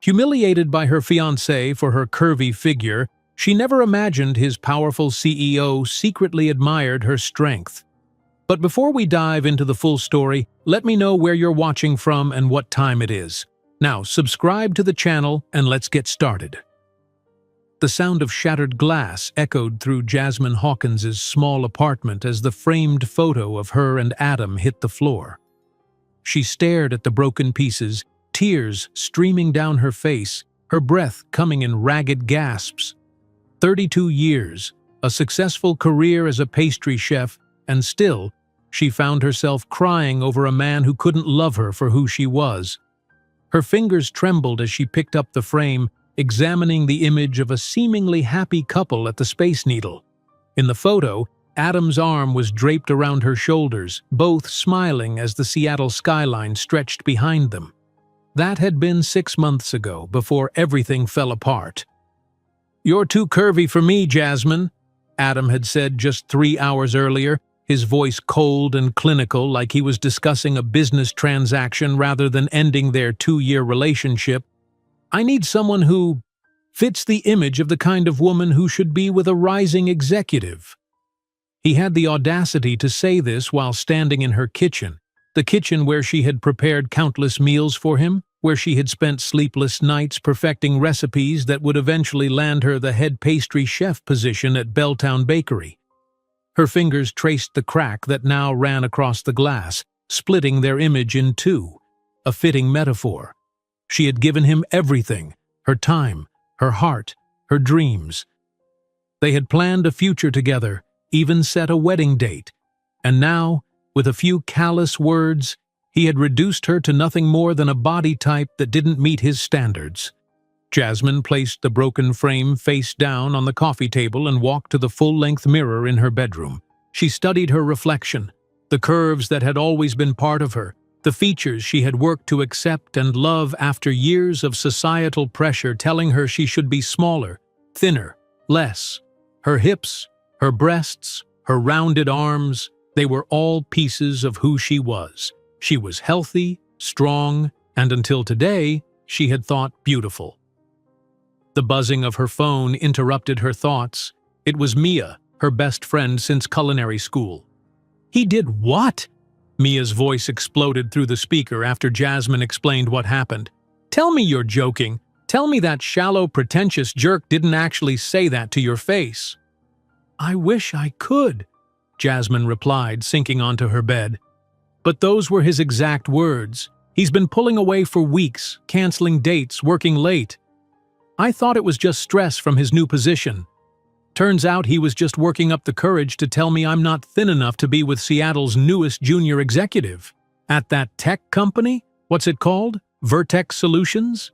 Humiliated by her fiancé for her curvy figure, she never imagined his powerful CEO secretly admired her strength. But before we dive into the full story, let me know where you're watching from and what time it is. Now, subscribe to the channel and let's get started. The sound of shattered glass echoed through Jasmine Hawkins's small apartment as the framed photo of her and Adam hit the floor. She stared at the broken pieces, tears streaming down her face, her breath coming in ragged gasps. 32 years, a successful career as a pastry chef, and still, she found herself crying over a man who couldn't love her for who she was. Her fingers trembled as she picked up the frame, examining the image of a seemingly happy couple at the Space Needle. In the photo, Adam's arm was draped around her shoulders, both smiling as the Seattle skyline stretched behind them. That had been 6 months ago, before everything fell apart. "You're too curvy for me, Jasmine," Adam had said just 3 hours earlier, his voice cold and clinical like he was discussing a business transaction rather than ending their 2-year relationship. "I need someone who fits the image of the kind of woman who should be with a rising executive." He had the audacity to say this while standing in her kitchen, the kitchen where she had prepared countless meals for him, where she had spent sleepless nights perfecting recipes that would eventually land her the head pastry chef position at Belltown Bakery. Her fingers traced the crack that now ran across the glass, splitting their image in two, a fitting metaphor. She had given him everything, her time, her heart, her dreams. They had planned a future together, even set a wedding date, and now, with a few callous words, he had reduced her to nothing more than a body type that didn't meet his standards. Jasmine placed the broken frame face down on the coffee table and walked to the full-length mirror in her bedroom. She studied her reflection, the curves that had always been part of her, the features she had worked to accept and love after years of societal pressure telling her she should be smaller, thinner, less. Her hips, her breasts, her rounded arms, they were all pieces of who she was. She was healthy, strong, and until today, she had thought beautiful. The buzzing of her phone interrupted her thoughts. It was Mia, her best friend since culinary school. "He did what?" Mia's voice exploded through the speaker after Jasmine explained what happened. "Tell me you're joking. Tell me that shallow, pretentious jerk didn't actually say that to your face." "I wish I could," Jasmine replied, sinking onto her bed. "But those were his exact words. He's been pulling away for weeks, canceling dates, working late. I thought it was just stress from his new position. Turns out he was just working up the courage to tell me I'm not thin enough to be with Seattle's newest junior executive. At that tech company? What's it called? Vertex Solutions?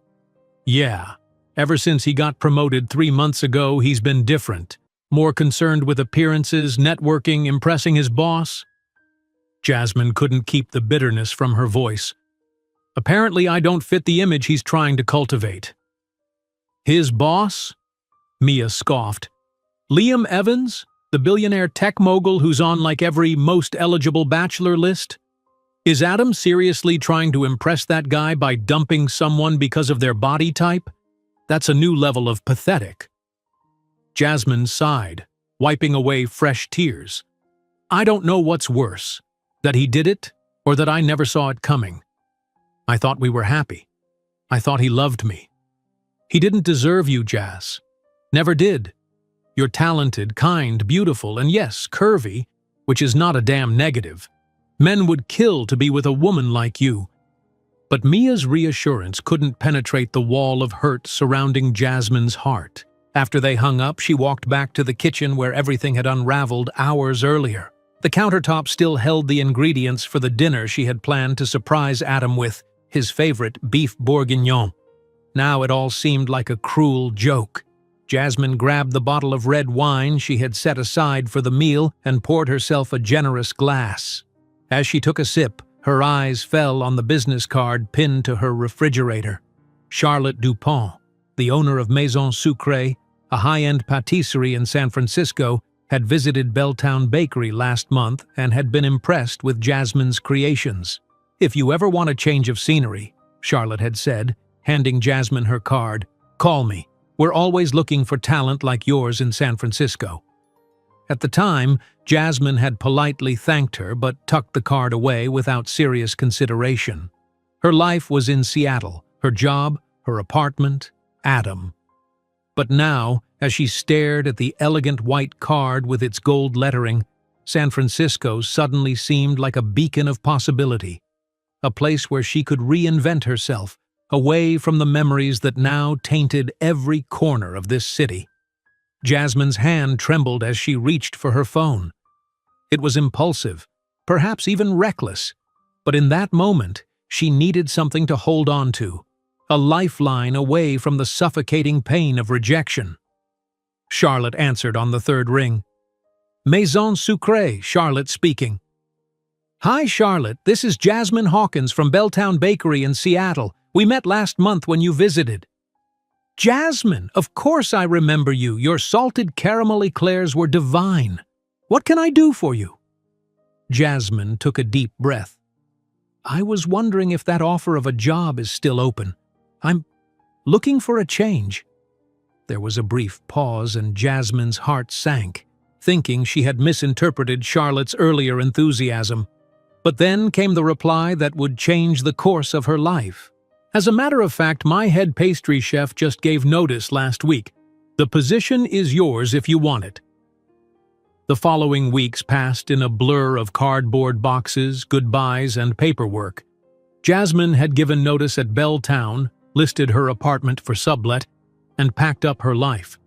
Yeah. Ever since he got promoted 3 months ago, he's been different. More concerned with appearances, networking, impressing his boss." Jasmine couldn't keep the bitterness from her voice. "Apparently I don't fit the image he's trying to cultivate." "His boss?" Mia scoffed. "Liam Evans, the billionaire tech mogul who's on like every most eligible bachelor list? Is Adam seriously trying to impress that guy by dumping someone because of their body type? That's a new level of pathetic." Jasmine sighed, wiping away fresh tears. "I don't know what's worse, that he did it or that I never saw it coming. I thought we were happy. I thought he loved me. He didn't deserve you, Jas. Never did. You're talented, kind, beautiful, and yes, curvy, which is not a damn negative. Men would kill to be with a woman like you." But Mia's reassurance couldn't penetrate the wall of hurt surrounding Jasmine's heart. After they hung up, she walked back to the kitchen where everything had unraveled hours earlier. The countertop still held the ingredients for the dinner she had planned to surprise Adam with, his favorite beef bourguignon. Now it all seemed like a cruel joke. Jasmine grabbed the bottle of red wine she had set aside for the meal and poured herself a generous glass. As she took a sip, her eyes fell on the business card pinned to her refrigerator. Charlotte Dupont, the owner of Maison Sucrée, a high-end patisserie in San Francisco, had visited Belltown Bakery last month and had been impressed with Jasmine's creations. "If you ever want a change of scenery," Charlotte had said, handing Jasmine her card. "Call me. We're always looking for talent like yours in San Francisco." At the time, Jasmine had politely thanked her but tucked the card away without serious consideration. Her life was in Seattle, her job, her apartment, Adam. But now, as she stared at the elegant white card with its gold lettering, San Francisco suddenly seemed like a beacon of possibility, a place where she could reinvent herself, away from the memories that now tainted every corner of this city. Jasmine's hand trembled as she reached for her phone. It was impulsive, perhaps even reckless, but in that moment, she needed something to hold on to, a lifeline away from the suffocating pain of rejection. Charlotte answered on the third ring. "Maison Sucrée, Charlotte speaking." "Hi, Charlotte. This is Jasmine Hawkins from Belltown Bakery in Seattle. We met last month when you visited." "Jasmine, of course I remember you. Your salted caramel eclairs were divine. What can I do for you?" Jasmine took a deep breath. "I was wondering if that offer of a job is still open. I'm looking for a change." There was a brief pause and Jasmine's heart sank, thinking she had misinterpreted Charlotte's earlier enthusiasm. But then came the reply that would change the course of her life. "As a matter of fact, my head pastry chef just gave notice last week. The position is yours if you want it." The following weeks passed in a blur of cardboard boxes, goodbyes, and paperwork. Jasmine had given notice at Belltown, listed her apartment for sublet, and packed up her life.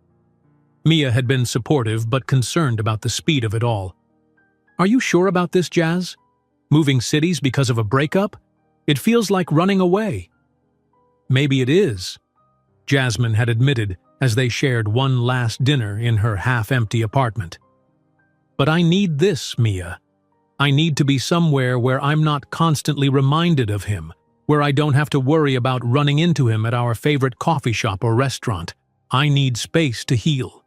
Mia had been supportive but concerned about the speed of it all. "Are you sure about this, Jazz? Moving cities because of a breakup? It feels like running away." "Maybe it is," Jasmine had admitted as they shared one last dinner in her half-empty apartment. "But I need this, Mia. I need to be somewhere where I'm not constantly reminded of him, where I don't have to worry about running into him at our favorite coffee shop or restaurant. I need space to heal."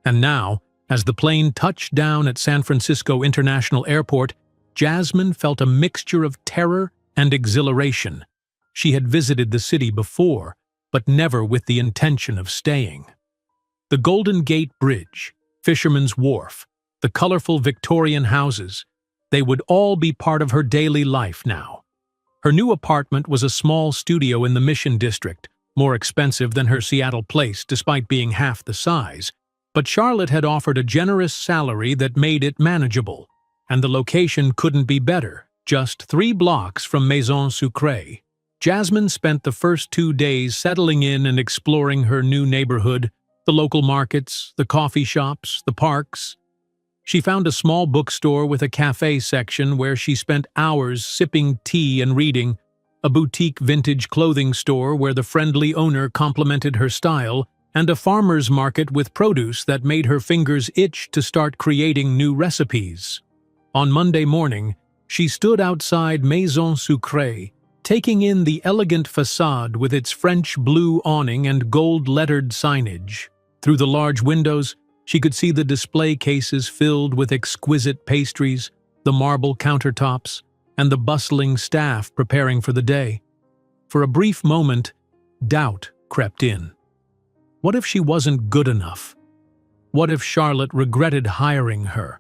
And now, as the plane touched down at San Francisco International Airport, Jasmine felt a mixture of terror and exhilaration. She had visited the city before, but never with the intention of staying. The Golden Gate Bridge, Fisherman's Wharf, the colorful Victorian houses, they would all be part of her daily life now. Her new apartment was a small studio in the Mission District, more expensive than her Seattle place despite being half the size, but Charlotte had offered a generous salary that made it manageable, and the location couldn't be better, just 3 blocks from Maison Sucrée. Jasmine spent the first 2 days settling in and exploring her new neighborhood, the local markets, the coffee shops, the parks. She found a small bookstore with a cafe section where she spent hours sipping tea and reading, a boutique vintage clothing store where the friendly owner complimented her style, and a farmer's market with produce that made her fingers itch to start creating new recipes. On Monday morning, she stood outside Maison Sucrée, taking in the elegant facade with its French blue awning and gold-lettered signage. Through the large windows, she could see the display cases filled with exquisite pastries, the marble countertops, and the bustling staff preparing for the day. For a brief moment, doubt crept in. What if she wasn't good enough? What if Charlotte regretted hiring her?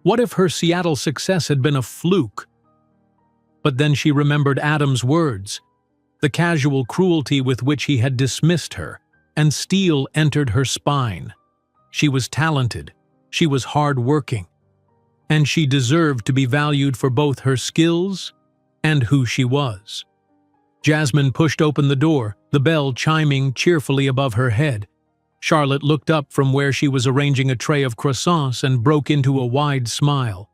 What if her Seattle success had been a fluke? But then she remembered Adam's words, the casual cruelty with which he had dismissed her, and steel entered her spine. She was talented, she was hard-working, and she deserved to be valued for both her skills and who she was. Jasmine pushed open the door, the bell chiming cheerfully above her head. Charlotte looked up from where she was arranging a tray of croissants and broke into a wide smile.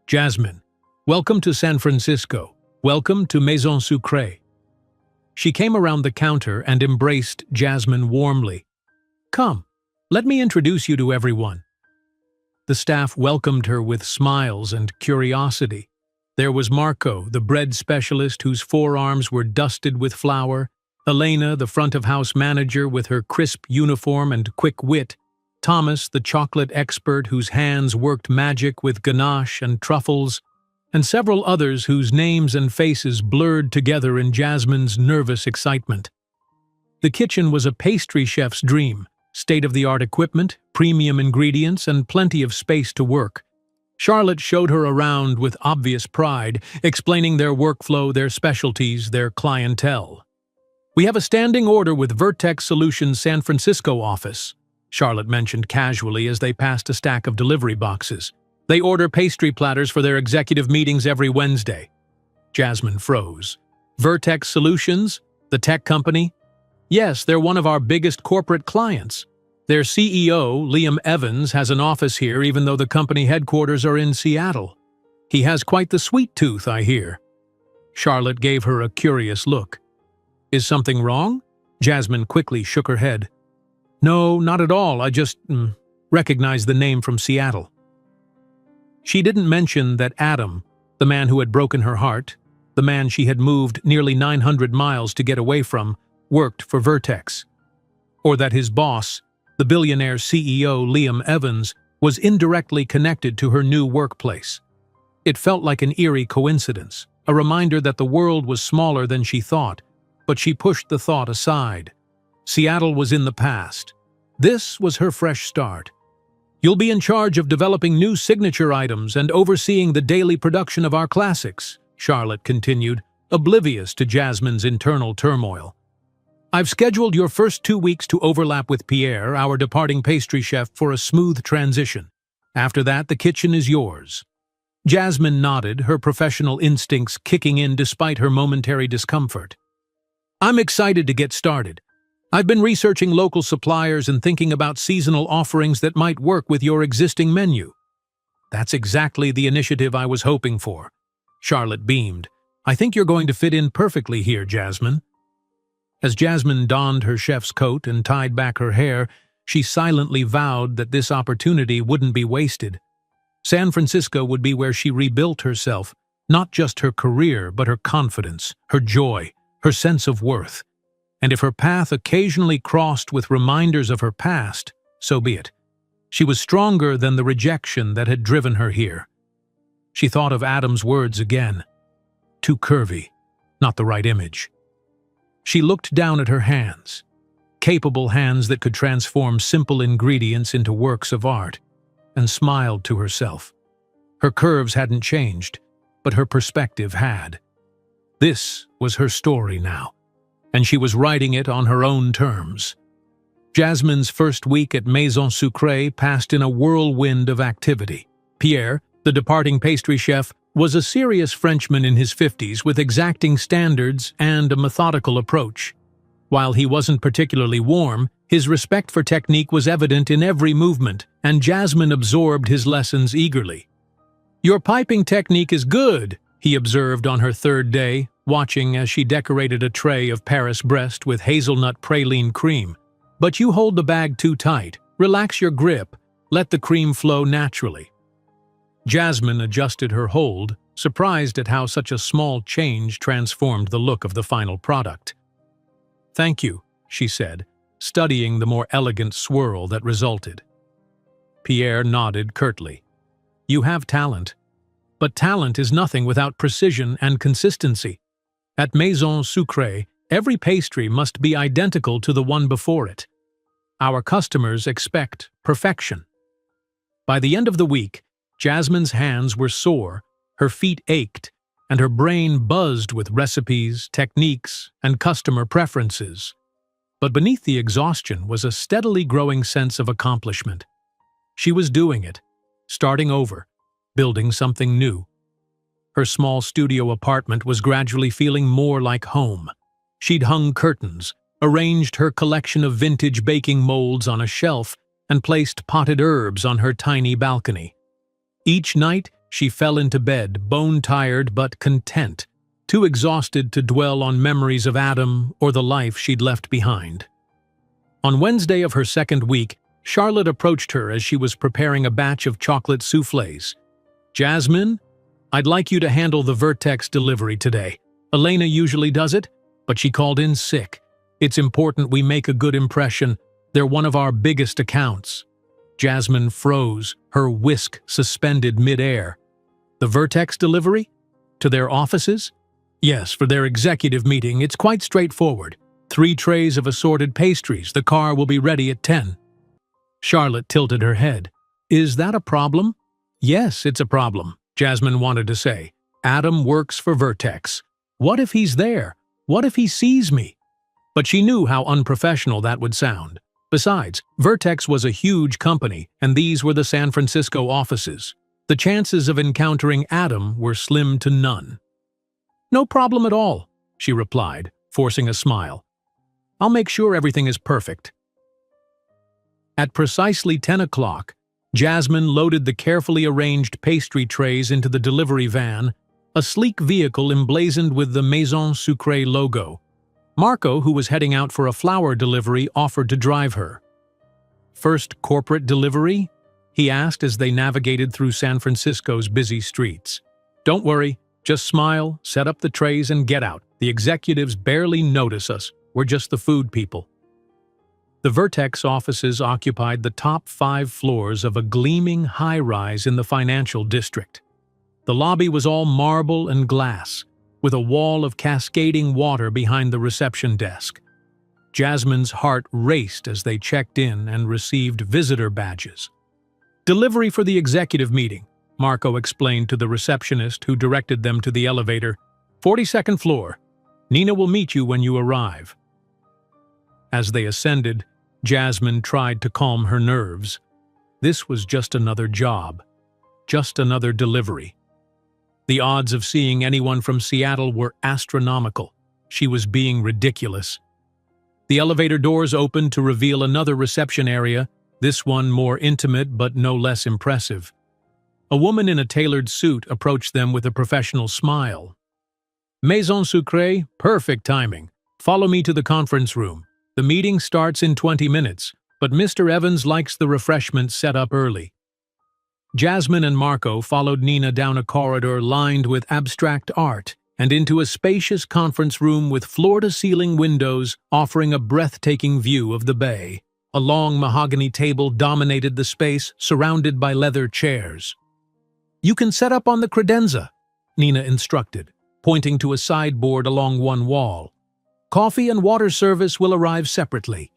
"Jasmine, welcome to San Francisco. Welcome to Maison Sucrée." She came around the counter and embraced Jasmine warmly. "Come, let me introduce you to everyone." The staff welcomed her with smiles and curiosity. There was Marco, the bread specialist whose forearms were dusted with flour, Elena, the front-of-house manager with her crisp uniform and quick wit, Thomas, the chocolate expert whose hands worked magic with ganache and truffles, and several others whose names and faces blurred together in Jasmine's nervous excitement. The kitchen was a pastry chef's dream, state-of-the-art equipment, premium ingredients, and plenty of space to work. Charlotte showed her around with obvious pride, explaining their workflow, their specialties, their clientele. "We have a standing order with Vertex Solutions' San Francisco office," Charlotte mentioned casually as they passed a stack of delivery boxes. "They order pastry platters for their executive meetings every Wednesday." Jasmine froze. "Vertex Solutions? The tech company?" "Yes, they're one of our biggest corporate clients. Their CEO, Liam Evans, has an office here even though the company headquarters are in Seattle. He has quite the sweet tooth, I hear." Charlotte gave her a curious look. "Is something wrong?" Jasmine quickly shook her head. "No, not at all. I just recognized the name from Seattle." She didn't mention that Adam, the man who had broken her heart, the man she had moved nearly 900 miles to get away from, worked for Vertex. Or that his boss, the billionaire CEO Liam Evans, was indirectly connected to her new workplace. It felt like an eerie coincidence, a reminder that the world was smaller than she thought, but she pushed the thought aside. Seattle was in the past. This was her fresh start. "You'll be in charge of developing new signature items and overseeing the daily production of our classics," Charlotte continued, oblivious to Jasmine's internal turmoil. "I've scheduled your first 2 weeks to overlap with Pierre, our departing pastry chef, for a smooth transition. After that, the kitchen is yours." Jasmine nodded, her professional instincts kicking in despite her momentary discomfort. "I'm excited to get started. I've been researching local suppliers and thinking about seasonal offerings that might work with your existing menu." "That's exactly the initiative I was hoping for." Charlotte beamed. "I think you're going to fit in perfectly here, Jasmine." As Jasmine donned her chef's coat and tied back her hair, she silently vowed that this opportunity wouldn't be wasted. San Francisco would be where she rebuilt herself, not just her career, but her confidence, her joy, her sense of worth. And if her path occasionally crossed with reminders of her past, so be it. She was stronger than the rejection that had driven her here. She thought of Adam's words again. Too curvy, not the right image. She looked down at her hands, capable hands that could transform simple ingredients into works of art, and smiled to herself. Her curves hadn't changed, but her perspective had. This was her story now, and she was writing it on her own terms. Jasmine's first week at Maison Sucrée passed in a whirlwind of activity. Pierre, the departing pastry chef, was a serious Frenchman in his 50s with exacting standards and a methodical approach. While he wasn't particularly warm, his respect for technique was evident in every movement, and Jasmine absorbed his lessons eagerly. "Your piping technique is good," he observed on her third day, watching as she decorated a tray of Paris Brest with hazelnut praline cream. "But you hold the bag too tight. Relax your grip. Let the cream flow naturally." Jasmine adjusted her hold, surprised at how such a small change transformed the look of the final product. "Thank you," she said, studying the more elegant swirl that resulted. Pierre nodded curtly. "You have talent. But talent is nothing without precision and consistency. At Maison Sucrée, every pastry must be identical to the one before it. Our customers expect perfection." By the end of the week, Jasmine's hands were sore, her feet ached, and her brain buzzed with recipes, techniques, and customer preferences. But beneath the exhaustion was a steadily growing sense of accomplishment. She was doing it, starting over, building something new. Her small studio apartment was gradually feeling more like home. She'd hung curtains, arranged her collection of vintage baking molds on a shelf, and placed potted herbs on her tiny balcony. Each night, she fell into bed, bone-tired but content, too exhausted to dwell on memories of Adam or the life she'd left behind. On Wednesday of her second week, Charlotte approached her as she was preparing a batch of chocolate soufflés. "Jasmine, I'd like you to handle the Vertex delivery today. Elena usually does it, but she called in sick. It's important we make a good impression. They're one of our biggest accounts." Jasmine froze, her whisk suspended mid-air. The The Vertex delivery? To their offices? Yes, for their executive meeting, it's quite straightforward. 3 trays of assorted pastries. The car will be ready at 10. Charlotte tilted her head. Is that a problem? Yes, it's a problem, Jasmine wanted to say. Adam works for Vertex. What if he's there? What if he sees me? But she knew how unprofessional that would sound. Besides, Vertex was a huge company, and these were the San Francisco offices. The chances of encountering Adam were slim to none. No problem at all, she replied, forcing a smile. I'll make sure everything is perfect. At precisely 10 o'clock, Jasmine loaded the carefully arranged pastry trays into the delivery van, a sleek vehicle emblazoned with the Maison Sucrée logo. Marco, who was heading out for a flower delivery, offered to drive her. First corporate delivery? He asked as they navigated through San Francisco's busy streets. Don't worry, just smile, set up the trays, and get out. The executives barely notice us. We're just the food people. The Vertex offices occupied the top 5 floors of a gleaming high-rise in the financial district. The lobby was all marble and glass, with a wall of cascading water behind the reception desk. Jasmine's heart raced as they checked in and received visitor badges. Delivery for the executive meeting, Marco explained to the receptionist who directed them to the elevator. 42nd floor. Nina will meet you when you arrive. As they ascended, Jasmine tried to calm her nerves. This was just another job, just another delivery. The odds of seeing anyone from Seattle were astronomical. She was being ridiculous. The elevator doors opened to reveal another reception area, this one more intimate but no less impressive. A woman in a tailored suit approached them with a professional smile. Maison Sucrée, perfect timing. Follow me to the conference room. The meeting starts in 20 minutes, but Mr. Evans likes the refreshments set up early. Jasmine and Marco followed Nina down a corridor lined with abstract art and into a spacious conference room with floor-to-ceiling windows offering a breathtaking view of the bay. A long mahogany table dominated the space, surrounded by leather chairs. You can set up on the credenza, Nina instructed, pointing to a sideboard along one wall. Coffee and water service will arrive separately.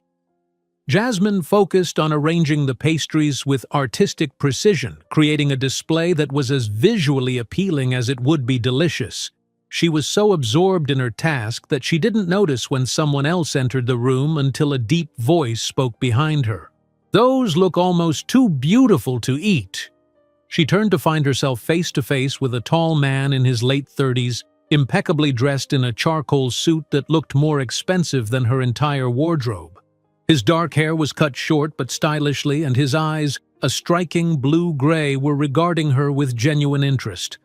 Jasmine focused on arranging the pastries with artistic precision, creating a display that was as visually appealing as it would be delicious. She was so absorbed in her task that she didn't notice when someone else entered the room until a deep voice spoke behind her. Those look almost too beautiful to eat. She turned to find herself face to face with a tall man in his late 30s, impeccably dressed in a charcoal suit that looked more expensive than her entire wardrobe. His dark hair was cut short but stylishly, and his eyes, a striking blue-gray, were regarding her with genuine interest.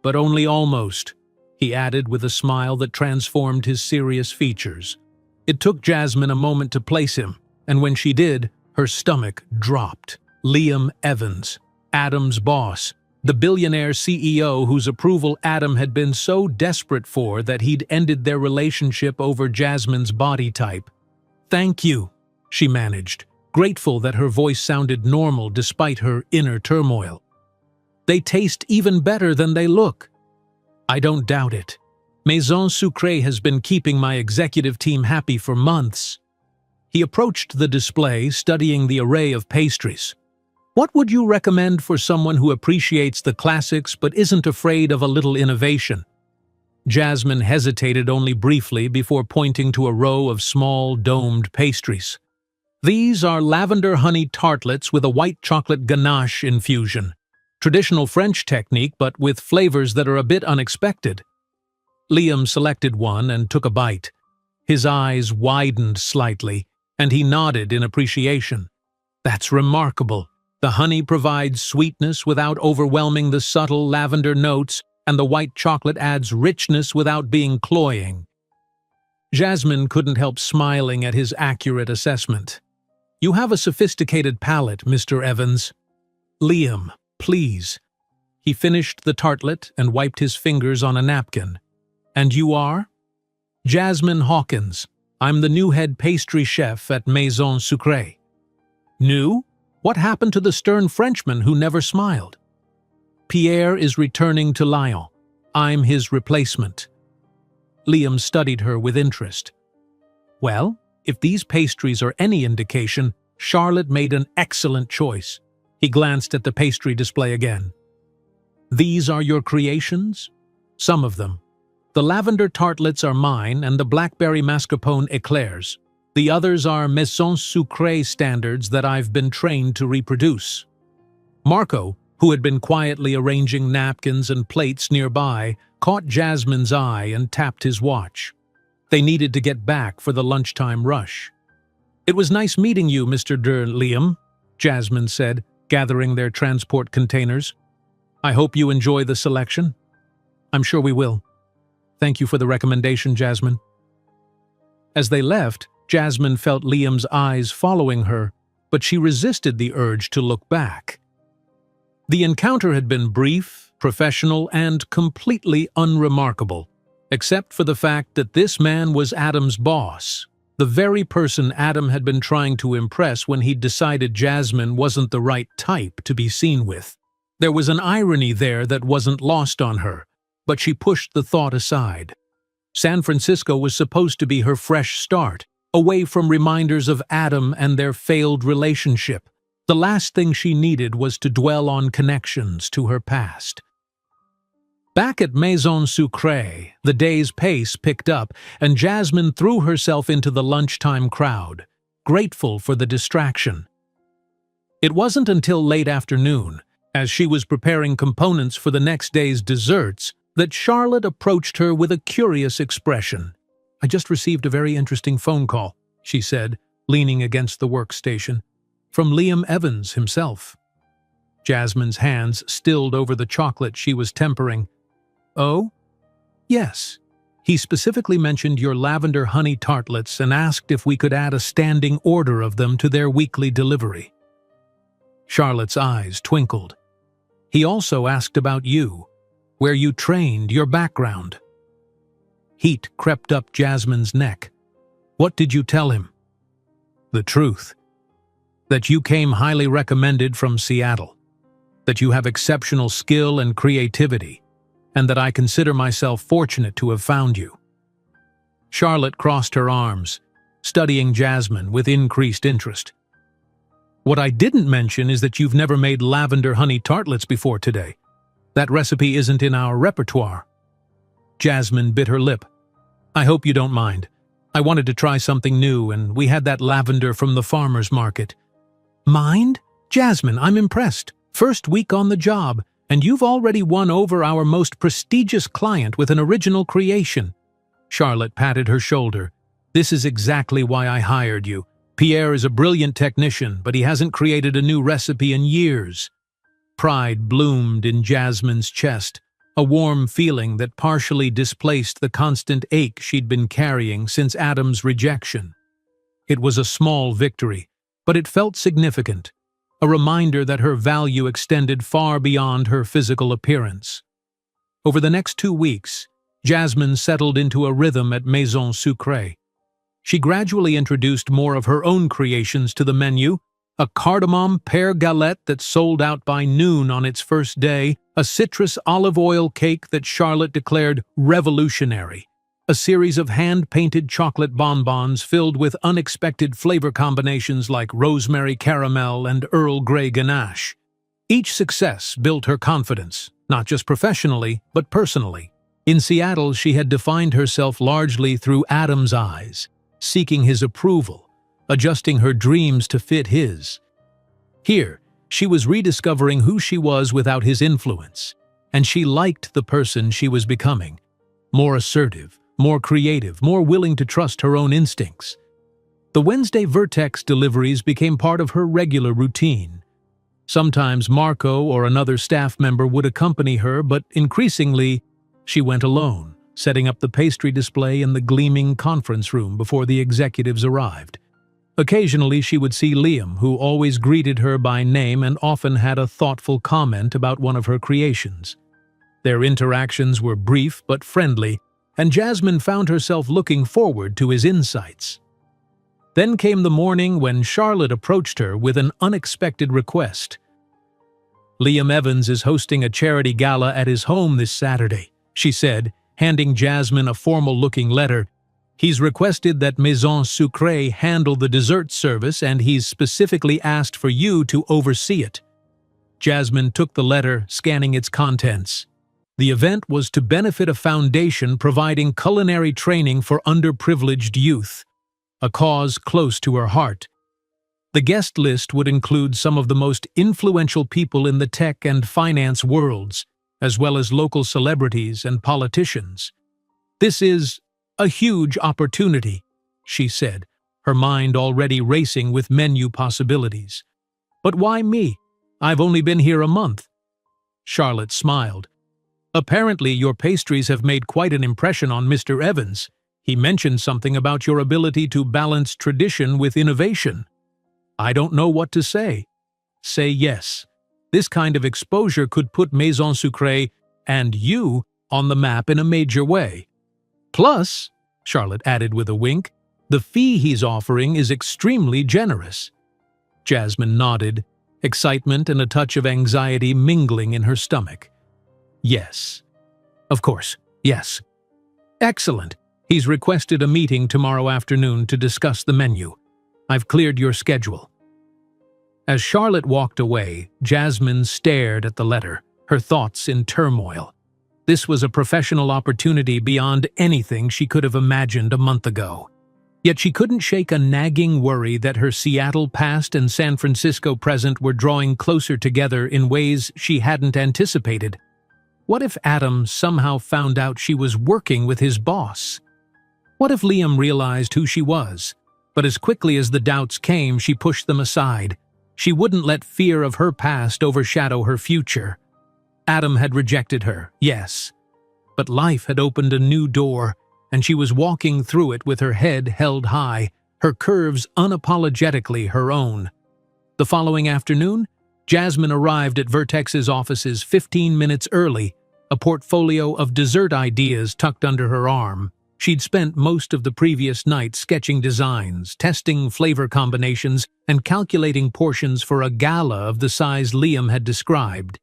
But only almost, he added with a smile that transformed his serious features. It took Jasmine a moment to place him, and when she did, her stomach dropped. Liam Evans, Adam's boss, the billionaire CEO whose approval Adam had been so desperate for that he'd ended their relationship over Jasmine's body type. "Thank you," she managed, grateful that her voice sounded normal despite her inner turmoil. "They taste even better than they look." "I don't doubt it. Maison Sucrée has been keeping my executive team happy for months." He approached the display, studying the array of pastries. "What would you recommend for someone who appreciates the classics but isn't afraid of a little innovation?" Jasmine hesitated only briefly before pointing to a row of small, domed pastries. "These are lavender honey tartlets with a white chocolate ganache infusion. Traditional French technique, but with flavors that are a bit unexpected." Liam selected one and took a bite. His eyes widened slightly, and he nodded in appreciation. "That's remarkable. The honey provides sweetness without overwhelming the subtle lavender notes, and the white chocolate adds richness without being cloying." Jasmine couldn't help smiling at his accurate assessment. "You have a sophisticated palate, Mr. Evans." "Liam, please." He finished the tartlet and wiped his fingers on a napkin. "And you are?" "Jasmine Hawkins. I'm the new head pastry chef at Maison Sucrée." "New? What happened to the stern Frenchman who never smiled?" Pierre is returning to Lyon. I'm his replacement." Liam studied her with interest. Well, if these pastries are any indication, Charlotte made an excellent choice. He glanced at the pastry display again. "These are your creations?" "Some of them. The lavender tartlets are mine and the blackberry mascarpone eclairs. The others are maison sucrée standards that I've been trained to reproduce." Marco, who had been quietly arranging napkins and plates nearby, caught Jasmine's eye and tapped his watch. They needed to get back for the lunchtime rush. "It was nice meeting you, Mr. Liam," Jasmine said, gathering their transport containers. "I hope you enjoy the selection." "I'm sure we will. Thank you for the recommendation, Jasmine." As they left, Jasmine felt Liam's eyes following her, but she resisted the urge to look back. The encounter had been brief, professional, and completely unremarkable, except for the fact that this man was Adam's boss, the very person Adam had been trying to impress when he'd decided Jasmine wasn't the right type to be seen with. There was an irony there that wasn't lost on her, but she pushed the thought aside. San Francisco was supposed to be her fresh start, away from reminders of Adam and their failed relationship. The last thing she needed was to dwell on connections to her past. Back at Maison Sucrée, the day's pace picked up, and Jasmine threw herself into the lunchtime crowd, grateful for the distraction. It wasn't until late afternoon, as she was preparing components for the next day's desserts, that Charlotte approached her with a curious expression. "I just received a very interesting phone call," she said, leaning against the workstation. "From Liam Evans himself." Jasmine's hands stilled over the chocolate she was tempering. "Oh? Yes. He specifically mentioned your lavender honey tartlets and asked if we could add a standing order of them to their weekly delivery." Charlotte's eyes twinkled. "He also asked about you, where you trained, your background." Heat crept up Jasmine's neck. "What did you tell him?" "The truth. That you came highly recommended from Seattle. That you have exceptional skill and creativity, and that I consider myself fortunate to have found you." Charlotte crossed her arms, studying Jasmine with increased interest. "What I didn't mention is that you've never made lavender honey tartlets before today. That recipe isn't in our repertoire." Jasmine bit her lip. "I hope you don't mind. I wanted to try something new, and we had that lavender from the farmer's market." "Mind? Jasmine, I'm impressed. First week on the job, and you've already won over our most prestigious client with an original creation." Charlotte patted her shoulder. "This is exactly why I hired you. Pierre is a brilliant technician, but he hasn't created a new recipe in years." Pride bloomed in Jasmine's chest, a warm feeling that partially displaced the constant ache she'd been carrying since Adam's rejection. It was a small victory, but it felt significant, a reminder that her value extended far beyond her physical appearance. Over the next 2 weeks, Jasmine settled into a rhythm at Maison Sucrée. She gradually introduced more of her own creations to the menu: a cardamom pear galette that sold out by noon on its first day, a citrus olive oil cake that Charlotte declared revolutionary, a series of hand-painted chocolate bonbons filled with unexpected flavor combinations like rosemary caramel and Earl Grey ganache. Each success built her confidence, not just professionally, but personally. In Seattle, she had defined herself largely through Adam's eyes, seeking his approval, adjusting her dreams to fit his. Here, she was rediscovering who she was without his influence, and she liked the person she was becoming. More assertive, more creative, more willing to trust her own instincts. The Wednesday Vertex deliveries became part of her regular routine. Sometimes Marco or another staff member would accompany her, but increasingly, she went alone, setting up the pastry display in the gleaming conference room before the executives arrived. Occasionally, she would see Liam, who always greeted her by name and often had a thoughtful comment about one of her creations. Their interactions were brief but friendly, and Jasmine found herself looking forward to his insights. Then came the morning when Charlotte approached her with an unexpected request. Liam Evans is hosting a charity gala at his home this Saturday, she said, handing Jasmine a formal-looking letter. He's requested that Maison Sucrée handle the dessert service, and he's specifically asked for you to oversee it. Jasmine took the letter, scanning its contents. The event was to benefit a foundation providing culinary training for underprivileged youth, a cause close to her heart. The guest list would include some of the most influential people in the tech and finance worlds, as well as local celebrities and politicians. "This is a huge opportunity," she said, her mind already racing with menu possibilities. "But why me? I've only been here a month." Charlotte smiled. "Apparently your pastries have made quite an impression on Mr. Evans. He mentioned something about your ability to balance tradition with innovation." "I don't know what to say." "Say yes. This kind of exposure could put Maison Sucrée and you on the map in a major way. Plus," Charlotte added with a wink, "the fee he's offering is extremely generous." Jasmine nodded, excitement and a touch of anxiety mingling in her stomach. "Yes. Of course, yes." "Excellent. He's requested a meeting tomorrow afternoon to discuss the menu. I've cleared your schedule." As Charlotte walked away, Jasmine stared at the letter, her thoughts in turmoil. This was a professional opportunity beyond anything she could have imagined a month ago. Yet she couldn't shake a nagging worry that her Seattle past and San Francisco present were drawing closer together in ways she hadn't anticipated. What if Adam somehow found out she was working with his boss? What if Liam realized who she was? But as quickly as the doubts came, she pushed them aside. She wouldn't let fear of her past overshadow her future. Adam had rejected her, yes. But life had opened a new door, and she was walking through it with her head held high, her curves unapologetically her own. The following afternoon, Jasmine arrived at Vertex's offices 15 minutes early, a portfolio of dessert ideas tucked under her arm. She'd spent most of the previous night sketching designs, testing flavor combinations, and calculating portions for a gala of the size Liam had described.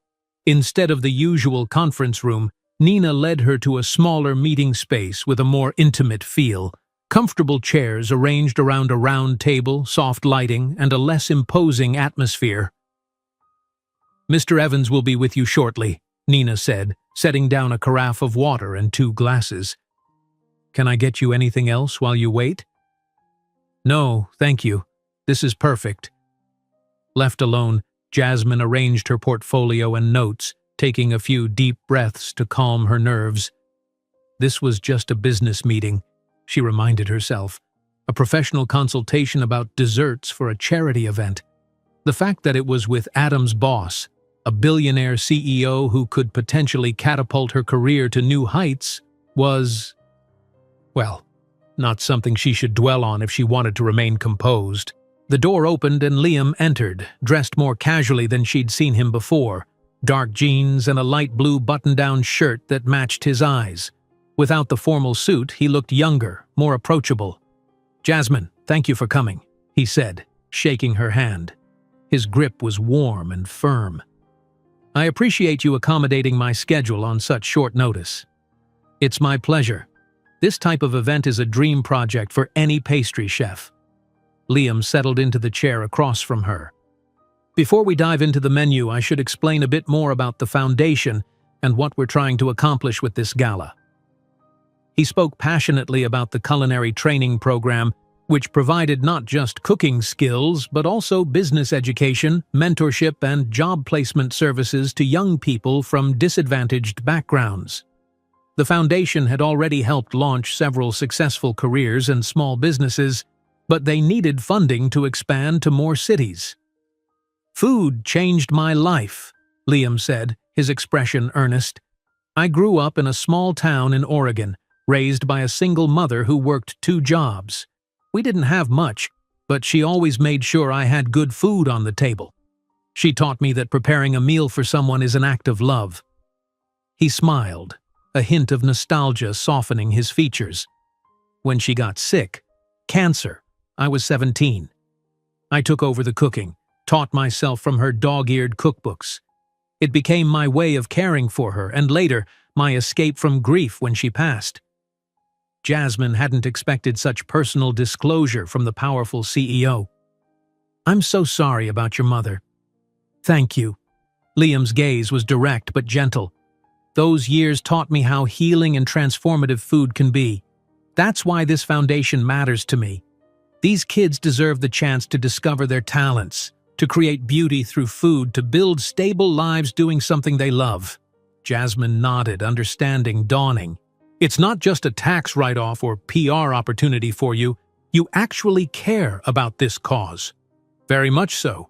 Instead of the usual conference room, Nina led her to a smaller meeting space with a more intimate feel. Comfortable chairs arranged around a round table, soft lighting, and a less imposing atmosphere. "Mr. Evans will be with you shortly," Nina said, setting down a carafe of water and 2 glasses. "Can I get you anything else while you wait?" "No, thank you. This is perfect." Left alone, Jasmine arranged her portfolio and notes, taking a few deep breaths to calm her nerves. This was just a business meeting, she reminded herself. A professional consultation about desserts for a charity event. The fact that it was with Adam's boss, a billionaire CEO who could potentially catapult her career to new heights, was, well, not something she should dwell on if she wanted to remain composed. The door opened and Liam entered, dressed more casually than she'd seen him before. Dark jeans and a light blue button-down shirt that matched his eyes. Without the formal suit, he looked younger, more approachable. "Jasmine, thank you for coming," he said, shaking her hand. His grip was warm and firm. "I appreciate you accommodating my schedule on such short notice." "It's my pleasure. This type of event is a dream project for any pastry chef." Liam settled into the chair across from her. "Before we dive into the menu, I should explain a bit more about the foundation and what we're trying to accomplish with this gala." He spoke passionately about the culinary training program, which provided not just cooking skills, but also business education, mentorship, and job placement services to young people from disadvantaged backgrounds. The foundation had already helped launch several successful careers and small businesses, but they needed funding to expand to more cities. "Food changed my life," Liam said, his expression earnest. "I grew up in a small town in Oregon, raised by a single mother who worked 2 jobs. We didn't have much, but she always made sure I had good food on the table. She taught me that preparing a meal for someone is an act of love." He smiled, a hint of nostalgia softening his features. "When she got sick, cancer, I was 17. I took over the cooking, taught myself from her dog-eared cookbooks. It became my way of caring for her, and later, my escape from grief when she passed. Jasmine hadn't expected such personal disclosure from the powerful CEO. "I'm so sorry about your mother." "Thank you." Liam's gaze was direct but gentle. "Those years taught me how healing and transformative food can be. That's why this foundation matters to me. These kids deserve the chance to discover their talents, to create beauty through food, to build stable lives doing something they love." Jasmine nodded, understanding dawning. "It's not just a tax write-off or PR opportunity for you. You actually care about this cause." "Very much so."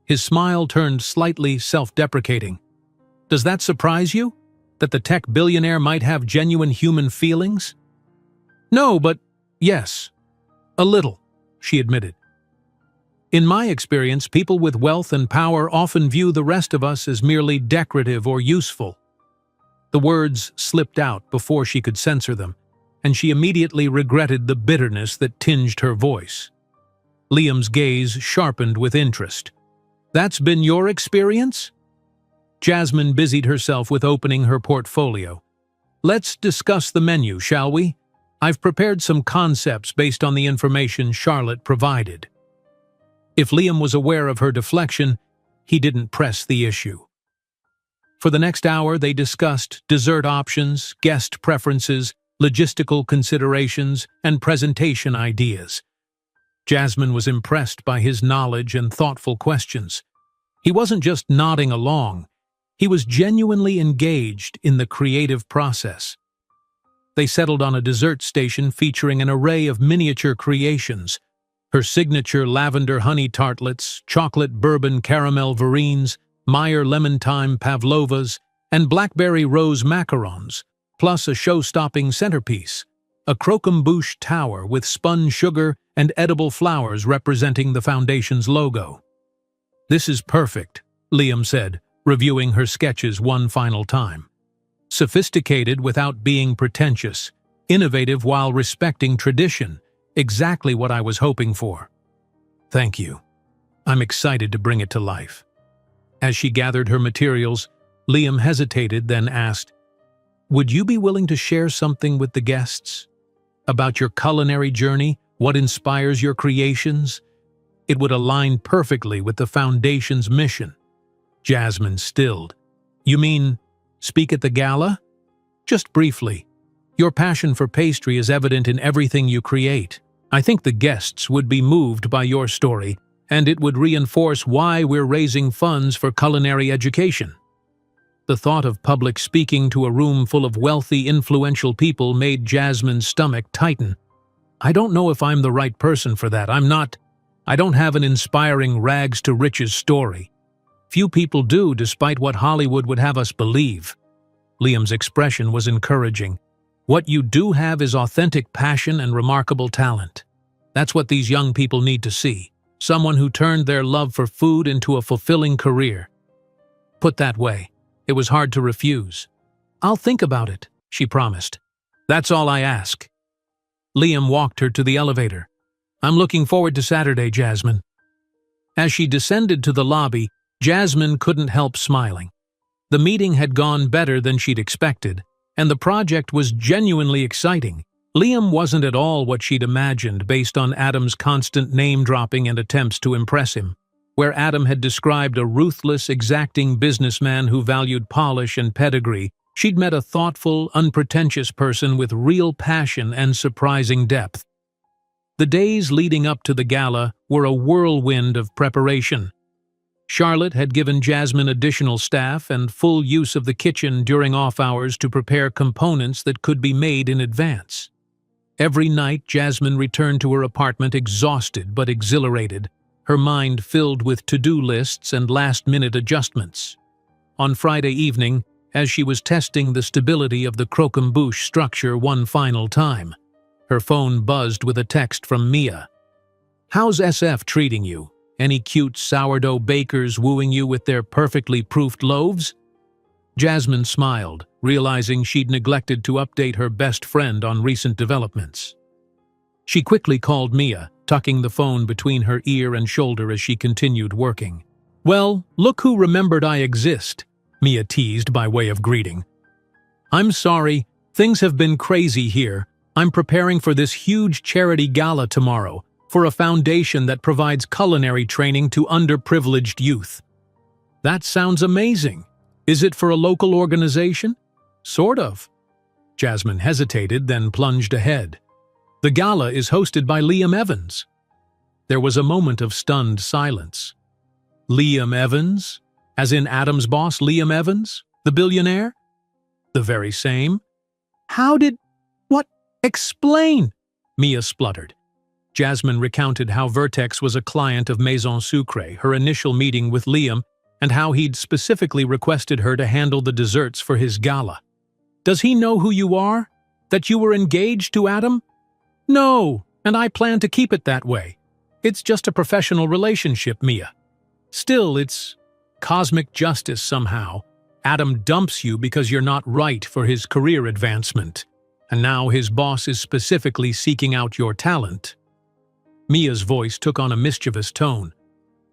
His smile turned slightly self-deprecating. "Does that surprise you? That the tech billionaire might have genuine human feelings?" "No, but yes. A little," she admitted. "In my experience, people with wealth and power often view the rest of us as merely decorative or useful." The words slipped out before she could censor them, and she immediately regretted the bitterness that tinged her voice. Liam's gaze sharpened with interest. "That's been your experience?" Jasmine busied herself with opening her portfolio. "Let's discuss the menu, shall we? I've prepared some concepts based on the information Charlotte provided." If Liam was aware of her deflection, he didn't press the issue. For the next hour, they discussed dessert options, guest preferences, logistical considerations, and presentation ideas. Jasmine was impressed by his knowledge and thoughtful questions. He wasn't just nodding along, he was genuinely engaged in the creative process. They settled on a dessert station featuring an array of miniature creations: her signature lavender honey tartlets, chocolate bourbon caramel verines, Meyer lemon thyme pavlovas, and blackberry rose macarons, plus a show-stopping centerpiece, a croquembouche tower with spun sugar and edible flowers representing the foundation's logo. "This is perfect," Liam said, reviewing her sketches one final time. "Sophisticated without being pretentious, innovative while respecting tradition, exactly what I was hoping for." "Thank you. I'm excited to bring it to life." As she gathered her materials, Liam hesitated, then asked, "Would you be willing to share something with the guests? About your culinary journey, what inspires your creations? It would align perfectly with the Foundation's mission." Jasmine stilled. "You mean, speak at the gala?" "Just briefly. Your passion for pastry is evident in everything you create. I think the guests would be moved by your story, and it would reinforce why we're raising funds for culinary education." The thought of public speaking to a room full of wealthy, influential people made Jasmine's stomach tighten. "I don't know if I'm the right person for that. I don't have an inspiring rags-to-riches story. Few people do, despite what Hollywood would have us believe." Liam's expression was encouraging. "What you do have is authentic passion and remarkable talent. That's what these young people need to see. Someone who turned their love for food into a fulfilling career." Put that way, it was hard to refuse. "I'll think about it," she promised. "That's all I ask." Liam walked her to the elevator. "I'm looking forward to Saturday, Jasmine." As she descended to the lobby, Jasmine couldn't help smiling. The meeting had gone better than she'd expected, and the project was genuinely exciting. Liam wasn't at all what she'd imagined based on Adam's constant name-dropping and attempts to impress him. Where Adam had described a ruthless, exacting businessman who valued polish and pedigree, she'd met a thoughtful, unpretentious person with real passion and surprising depth. The days leading up to the gala were a whirlwind of preparation. Charlotte had given Jasmine additional staff and full use of the kitchen during off-hours to prepare components that could be made in advance. Every night, Jasmine returned to her apartment exhausted but exhilarated, her mind filled with to-do lists and last-minute adjustments. On Friday evening, as she was testing the stability of the croquembouche structure one final time, her phone buzzed with a text from Mia. "How's SF treating you? Any cute sourdough bakers wooing you with their perfectly proofed loaves?" Jasmine smiled, realizing she'd neglected to update her best friend on recent developments. She quickly called Mia, tucking the phone between her ear and shoulder as she continued working. "Well, look who remembered I exist. Mia teased by way of greeting. "I'm sorry, things have been crazy here. I'm preparing for this huge charity gala tomorrow, for a foundation that provides culinary training to underprivileged youth." "That sounds amazing. Is it for a local organization?" "Sort of." Jasmine hesitated, then plunged ahead. "The gala is hosted by Liam Evans." There was a moment of stunned silence. Liam Evans? As in Adam's boss, Liam Evans? The billionaire? "The very same." "How did… what? Explain!" Mia spluttered. Jasmine recounted how Vertex was a client of Maison Sucre, her initial meeting with Liam, and how he'd specifically requested her to handle the desserts for his gala. "Does he know who you are? That you were engaged to Adam?" "No, and I plan to keep it that way. It's just a professional relationship, Mia. Still, it's cosmic justice somehow. Adam dumps you because you're not right for his career advancement, and now his boss is specifically seeking out your talent." Mia's voice took on a mischievous tone.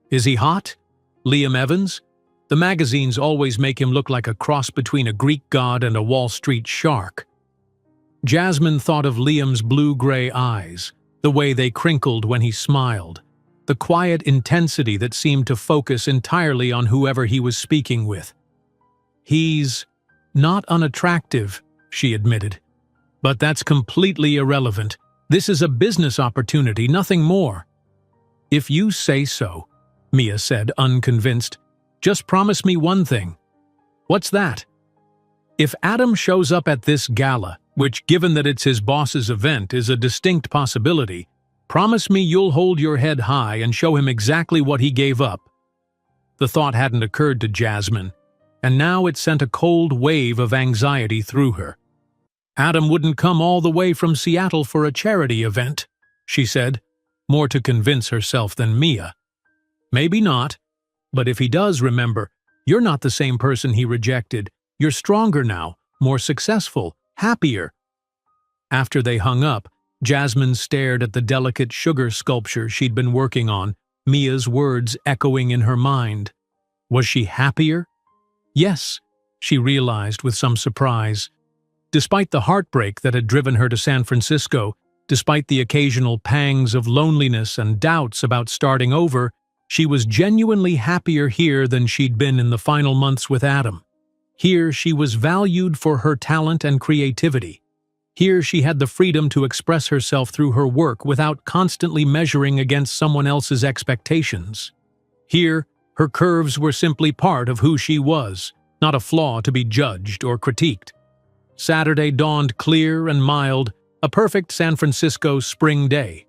"Is he hot? Liam Evans? The magazines always make him look like a cross between a Greek god and a Wall Street shark." Jasmine thought of Liam's blue-gray eyes, the way they crinkled when he smiled, the quiet intensity that seemed to focus entirely on whoever he was speaking with. "He's not unattractive," she admitted. "But that's completely irrelevant. This is a business opportunity, nothing more." "If you say so," Mia said, unconvinced. "Just promise me one thing." "What's that?" "If Adam shows up at this gala, which, given that it's his boss's event, is a distinct possibility, promise me you'll hold your head high and show him exactly what he gave up." The thought hadn't occurred to Jasmine, and now it sent a cold wave of anxiety through her. "Adam wouldn't come all the way from Seattle for a charity event," she said, more to convince herself than Mia. "Maybe not, but if he does, remember, you're not the same person he rejected. You're stronger now, more successful, happier." After they hung up, Jasmine stared at the delicate sugar sculpture she'd been working on, Mia's words echoing in her mind. Was she happier? Yes, she realized with some surprise. Despite the heartbreak that had driven her to San Francisco, despite the occasional pangs of loneliness and doubts about starting over, she was genuinely happier here than she'd been in the final months with Adam. Here she was valued for her talent and creativity. Here she had the freedom to express herself through her work without constantly measuring against someone else's expectations. Here, her curves were simply part of who she was, not a flaw to be judged or critiqued. Saturday dawned clear and mild, a perfect San Francisco spring day.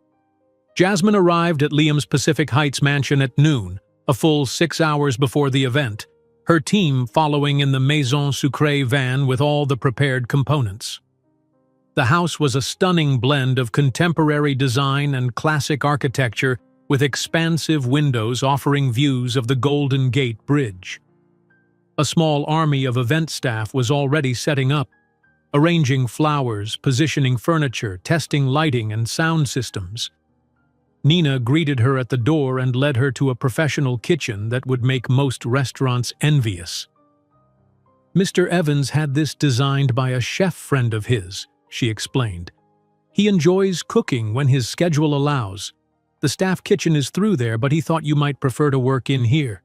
Jasmine arrived at Liam's Pacific Heights mansion at noon, a full 6 hours before the event, her team following in the Maison Sucre van with all the prepared components. The house was a stunning blend of contemporary design and classic architecture, with expansive windows offering views of the Golden Gate Bridge. A small army of event staff was already setting up, arranging flowers, positioning furniture, testing lighting and sound systems. Nina greeted her at the door and led her to a professional kitchen that would make most restaurants envious. "Mr. Evans had this designed by a chef friend of his," she explained. "He enjoys cooking when his schedule allows. The staff kitchen is through there, but he thought you might prefer to work in here."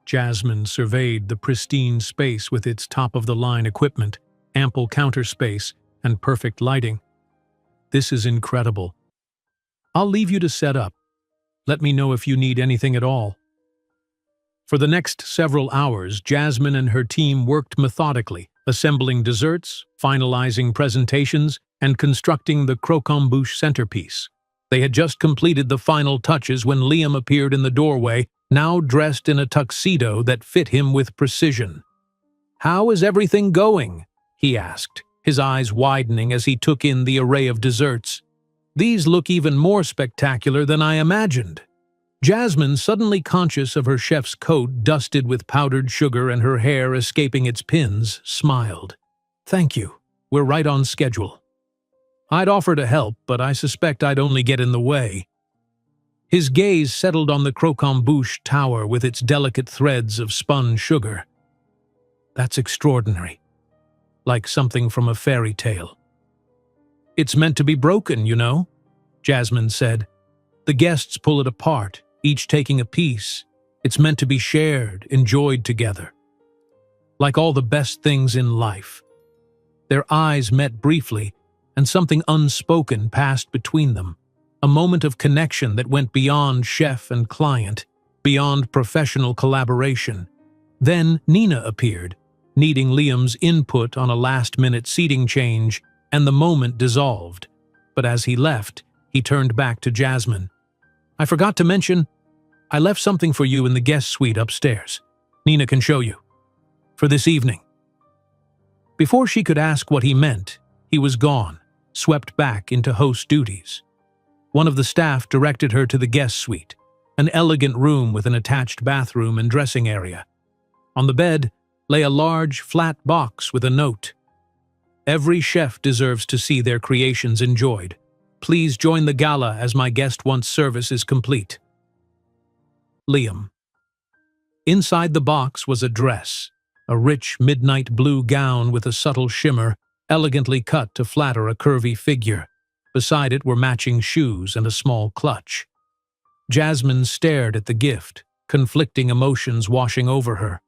Jasmine surveyed the pristine space with its top-of-the-line equipment, ample counter space, and perfect lighting. "This is incredible. I'll leave you to set up. Let me know if you need anything at all." For the next several hours, Jasmine and her team worked methodically, assembling desserts, finalizing presentations, and constructing the croquembouche centerpiece. They had just completed the final touches when Liam appeared in the doorway, now dressed in a tuxedo that fit him with precision. "How is everything going?" he asked, his eyes widening as he took in the array of desserts. "These look even more spectacular than I imagined." Jasmine, suddenly conscious of her chef's coat dusted with powdered sugar and her hair escaping its pins, smiled. "Thank you. We're right on schedule." "I'd offer to help, but I suspect I'd only get in the way." His gaze settled on the croquembouche tower with its delicate threads of spun sugar. That's extraordinary. Like something from a fairy tale. It's meant to be broken, you know, Jasmine said. The guests pull it apart, each taking a piece. It's meant to be shared, enjoyed together. Like all the best things in life. Their eyes met briefly, and something unspoken passed between them. A moment of connection that went beyond chef and client, beyond professional collaboration. Then Nina appeared, needing Liam's input on a last-minute seating change, and the moment dissolved. But as he left, he turned back to Jasmine. I forgot to mention, I left something for you in the guest suite upstairs. Nina can show you. For this evening. Before she could ask what he meant, he was gone, swept back into host duties. One of the staff directed her to the guest suite, an elegant room with an attached bathroom and dressing area. On the bed lay a large, flat box with a note. Every chef deserves to see their creations enjoyed. Please join the gala as my guest once service is complete. Liam. Inside the box was a dress, a rich midnight blue gown with a subtle shimmer, elegantly cut to flatter a curvy figure. Beside it were matching shoes and a small clutch. Jasmine stared at the gift, conflicting emotions washing over her.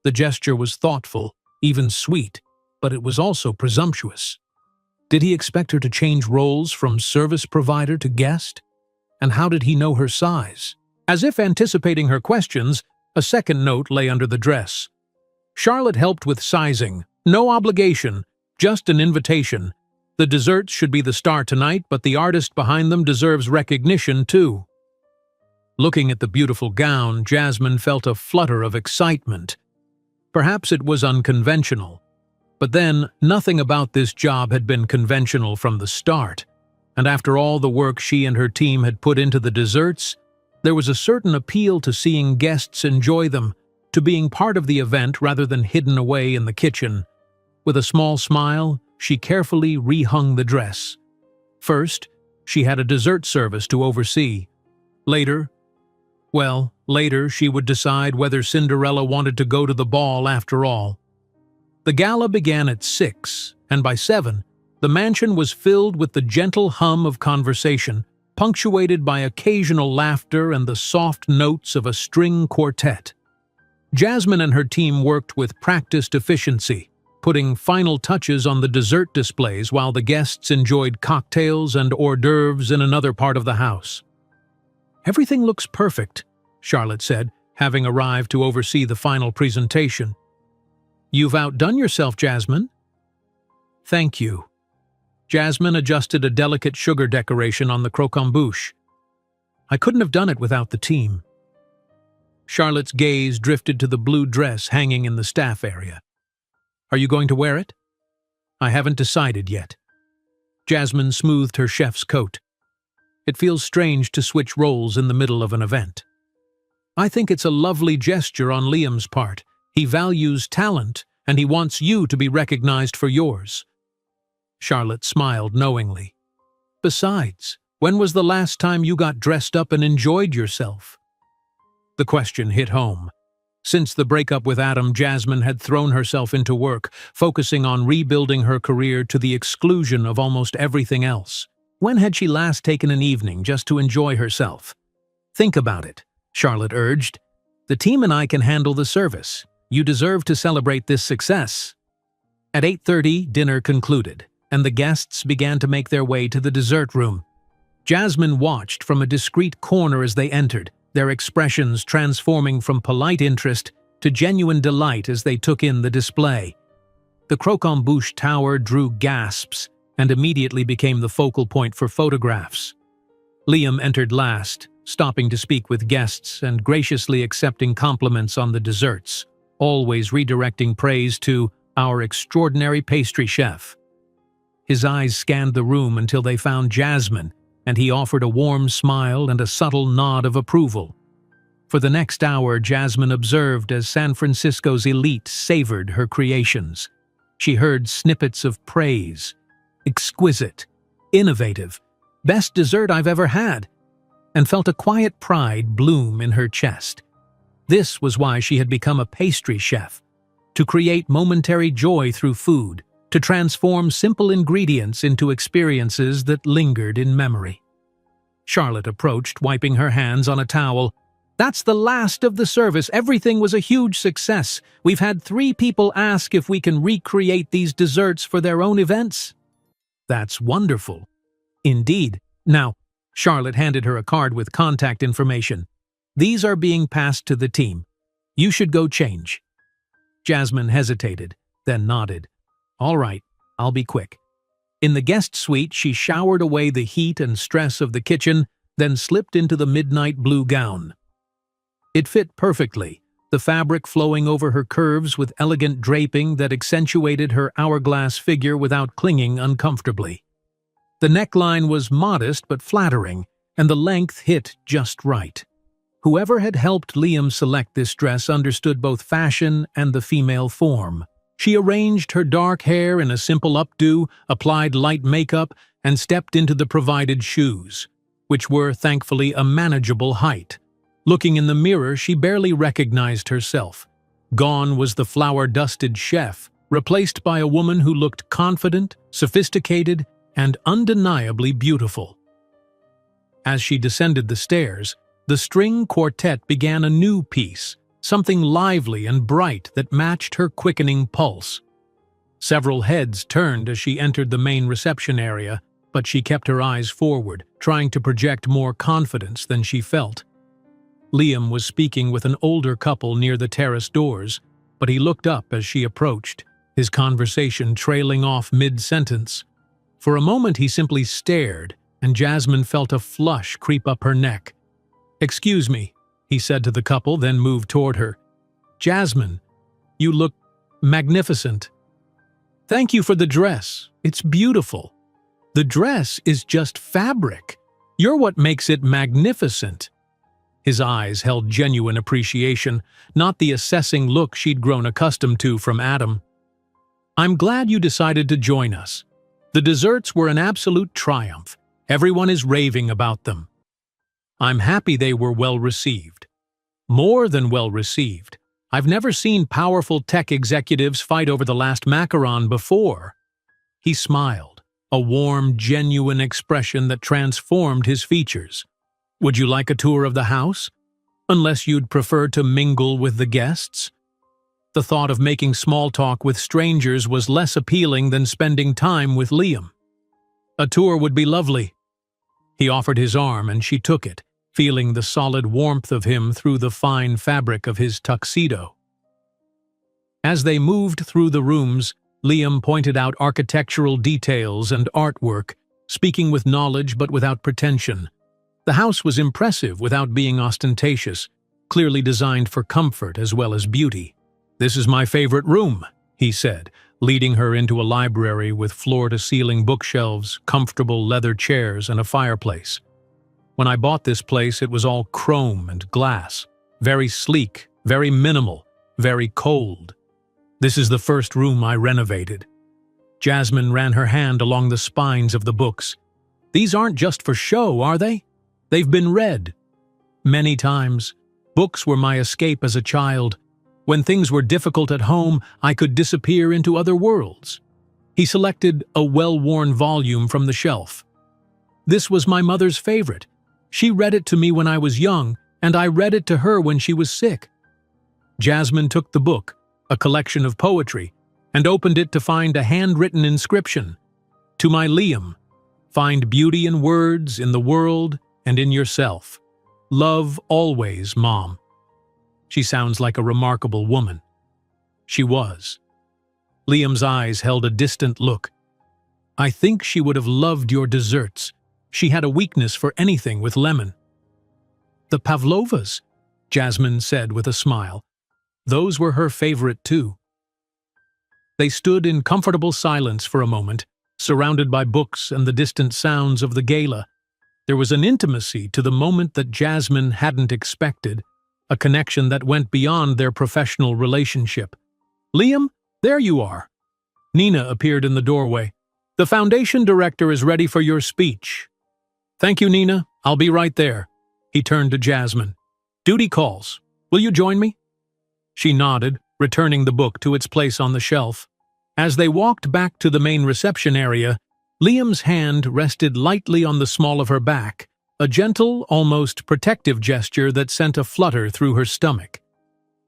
The gesture was thoughtful, even sweet, but it was also presumptuous. Did he expect her to change roles from service provider to guest? And how did he know her size? As if anticipating her questions, a second note lay under the dress. Charlotte helped with sizing. No obligation, just an invitation. The desserts should be the star tonight, but the artist behind them deserves recognition too. Looking at the beautiful gown, Jasmine felt a flutter of excitement. Perhaps it was unconventional. But then, nothing about this job had been conventional from the start. And after all the work she and her team had put into the desserts, there was a certain appeal to seeing guests enjoy them, to being part of the event rather than hidden away in the kitchen. With a small smile, she carefully rehung the dress. First, she had a dessert service to oversee. Later she would decide whether Cinderella wanted to go to the ball after all. The gala began at 6, and by 7, the mansion was filled with the gentle hum of conversation, punctuated by occasional laughter and the soft notes of a string quartet. Jasmine and her team worked with practiced efficiency, putting final touches on the dessert displays while the guests enjoyed cocktails and hors d'oeuvres in another part of the house. Everything looks perfect, Charlotte said, having arrived to oversee the final presentation. You've outdone yourself, Jasmine. Thank you. Jasmine adjusted a delicate sugar decoration on the croquembouche. I couldn't have done it without the team. Charlotte's gaze drifted to the blue dress hanging in the staff area. Are you going to wear it? I haven't decided yet. Jasmine smoothed her chef's coat. It feels strange to switch roles in the middle of an event. I think it's a lovely gesture on Liam's part. He values talent, and he wants you to be recognized for yours. Charlotte smiled knowingly. Besides, when was the last time you got dressed up and enjoyed yourself? The question hit home. Since the breakup with Adam, Jasmine had thrown herself into work, focusing on rebuilding her career to the exclusion of almost everything else. When had she last taken an evening just to enjoy herself? Think about it, Charlotte urged. The team and I can handle the service. You deserve to celebrate this success. At 8:30, dinner concluded, and the guests began to make their way to the dessert room. Jasmine watched from a discreet corner as they entered, their expressions transforming from polite interest to genuine delight as they took in the display. The croquembouche tower drew gasps and immediately became the focal point for photographs. Liam entered last, stopping to speak with guests and graciously accepting compliments on the desserts, always redirecting praise to our extraordinary pastry chef. His eyes scanned the room until they found Jasmine, and he offered a warm smile and a subtle nod of approval. For the next hour, Jasmine observed as San Francisco's elite savored her creations. She heard snippets of praise. Exquisite, innovative, best dessert I've ever had, and felt a quiet pride bloom in her chest. This was why she had become a pastry chef, to create momentary joy through food, to transform simple ingredients into experiences that lingered in memory. Charlotte approached, wiping her hands on a towel. "That's the last of the service. Everything was a huge success. We've had 3 people ask if we can recreate these desserts for their own events." "That's wonderful." "Indeed. Now," Charlotte handed her a card with contact information. "These are being passed to the team. You should go change." Jasmine hesitated, then nodded. "All right, I'll be quick." In the guest suite, she showered away the heat and stress of the kitchen, then slipped into the midnight blue gown. It fit perfectly, the fabric flowing over her curves with elegant draping that accentuated her hourglass figure without clinging uncomfortably. The neckline was modest but flattering, and the length hit just right. Whoever had helped Liam select this dress understood both fashion and the female form. She arranged her dark hair in a simple updo, applied light makeup, and stepped into the provided shoes, which were, thankfully, a manageable height. Looking in the mirror, she barely recognized herself. Gone was the flour-dusted chef, replaced by a woman who looked confident, sophisticated, and undeniably beautiful. As she descended the stairs, the string quartet began a new piece, something lively and bright that matched her quickening pulse. Several heads turned as she entered the main reception area, but she kept her eyes forward, trying to project more confidence than she felt. Liam was speaking with an older couple near the terrace doors, but he looked up as she approached, his conversation trailing off mid-sentence. For a moment he simply stared, and Jasmine felt a flush creep up her neck. "Excuse me," he said to the couple, then moved toward her. "Jasmine, you look magnificent." "Thank you for the dress. It's beautiful." "The dress is just fabric. You're what makes it magnificent." His eyes held genuine appreciation, not the assessing look she'd grown accustomed to from Adam. "I'm glad you decided to join us. The desserts were an absolute triumph. Everyone is raving about them." "I'm happy they were well received." "More than well received. I've never seen powerful tech executives fight over the last macaron before." He smiled, a warm, genuine expression that transformed his features. "Would you like a tour of the house? Unless you'd prefer to mingle with the guests?" The thought of making small talk with strangers was less appealing than spending time with Liam. "A tour would be lovely." He offered his arm and she took it, feeling the solid warmth of him through the fine fabric of his tuxedo. As they moved through the rooms, Liam pointed out architectural details and artwork, speaking with knowledge but without pretension. The house was impressive without being ostentatious, clearly designed for comfort as well as beauty. "This is my favorite room," he said, leading her into a library with floor-to-ceiling bookshelves, comfortable leather chairs, and a fireplace. "When I bought this place, it was all chrome and glass. Very sleek, very minimal, very cold. This is the first room I renovated." Jasmine ran her hand along the spines of the books. "These aren't just for show, are they? They've been read." "Many times. Books were my escape as a child. When things were difficult at home, I could disappear into other worlds." He selected a well-worn volume from the shelf. "This was my mother's favorite. She read it to me when I was young, and I read it to her when she was sick." Jasmine took the book, a collection of poetry, and opened it to find a handwritten inscription. "To my Liam, find beauty in words, in the world, and in yourself. Love always, Mom." She sounds like a remarkable woman. She was. Liam's eyes held a distant look. "I think she would have loved your desserts. She had a weakness for anything with lemon." "The pavlovas," Jasmine said with a smile. "Those were her favorite too." They stood in comfortable silence for a moment, surrounded by books and the distant sounds of the gala. There was an intimacy to the moment that Jasmine hadn't expected, a connection that went beyond their professional relationship. "Liam, there you are." Nina appeared in the doorway. "The foundation director is ready for your speech." "Thank you, Nina. I'll be right there." He turned to Jasmine. "Duty calls. Will you join me?" She nodded, returning the book to its place on the shelf. As they walked back to the main reception area, Liam's hand rested lightly on the small of her back, a gentle, almost protective gesture that sent a flutter through her stomach.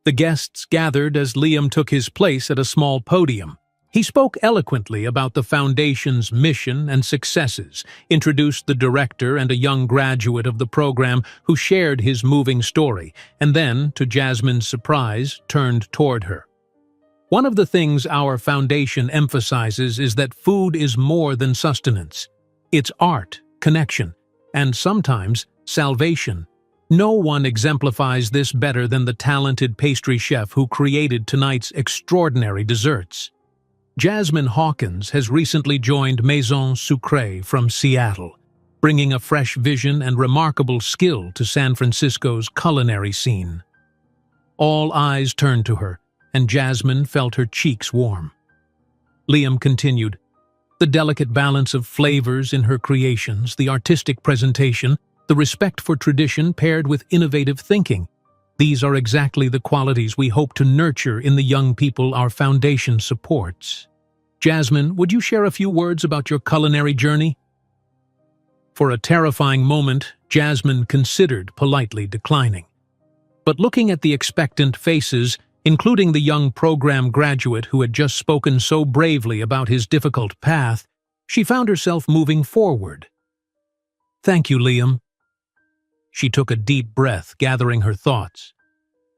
The guests gathered as Liam took his place at a small podium. He spoke eloquently about the foundation's mission and successes, introduced the director and a young graduate of the program who shared his moving story, and then, to Jasmine's surprise, turned toward her. One of the things our foundation emphasizes is that food is more than sustenance. It's art, connection, and sometimes salvation. No one exemplifies this better than the talented pastry chef who created tonight's extraordinary desserts. Jasmine Hawkins has recently joined Maison Sucrée from Seattle, bringing a fresh vision and remarkable skill to San Francisco's culinary scene. All eyes turned to her, and Jasmine felt her cheeks warm. Liam continued, "The delicate balance of flavors in her creations, the artistic presentation, the respect for tradition paired with innovative thinking. These are exactly the qualities we hope to nurture in the young people our foundation supports. Jasmine, would you share a few words about your culinary journey?" For a terrifying moment, Jasmine considered politely declining. But looking at the expectant faces, including the young program graduate who had just spoken so bravely about his difficult path, she found herself moving forward. "Thank you, Liam." She took a deep breath, gathering her thoughts.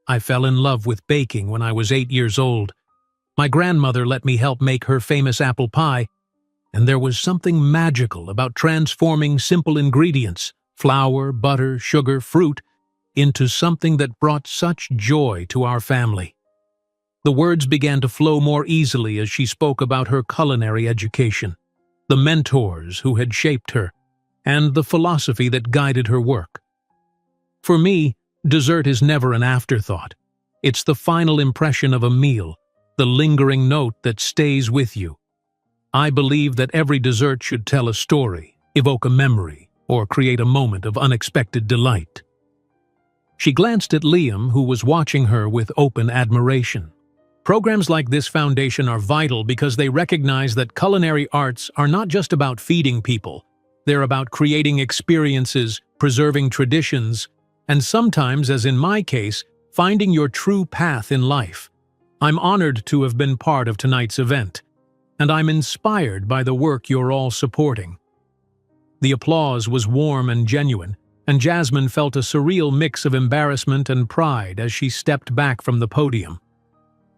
"I fell in love with baking when I was 8 years old. My grandmother let me help make her famous apple pie, and there was something magical about transforming simple ingredients, flour, butter, sugar, fruit, into something that brought such joy to our family." The words began to flow more easily as she spoke about her culinary education, the mentors who had shaped her, and the philosophy that guided her work. "For me, dessert is never an afterthought. It's the final impression of a meal, the lingering note that stays with you. I believe that every dessert should tell a story, evoke a memory, or create a moment of unexpected delight." She glanced at Liam, who was watching her with open admiration. Programs like this foundation are vital because they recognize that culinary arts are not just about feeding people. They're about creating experiences, preserving traditions, and sometimes, as in my case, finding your true path in life. I'm honored to have been part of tonight's event, and I'm inspired by the work you're all supporting. The applause was warm and genuine, and Jasmine felt a surreal mix of embarrassment and pride as she stepped back from the podium.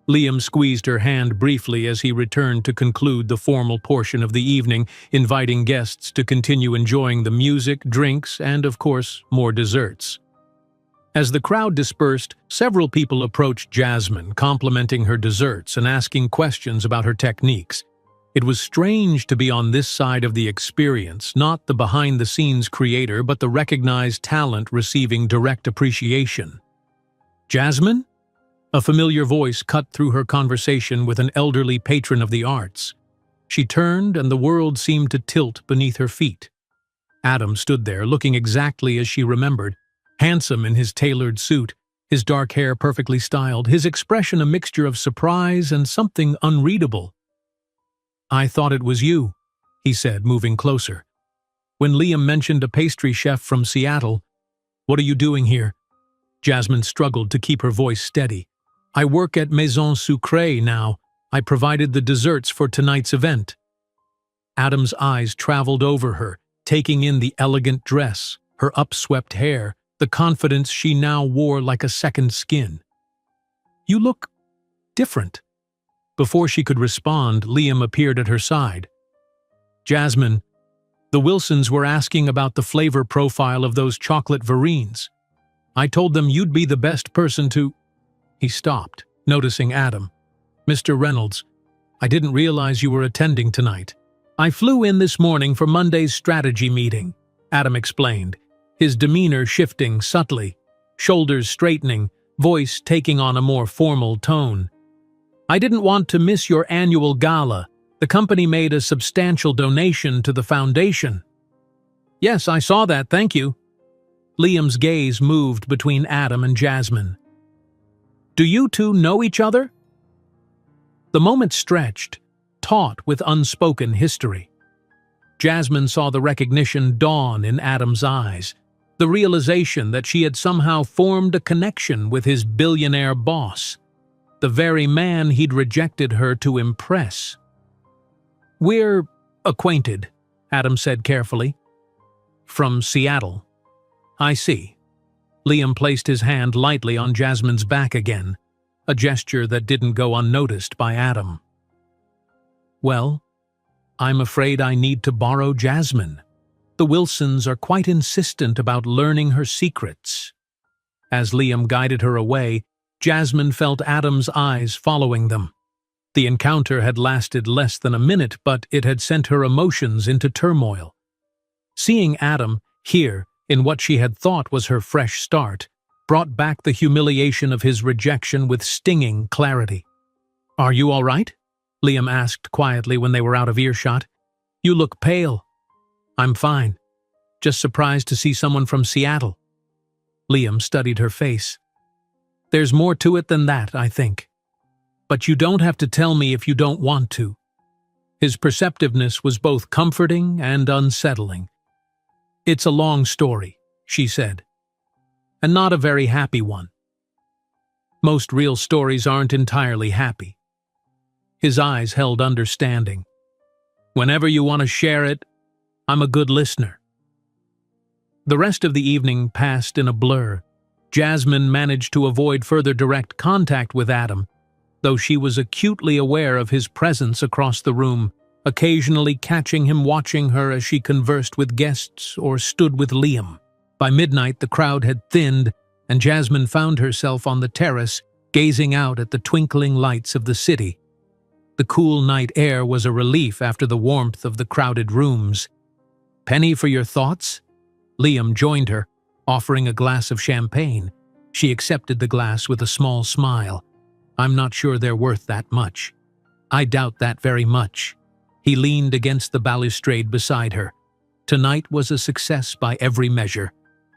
Liam squeezed her hand briefly as he returned to conclude the formal portion of the evening, inviting guests to continue enjoying the music, drinks, and, of course, more desserts. As the crowd dispersed, several people approached Jasmine, complimenting her desserts and asking questions about her techniques. It was strange to be on this side of the experience, not the behind-the-scenes creator, but the recognized talent receiving direct appreciation. "Jasmine?" A familiar voice cut through her conversation with an elderly patron of the arts. She turned, and the world seemed to tilt beneath her feet. Adam stood there, looking exactly as she remembered, handsome in his tailored suit, his dark hair perfectly styled, his expression a mixture of surprise and something unreadable. "I thought it was you," he said, moving closer. When Liam mentioned a pastry chef from Seattle, "What are you doing here?" Jasmine struggled to keep her voice steady. "I work at Maison Sucrée now. I provided the desserts for tonight's event." Adam's eyes traveled over her, taking in the elegant dress, her upswept hair, the confidence she now wore like a second skin. "You look different." Before she could respond, Liam appeared at her side. "Jasmine, the Wilsons were asking about the flavor profile of those chocolate verines. I told them you'd be the best person to—" He stopped, noticing Adam. "Mr. Reynolds, I didn't realize you were attending tonight. I flew in this morning for Monday's strategy meeting," Adam explained, his demeanor shifting subtly, shoulders straightening, voice taking on a more formal tone. "I didn't want to miss your annual gala. The company made a substantial donation to the foundation." "Yes, I saw that, thank you." Liam's gaze moved between Adam and Jasmine. "Do you two know each other?" The moment stretched, taut with unspoken history. Jasmine saw the recognition dawn in Adam's eyes, the realization that she had somehow formed a connection with his billionaire boss, the very man he'd rejected her to impress. "We're acquainted," Adam said carefully. "From Seattle." "I see." Liam placed his hand lightly on Jasmine's back again, a gesture that didn't go unnoticed by Adam. "Well, I'm afraid I need to borrow Jasmine. The Wilsons are quite insistent about learning her secrets." As Liam guided her away, Jasmine felt Adam's eyes following them. The encounter had lasted less than a minute, but it had sent her emotions into turmoil. Seeing Adam here, in what she had thought was her fresh start, brought back the humiliation of his rejection with stinging clarity. "Are you all right?" Liam asked quietly when they were out of earshot. "You look pale." "I'm fine. Just surprised to see someone from Seattle." Liam studied her face. "There's more to it than that, I think. But you don't have to tell me if you don't want to." His perceptiveness was both comforting and unsettling. "It's a long story," she said, "and not a very happy one. Most real stories aren't entirely happy." His eyes held understanding. "Whenever you want to share it, I'm a good listener." The rest of the evening passed in a blur. Jasmine managed to avoid further direct contact with Adam, though she was acutely aware of his presence across the room, occasionally catching him watching her as she conversed with guests or stood with Liam. By midnight, the crowd had thinned, and Jasmine found herself on the terrace, gazing out at the twinkling lights of the city. The cool night air was a relief after the warmth of the crowded rooms. "Penny for your thoughts?" Liam joined her, offering a glass of champagne. She accepted the glass with a small smile. "I'm not sure they're worth that much." "I doubt that very much." He leaned against the balustrade beside her. "Tonight was a success by every measure.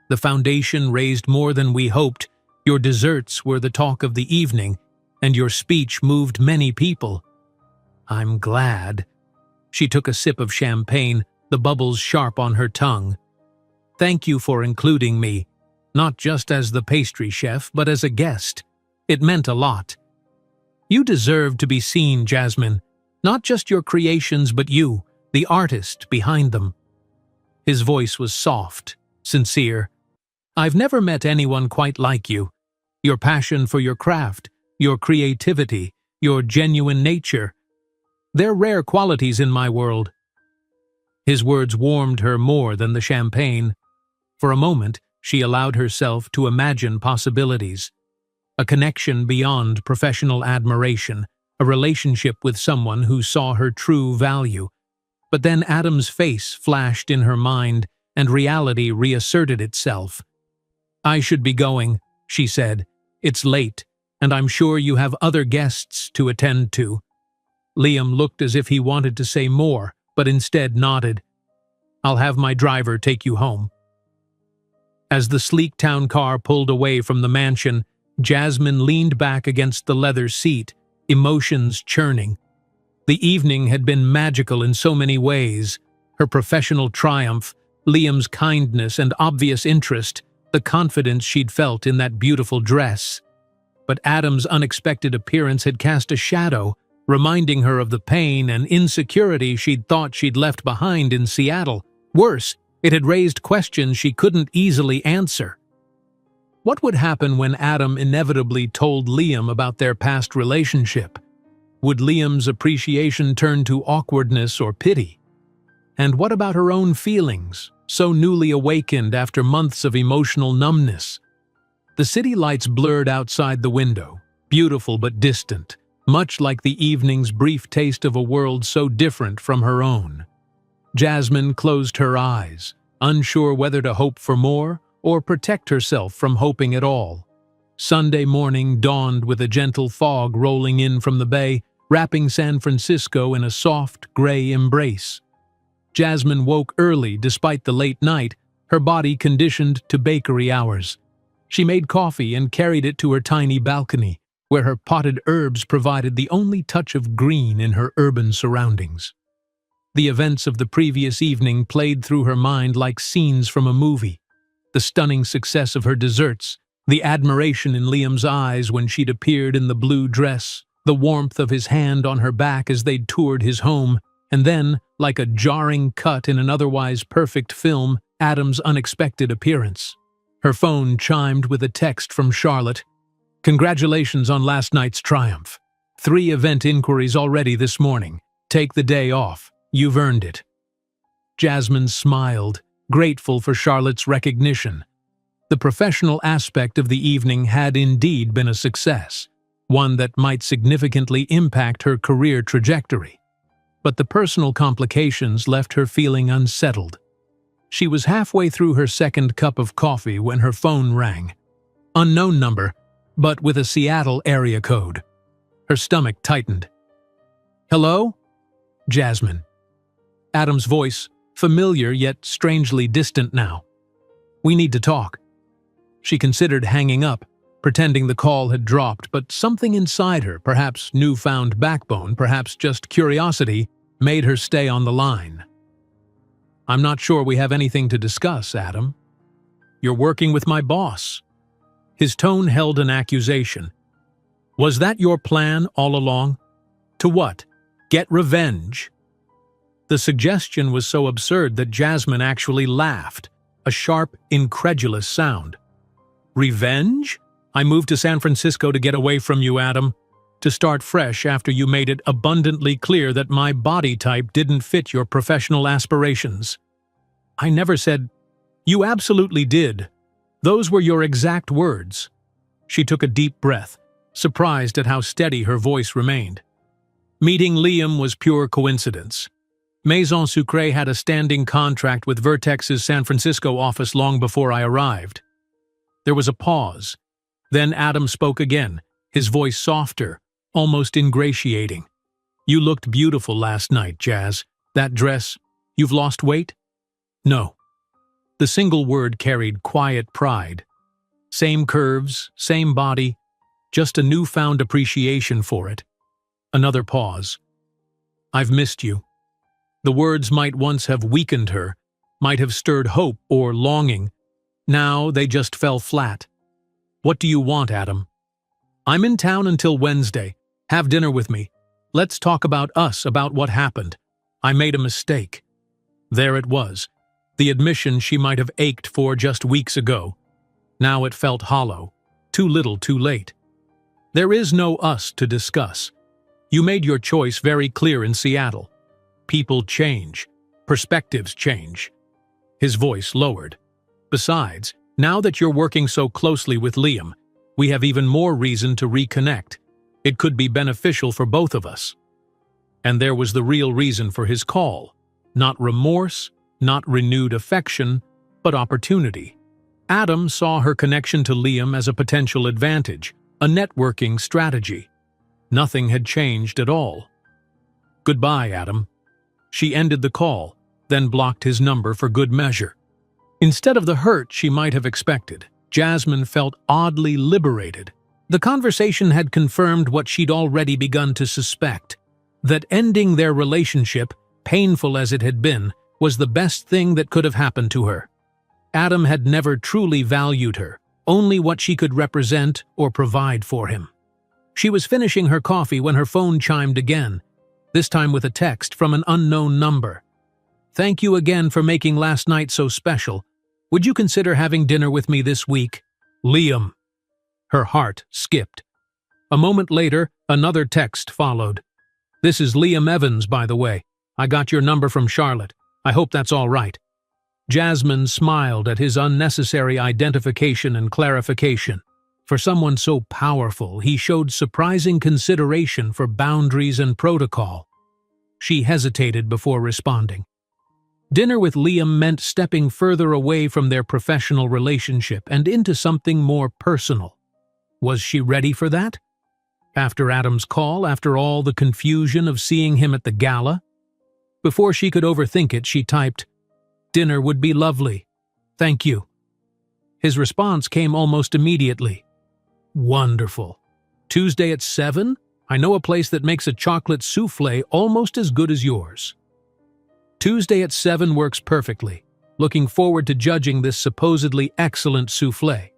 The foundation raised more than we hoped, your desserts were the talk of the evening, and your speech moved many people." "I'm glad." She took a sip of champagne, the bubbles sharp on her tongue. "Thank you for including me, not just as the pastry chef, but as a guest. It meant a lot." "You deserve to be seen, Jasmine. Not just your creations, but you, the artist behind them." His voice was soft, sincere. "I've never met anyone quite like you. Your passion for your craft, your creativity, your genuine nature. They're rare qualities in my world." His words warmed her more than the champagne. For a moment, she allowed herself to imagine possibilities. A connection beyond professional admiration, a relationship with someone who saw her true value. But then Adam's face flashed in her mind, and reality reasserted itself. "I should be going," she said. "It's late, and I'm sure you have other guests to attend to." Liam looked as if he wanted to say more, but instead nodded. "I'll have my driver take you home." As the sleek town car pulled away from the mansion, Jasmine leaned back against the leather seat, emotions churning. The evening had been magical in so many ways. Her professional triumph, Liam's kindness and obvious interest, the confidence she'd felt in that beautiful dress. But Adam's unexpected appearance had cast a shadow, reminding her of the pain and insecurity she'd thought she'd left behind in Seattle. Worse, it had raised questions she couldn't easily answer. What would happen when Adam inevitably told Liam about their past relationship? Would Liam's appreciation turn to awkwardness or pity? And what about her own feelings, so newly awakened after months of emotional numbness? The city lights blurred outside the window, beautiful but distant, much like the evening's brief taste of a world so different from her own. Jasmine closed her eyes, unsure whether to hope for more or protect herself from hoping at all. Sunday morning dawned with a gentle fog rolling in from the bay, wrapping San Francisco in a soft, gray embrace. Jasmine woke early despite the late night, her body conditioned to bakery hours. She made coffee and carried it to her tiny balcony, where her potted herbs provided the only touch of green in her urban surroundings. The events of the previous evening played through her mind like scenes from a movie. The stunning success of her desserts, the admiration in Liam's eyes when she'd appeared in the blue dress, the warmth of his hand on her back as they'd toured his home, and then, like a jarring cut in an otherwise perfect film, Adam's unexpected appearance. Her phone chimed with a text from Charlotte. "Congratulations on last night's triumph. 3 event inquiries already this morning. Take the day off. You've earned it." Jasmine smiled, grateful for Charlotte's recognition. The professional aspect of the evening had indeed been a success, one that might significantly impact her career trajectory. But the personal complications left her feeling unsettled. She was halfway through her second cup of coffee when her phone rang. Unknown number, but with a Seattle area code. Her stomach tightened. "Hello?" Jasmine. Adam's voice, familiar yet strangely distant now. "We need to talk." She considered hanging up, pretending the call had dropped, but something inside her, perhaps newfound backbone, perhaps just curiosity, made her stay on the line. "I'm not sure we have anything to discuss, Adam. You're working with my boss." His tone held an accusation. "Was that your plan all along? To what? Get revenge?" The suggestion was so absurd that Jasmine actually laughed, a sharp, incredulous sound. "Revenge? I moved to San Francisco to get away from you, Adam. To start fresh after you made it abundantly clear that my body type didn't fit your professional aspirations." "I never said—" "You absolutely did. Those were your exact words." She took a deep breath, surprised at how steady her voice remained. "Meeting Liam was pure coincidence. Maison Sucré had a standing contract with Vertex's San Francisco office long before I arrived." There was a pause. Then Adam spoke again, his voice softer, almost ingratiating. "You looked beautiful last night, Jazz. That dress, you've lost weight?" "No." The single word carried quiet pride. Same curves, same body, just a newfound appreciation for it. Another pause. "I've missed you." The words might once have weakened her, might have stirred hope or longing. Now they just fell flat. "What do you want, Adam?" "I'm in town until Wednesday. Have dinner with me. Let's talk about us, about what happened. I made a mistake." There it was, the admission she might have ached for just weeks ago. Now it felt hollow, too little too late. "There is no us to discuss. You made your choice very clear in Seattle. People change. Perspectives change." His voice lowered. "Besides, now that you're working so closely with Liam, we have even more reason to reconnect. It could be beneficial for both of us." And there was the real reason for his call. Not remorse, not renewed affection, but opportunity. Adam saw her connection to Liam as a potential advantage, a networking strategy. Nothing had changed at all. "Goodbye, Adam." She ended the call, then blocked his number for good measure. Instead of the hurt she might have expected, Jasmine felt oddly liberated. The conversation had confirmed what she'd already begun to suspect, that ending their relationship, painful as it had been, was the best thing that could have happened to her. Adam had never truly valued her, only what she could represent or provide for him. She was finishing her coffee when her phone chimed again, this time with a text from an unknown number. "Thank you again for making last night so special. Would you consider having dinner with me this week? Liam." Her heart skipped. A moment later, another text followed. "This is Liam Evans, by the way. I got your number from Charlotte. I hope that's all right." Jasmine smiled at his unnecessary identification and clarification. For someone so powerful, he showed surprising consideration for boundaries and protocol. She hesitated before responding. Dinner with Liam meant stepping further away from their professional relationship and into something more personal. Was she ready for that? After Adam's call, after all the confusion of seeing him at the gala? Before she could overthink it, she typed, "Dinner would be lovely. Thank you." His response came almost immediately. "Wonderful." Tuesday at 7? I know a place that makes a chocolate soufflé almost as good as yours. Tuesday at 7 works perfectly. Looking forward to judging this supposedly excellent soufflé.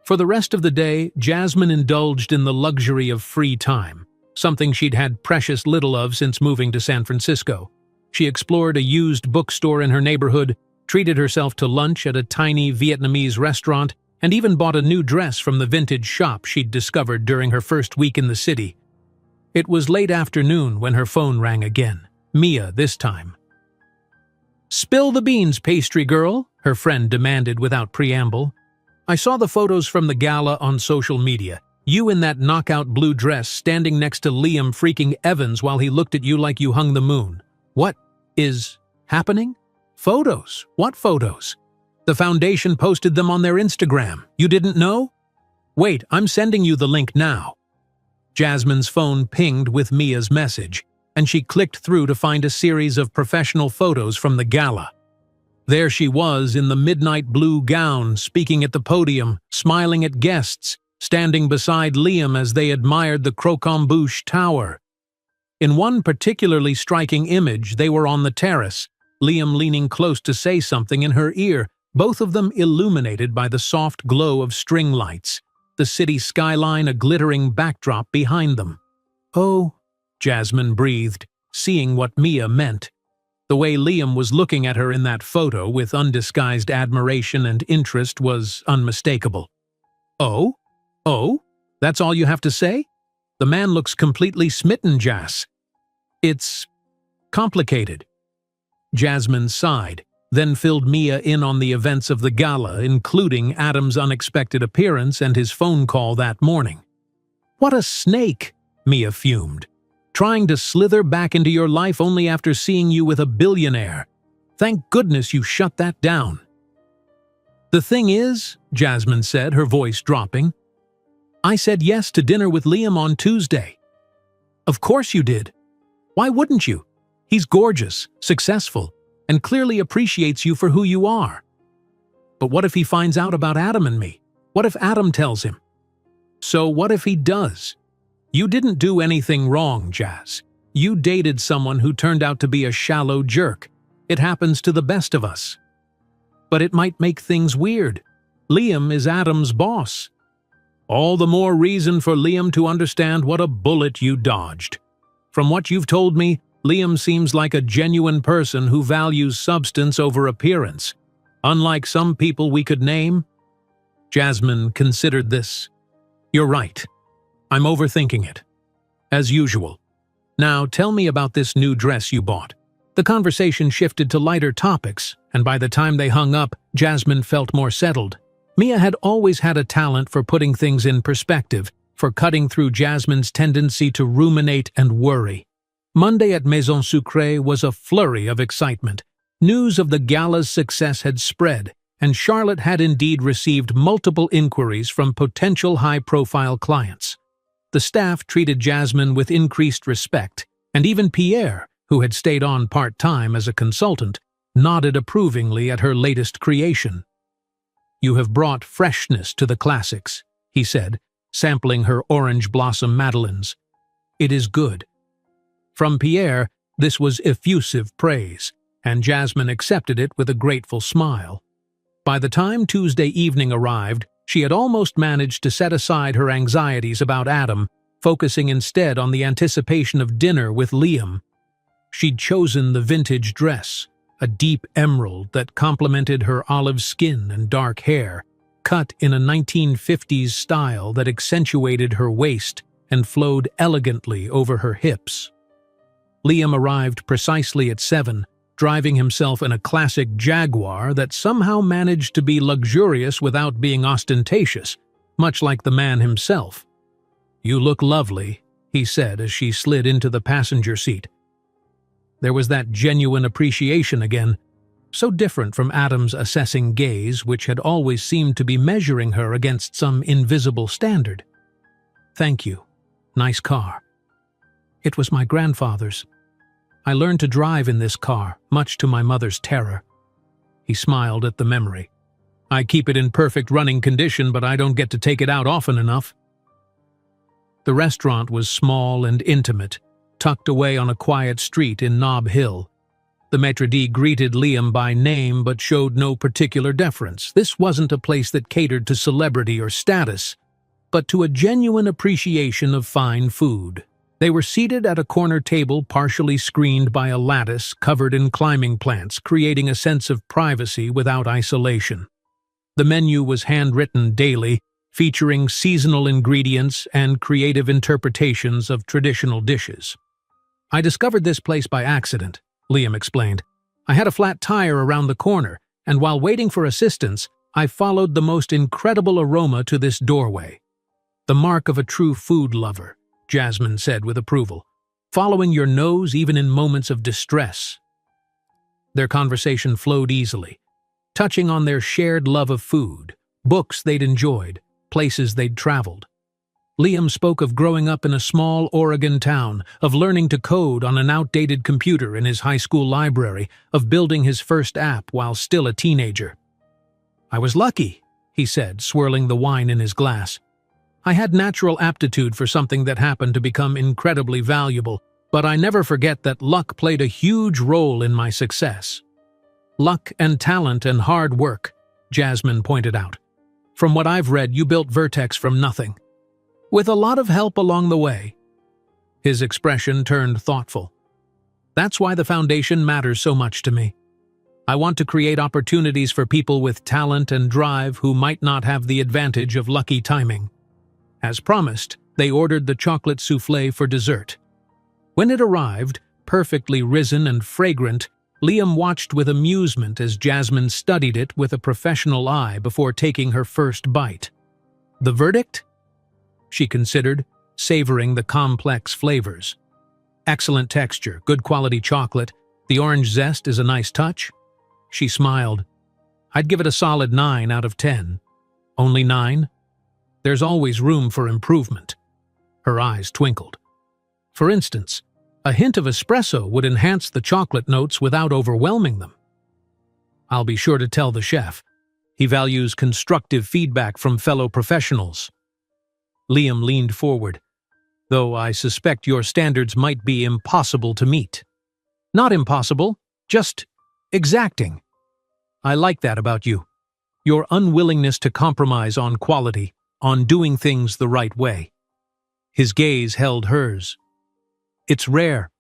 For the rest of the day, Jasmine indulged in the luxury of free time, something she'd had precious little of since moving to San Francisco. She explored a used bookstore in her neighborhood, treated herself to lunch at a tiny Vietnamese restaurant, and even bought a new dress from the vintage shop she'd discovered during her first week in the city. It was late afternoon when her phone rang again. Mia this time. "Spill the beans, pastry girl," her friend demanded without preamble. "I saw the photos from the gala on social media. You in that knockout blue dress standing next to Liam freaking Evans while he looked at you like you hung the moon. What is happening? Photos? What photos? The foundation posted them on their Instagram. You didn't know? Wait, I'm sending you the link now." Jasmine's phone pinged with Mia's message, and she clicked through to find a series of professional photos from the gala. There she was in the midnight blue gown, speaking at the podium, smiling at guests, standing beside Liam as they admired the Croquembouche Tower. In one particularly striking image, they were on the terrace, Liam leaning close to say something in her ear, both of them illuminated by the soft glow of string lights, the city skyline a glittering backdrop behind them. "Oh," Jasmine breathed, seeing what Mia meant. The way Liam was looking at her in that photo with undisguised admiration and interest was unmistakable. "Oh? Oh? That's all you have to say? The man looks completely smitten, Jas. It's complicated." Jasmine sighed, then filled Mia in on the events of the gala, including Adam's unexpected appearance and his phone call that morning. "What a snake," Mia fumed. "Trying to slither back into your life only after seeing you with a billionaire. Thank goodness you shut that down." "The thing is," Jasmine said, her voice dropping, "I said yes to dinner with Liam on Tuesday." "Of course you did. Why wouldn't you? He's gorgeous, successful, and clearly appreciates you for who you are. But what if he finds out about Adam and me? What if Adam tells him? So what if he does? You didn't do anything wrong, Jas. You dated someone who turned out to be a shallow jerk. It happens to the best of us. But it might make things weird. Liam is Adam's boss. All the more reason for Liam to understand what a bullet you dodged. From what you've told me, Liam seems like a genuine person who values substance over appearance, unlike some people we could name." Jasmine considered this. "You're right. I'm overthinking it. As usual. Now tell me about this new dress you bought." The conversation shifted to lighter topics, and by the time they hung up, Jasmine felt more settled. Mia had always had a talent for putting things in perspective, for cutting through Jasmine's tendency to ruminate and worry. Monday at Maison Sucrée was a flurry of excitement. News of the gala's success had spread, and Charlotte had indeed received multiple inquiries from potential high-profile clients. The staff treated Jasmine with increased respect, and even Pierre, who had stayed on part-time as a consultant, nodded approvingly at her latest creation. "You have brought freshness to the classics," he said, sampling her orange blossom madeleines. "It is good." From Pierre, this was effusive praise, and Jasmine accepted it with a grateful smile. By the time Tuesday evening arrived, she had almost managed to set aside her anxieties about Adam, focusing instead on the anticipation of dinner with Liam. She'd chosen the vintage dress, a deep emerald that complemented her olive skin and dark hair, cut in a 1950s style that accentuated her waist and flowed elegantly over her hips. Liam arrived precisely at 7, driving himself in a classic Jaguar that somehow managed to be luxurious without being ostentatious, much like the man himself. "You look lovely," he said as she slid into the passenger seat. There was that genuine appreciation again, so different from Adam's assessing gaze, which had always seemed to be measuring her against some invisible standard. "Thank you. Nice car." "It was my grandfather's. I learned to drive in this car, much to my mother's terror." He smiled at the memory. "I keep it in perfect running condition, but I don't get to take it out often enough." The restaurant was small and intimate, tucked away on a quiet street in Nob Hill. The maitre d' greeted Liam by name but showed no particular deference. This wasn't a place that catered to celebrity or status, but to a genuine appreciation of fine food. They were seated at a corner table partially screened by a lattice covered in climbing plants, creating a sense of privacy without isolation. The menu was handwritten daily, featuring seasonal ingredients and creative interpretations of traditional dishes. "I discovered this place by accident," Liam explained. "I had a flat tire around the corner, and while waiting for assistance, I followed the most incredible aroma to this doorway." "The mark of a true food lover," Jasmine said with approval. "Following your nose even in moments of distress." Their conversation flowed easily, touching on their shared love of food, books they'd enjoyed, places they'd traveled. Liam spoke of growing up in a small Oregon town, of learning to code on an outdated computer in his high school library, of building his first app while still a teenager. "I was lucky," he said, swirling the wine in his glass. "I had natural aptitude for something that happened to become incredibly valuable, but I never forget that luck played a huge role in my success." "Luck and talent and hard work," Jasmine pointed out. "From what I've read, you built Vertex from nothing. With a lot of help along the way." His expression turned thoughtful. "That's why the foundation matters so much to me. I want to create opportunities for people with talent and drive who might not have the advantage of lucky timing." As promised, they ordered the chocolate soufflé for dessert. When it arrived, perfectly risen and fragrant, Liam watched with amusement as Jasmine studied it with a professional eye before taking her first bite. "The verdict?" she considered, savoring the complex flavors. "Excellent texture, good quality chocolate. The orange zest is a nice touch." She smiled. "I'd give it a solid 9 out of 10. "Only 9? There's always room for improvement." Her eyes twinkled. "For instance, a hint of espresso would enhance the chocolate notes without overwhelming them." "I'll be sure to tell the chef. He values constructive feedback from fellow professionals." Liam leaned forward. "Though I suspect your standards might be impossible to meet." "Not impossible, just exacting. I like that about you. Your unwillingness to compromise on quality, on doing things the right way." His gaze held hers. "It's rare."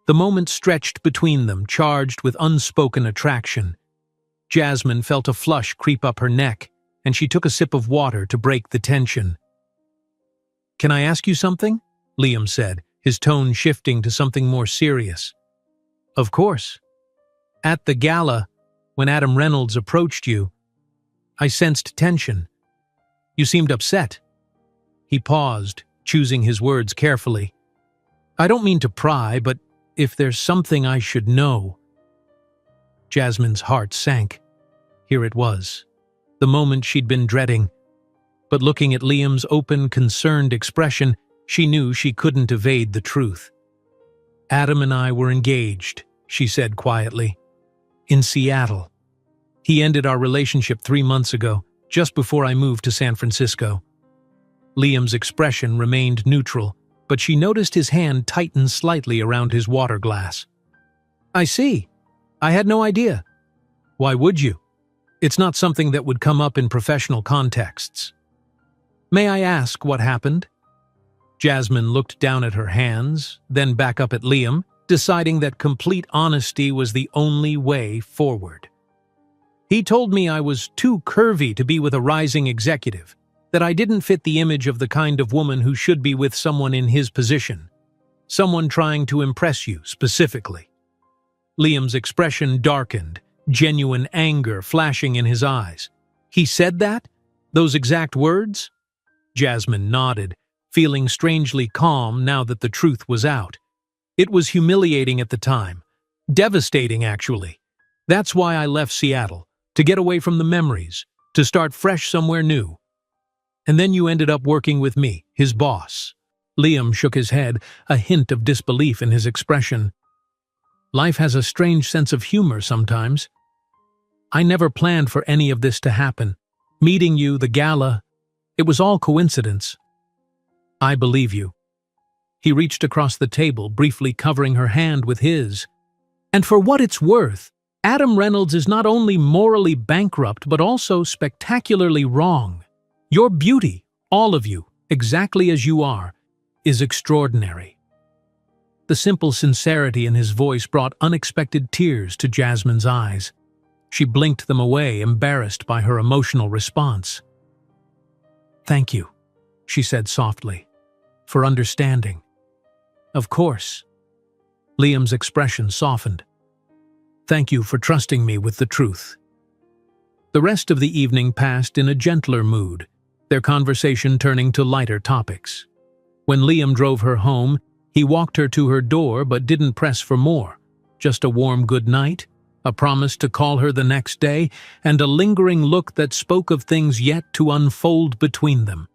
The moment stretched between them, charged with unspoken attraction. Jasmine felt a flush creep up her neck, and she took a sip of water to break the tension. "Can I ask you something?" Liam said, his tone shifting to something more serious. "Of course. At the gala, when Adam Reynolds approached you, I sensed tension. You seemed upset." He paused, choosing his words carefully. "I don't mean to pry, but if there's something I should know." Jasmine's heart sank. Here it was, the moment she'd been dreading. But looking at Liam's open, concerned expression, she knew she couldn't evade the truth. "Adam and I were engaged," she said quietly. "In Seattle. He ended our relationship 3 months ago, just before I moved to San Francisco." Liam's expression remained neutral, but she noticed his hand tighten slightly around his water glass. "I see. I had no idea." "Why would you? It's not something that would come up in professional contexts." "May I ask what happened?" Jasmine looked down at her hands, then back up at Liam, deciding that complete honesty was the only way forward. "He told me I was too curvy to be with a rising executive, that I didn't fit the image of the kind of woman who should be with someone in his position, someone trying to impress you specifically." Liam's expression darkened, genuine anger flashing in his eyes. "He said that? Those exact words?" Jasmine nodded, feeling strangely calm now that the truth was out. "It was humiliating at the time. Devastating, actually. That's why I left Seattle, to get away from the memories, to start fresh somewhere new. And then you ended up working with me, his boss." Liam shook his head, a hint of disbelief in his expression. "Life has a strange sense of humor sometimes. I never planned for any of this to happen. Meeting you, the gala, it was all coincidence." I believe you. He reached across the table, briefly covering her hand with his. And for what it's worth, Adam Reynolds is not only morally bankrupt but also spectacularly wrong. Your beauty, all of you, exactly as you are, is extraordinary. The simple sincerity in his voice brought unexpected tears to Jasmine's eyes. She blinked them away, embarrassed by her emotional response. Thank you, she said softly, for understanding. Of course. Liam's expression softened. Thank you for trusting me with the truth. The rest of the evening passed in a gentler mood, their conversation turning to lighter topics. When Liam drove her home, he walked her to her door but didn't press for more. Just a warm good night, a promise to call her the next day, and a lingering look that spoke of things yet to unfold between them.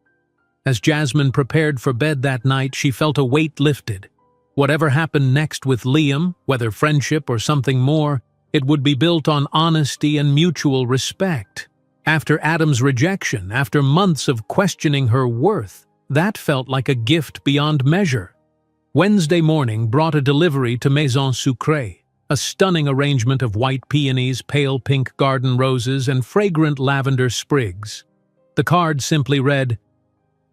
As Jasmine prepared for bed that night, she felt a weight lifted. Whatever happened next with Liam, whether friendship or something more, it would be built on honesty and mutual respect. After Adam's rejection, after months of questioning her worth, that felt like a gift beyond measure. Wednesday morning brought a delivery to Maison Sucrée, a stunning arrangement of white peonies, pale pink garden roses, and fragrant lavender sprigs. The card simply read,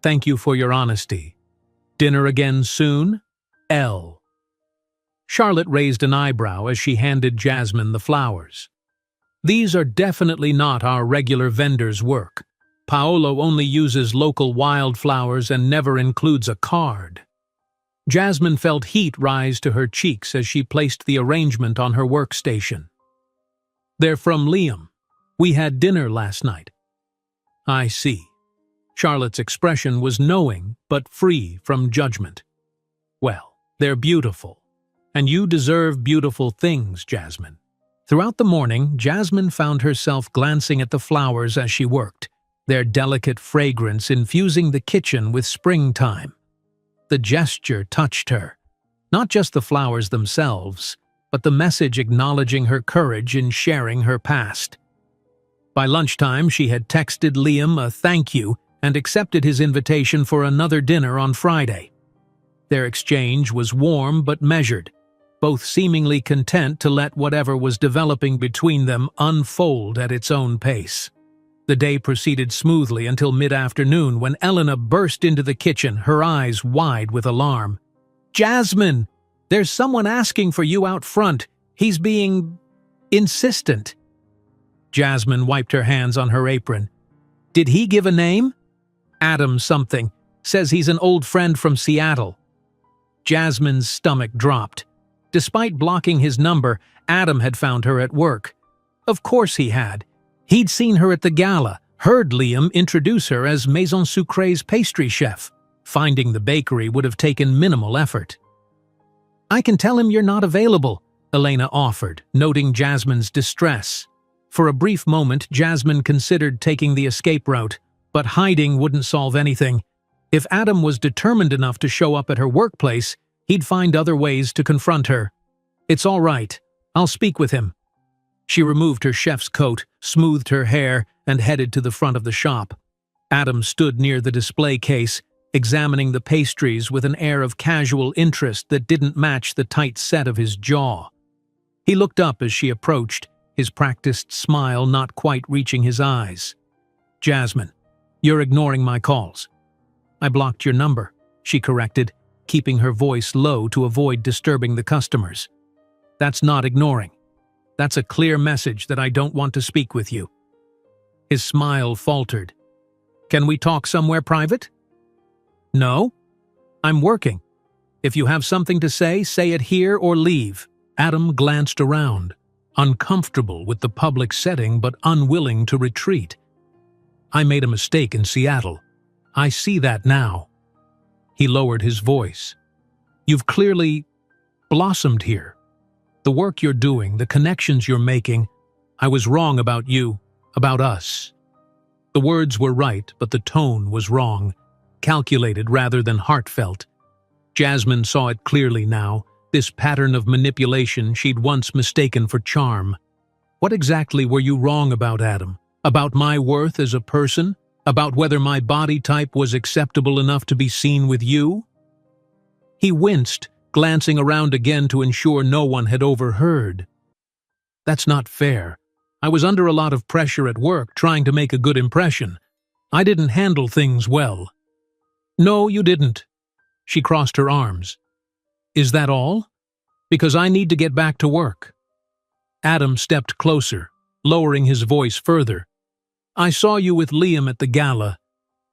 "Thank you for your honesty. Dinner again soon? L." Charlotte raised an eyebrow as she handed Jasmine the flowers. These are definitely not our regular vendor's work. Paolo only uses local wildflowers and never includes a card. Jasmine felt heat rise to her cheeks as she placed the arrangement on her workstation. They're from Liam. We had dinner last night. I see. Charlotte's expression was knowing but free from judgment. Well, they're beautiful. And you deserve beautiful things, Jasmine. Throughout the morning, Jasmine found herself glancing at the flowers as she worked, their delicate fragrance infusing the kitchen with springtime. The gesture touched her, not just the flowers themselves, but the message acknowledging her courage in sharing her past. By lunchtime, she had texted Liam a thank you and accepted his invitation for another dinner on Friday. Their exchange was warm but measured, both seemingly content to let whatever was developing between them unfold at its own pace. The day proceeded smoothly until mid-afternoon when Elena burst into the kitchen, her eyes wide with alarm. "Jasmine, there's someone asking for you out front. He's being insistent." Jasmine wiped her hands on her apron. "Did he give a name?" "Adam something. Says he's an old friend from Seattle." Jasmine's stomach dropped. Despite blocking his number, Adam had found her at work. Of course he had. He'd seen her at the gala, heard Liam introduce her as Maison Sucré's pastry chef. Finding the bakery would have taken minimal effort. "I can tell him you're not available," Elena offered, noting Jasmine's distress. For a brief moment, Jasmine considered taking the escape route, but hiding wouldn't solve anything. If Adam was determined enough to show up at her workplace, he'd find other ways to confront her. "It's all right. I'll speak with him." She removed her chef's coat, smoothed her hair, and headed to the front of the shop. Adam stood near the display case, examining the pastries with an air of casual interest that didn't match the tight set of his jaw. He looked up as she approached, his practiced smile not quite reaching his eyes. "Jasmine, you're ignoring my calls." "I blocked your number," she corrected, keeping her voice low to avoid disturbing the customers. "That's not ignoring. That's a clear message that I don't want to speak with you." His smile faltered. "Can we talk somewhere private?" "No. I'm working. If you have something to say it here or leave." Adam glanced around, uncomfortable with the public setting but unwilling to retreat. "I made a mistake in Seattle. I see that now." He lowered his voice. "You've clearly blossomed here. The work you're doing, the connections you're making, I was wrong about you, about us." The words were right, but the tone was wrong, calculated rather than heartfelt. Jasmine saw it clearly now, this pattern of manipulation she'd once mistaken for charm. "What exactly were you wrong about, Adam? About my worth as a person? About whether my body type was acceptable enough to be seen with you? He winced, glancing around again to ensure no one had overheard. That's not fair. I was under a lot of pressure at work trying to make a good impression. I didn't handle things well. No, you didn't. She crossed her arms. Is that all? Because I need to get back to work. Adam stepped closer, lowering his voice further. I saw you with Liam at the gala,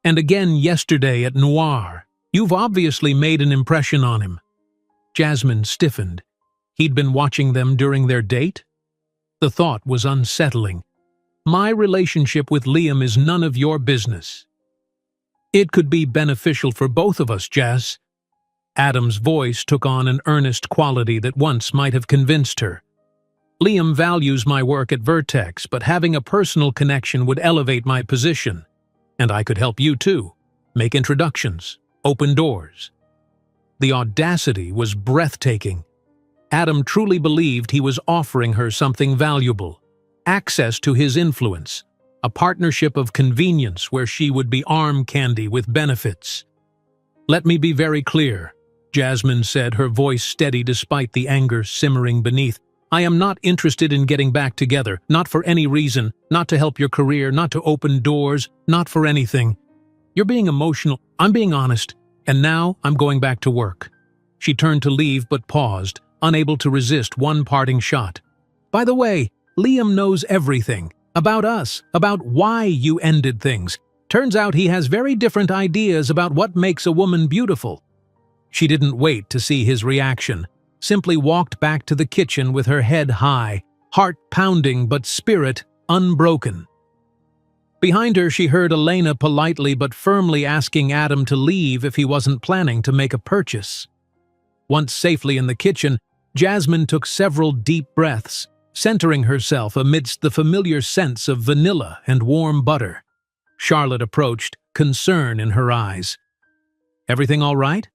and again yesterday at Noir. You've obviously made an impression on him. Jasmine stiffened. He'd been watching them during their date? The thought was unsettling. My relationship with Liam is none of your business. It could be beneficial for both of us, Jazz. Adam's voice took on an earnest quality that once might have convinced her. Liam values my work at Vertex, but having a personal connection would elevate my position. And I could help you too. Make introductions. Open doors. The audacity was breathtaking. Adam truly believed he was offering her something valuable. Access to his influence. A partnership of convenience where she would be arm candy with benefits. Let me be very clear, Jasmine said, her voice steady despite the anger simmering beneath. I am not interested in getting back together, not for any reason, not to help your career, not to open doors, not for anything. You're being emotional, I'm being honest, and now I'm going back to work. She turned to leave but paused, unable to resist one parting shot. By the way, Liam knows everything. About us, about why you ended things. Turns out he has very different ideas about what makes a woman beautiful. She didn't wait to see his reaction, simply walked back to the kitchen with her head high, heart pounding but spirit unbroken. Behind her she heard Elena politely but firmly asking Adam to leave if he wasn't planning to make a purchase. Once safely in the kitchen, Jasmine took several deep breaths, centering herself amidst the familiar scents of vanilla and warm butter. Charlotte approached, concern in her eyes. Everything all right?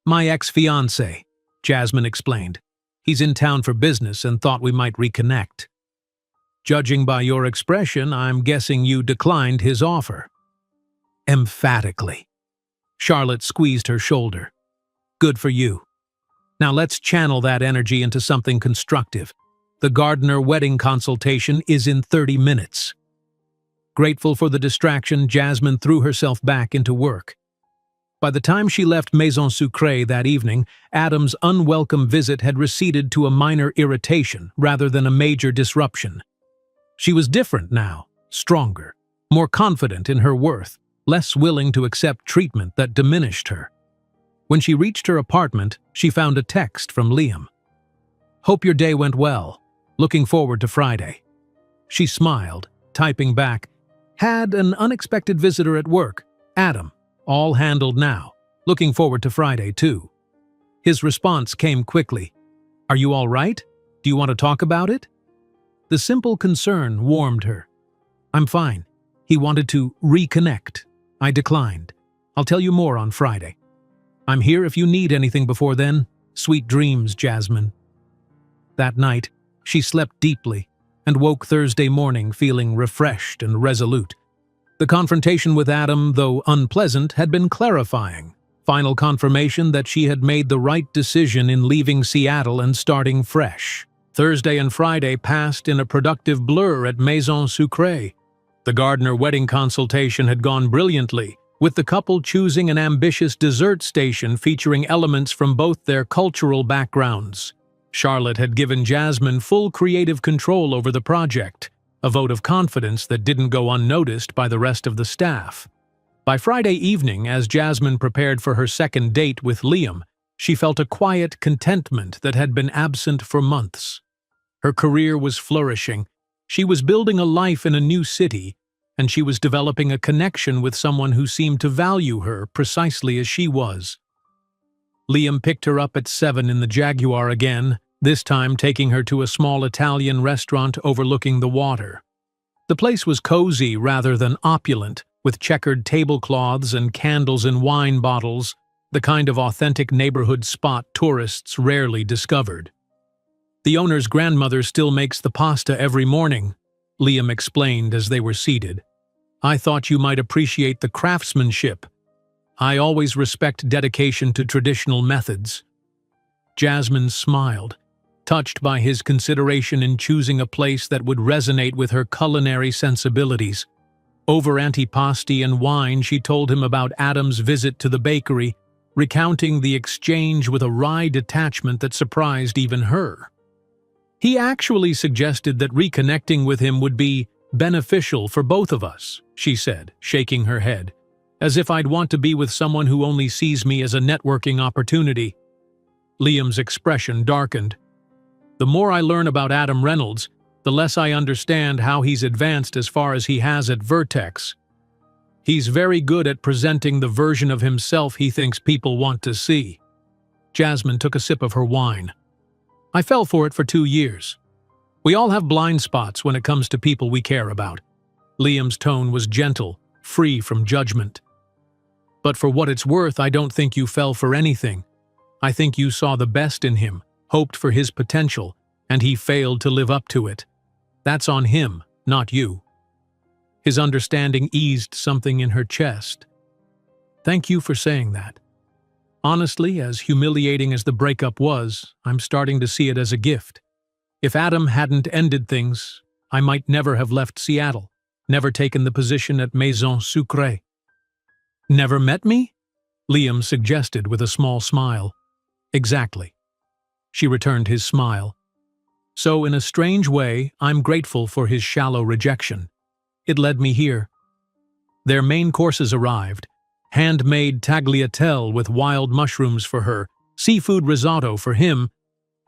My ex-fiancé, Jasmine explained. He's in town for business and thought we might reconnect. Judging by your expression, I'm guessing you declined his offer. Emphatically. Charlotte squeezed her shoulder. Good for you. Now let's channel that energy into something constructive. The Gardner wedding consultation is in 30 minutes. Grateful for the distraction, Jasmine threw herself back into work. By the time she left Maison Sucrée that evening, Adam's unwelcome visit had receded to a minor irritation rather than a major disruption. She was different now, stronger, more confident in her worth, less willing to accept treatment that diminished her. When she reached her apartment, she found a text from Liam. Hope your day went well. Looking forward to Friday. She smiled, typing back, had an unexpected visitor at work, Adam, all handled now. Looking forward to Friday too. His response came quickly. Are you all right? Do you want to talk about it? The simple concern warmed her. I'm fine. He wanted to reconnect. I declined. I'll tell you more on Friday. I'm here if you need anything before then. Sweet dreams, Jasmine. That night, she slept deeply and woke Thursday morning feeling refreshed and resolute. The confrontation with Adam, though unpleasant, had been clarifying. Final confirmation that she had made the right decision in leaving Seattle and starting fresh. Thursday and Friday passed in a productive blur at Maison Sucrée. The Gardner wedding consultation had gone brilliantly, with the couple choosing an ambitious dessert station featuring elements from both their cultural backgrounds. Charlotte had given Jasmine full creative control over the project, a vote of confidence that didn't go unnoticed by the rest of the staff. By Friday evening, as Jasmine prepared for her second date with Liam, she felt a quiet contentment that had been absent for months. Her career was flourishing. She was building a life in a new city, and she was developing a connection with someone who seemed to value her precisely as she was. Liam picked her up at 7 in the Jaguar again, this time taking her to a small Italian restaurant overlooking the water. The place was cozy rather than opulent, with checkered tablecloths and candles in wine bottles, the kind of authentic neighborhood spot tourists rarely discovered. The owner's grandmother still makes the pasta every morning, Liam explained as they were seated. I thought you might appreciate the craftsmanship. I always respect dedication to traditional methods." Jasmine smiled, touched by his consideration in choosing a place that would resonate with her culinary sensibilities. Over antipasti and wine, she told him about Adam's visit to the bakery, recounting the exchange with a wry detachment that surprised even her. "He actually suggested that reconnecting with him would be beneficial for both of us," she said, shaking her head, "as if I'd want to be with someone who only sees me as a networking opportunity." Liam's expression darkened. "The more I learn about Adam Reynolds, the less I understand how he's advanced as far as he has at Vertex. He's very good at presenting the version of himself he thinks people want to see." Jasmine took a sip of her wine. "I fell for it for 2 years. We all have blind spots when it comes to people we care about." Liam's tone was gentle, free from judgment. "But for what it's worth, I don't think you fell for anything. I think you saw the best in him, hoped for his potential, and he failed to live up to it. That's on him, not you." His understanding eased something in her chest. "Thank you for saying that. Honestly, as humiliating as the breakup was, I'm starting to see it as a gift. If Adam hadn't ended things, I might never have left Seattle, never taken the position at Maison Sucrée." "Never met me?" Liam suggested with a small smile. "Exactly." She returned his smile. "So in a strange way, I'm grateful for his shallow rejection. It led me here." Their main courses arrived: handmade tagliatelle with wild mushrooms for her, seafood risotto for him,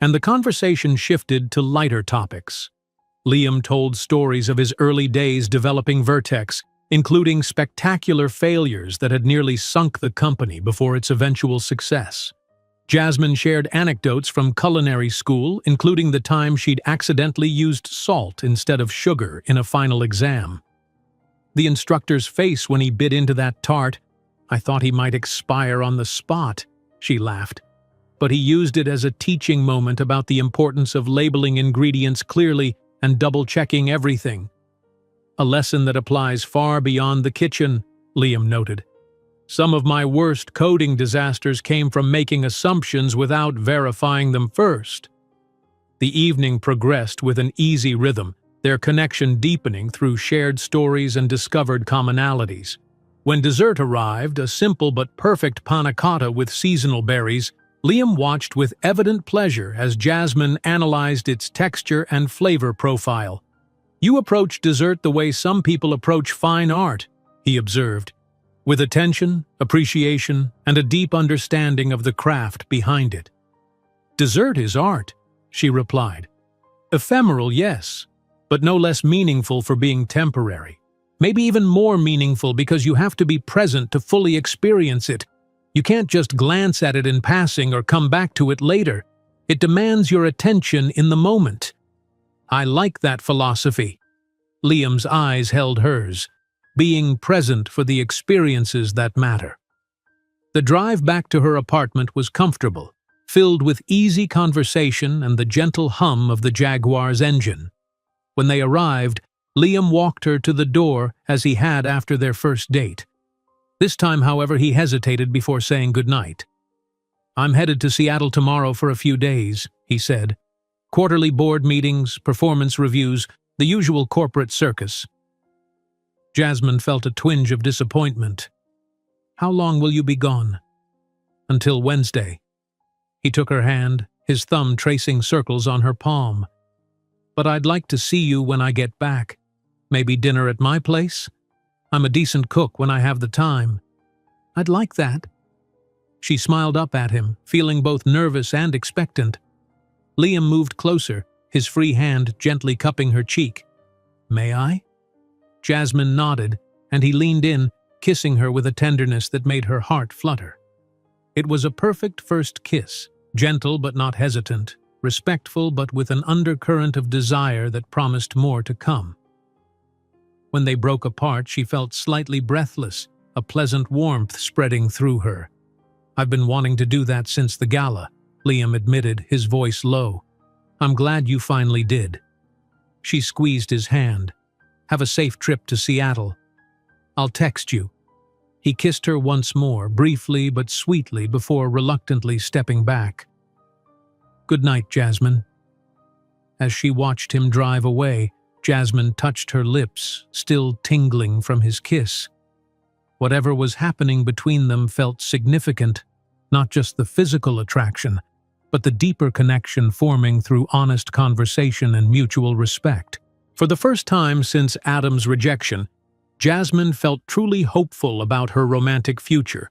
and the conversation shifted to lighter topics. Liam told stories of his early days developing Vertex, including spectacular failures that had nearly sunk the company before its eventual success. Jasmine shared anecdotes from culinary school, including the time she'd accidentally used salt instead of sugar in a final exam. The instructor's face when he bit into that tart, "I thought he might expire on the spot," she laughed. But he used it as a teaching moment about the importance of labeling ingredients clearly and double-checking everything. "A lesson that applies far beyond the kitchen," Liam noted. "Some of my worst coding disasters came from making assumptions without verifying them first." The evening progressed with an easy rhythm, their connection deepening through shared stories and discovered commonalities. When dessert arrived, a simple but perfect panna cotta with seasonal berries, Liam watched with evident pleasure as Jasmine analyzed its texture and flavor profile. "You approach dessert the way some people approach fine art," he observed, "with attention, appreciation, and a deep understanding of the craft behind it." "Dessert is art," she replied. "Ephemeral, yes, but no less meaningful for being temporary. Maybe even more meaningful because you have to be present to fully experience it. You can't just glance at it in passing or come back to it later. It demands your attention in the moment." "I like that philosophy." Liam's eyes held hers, being present for the experiences that matter. The drive back to her apartment was comfortable, filled with easy conversation and the gentle hum of the Jaguar's engine. When they arrived, Liam walked her to the door as he had after their first date. This time, however, he hesitated before saying goodnight. "I'm headed to Seattle tomorrow for a few days," he said. "Quarterly board meetings, performance reviews, the usual corporate circus." Jasmine felt a twinge of disappointment. "How long will you be gone?" "Until Wednesday." He took her hand, his thumb tracing circles on her palm. "But I'd like to see you when I get back. Maybe dinner at my place? I'm a decent cook when I have the time." "I'd like that." She smiled up at him, feeling both nervous and expectant. Liam moved closer, his free hand gently cupping her cheek. "May I?" Jasmine nodded, and he leaned in, kissing her with a tenderness that made her heart flutter. It was a perfect first kiss, gentle but not hesitant, respectful but with an undercurrent of desire that promised more to come. When they broke apart, she felt slightly breathless, a pleasant warmth spreading through her. "I've been wanting to do that since the gala," Liam admitted, his voice low. "I'm glad you finally did." She squeezed his hand. "Have a safe trip to Seattle." I'll text you." He kissed her once more, briefly but sweetly, before reluctantly stepping back. "Good night, Jasmine." As she watched him drive away, Jasmine touched her lips, still tingling from his kiss. Whatever was happening between them felt significant, not just the physical attraction, but the deeper connection forming through honest conversation and mutual respect. For the first time since Adam's rejection, Jasmine felt truly hopeful about her romantic future.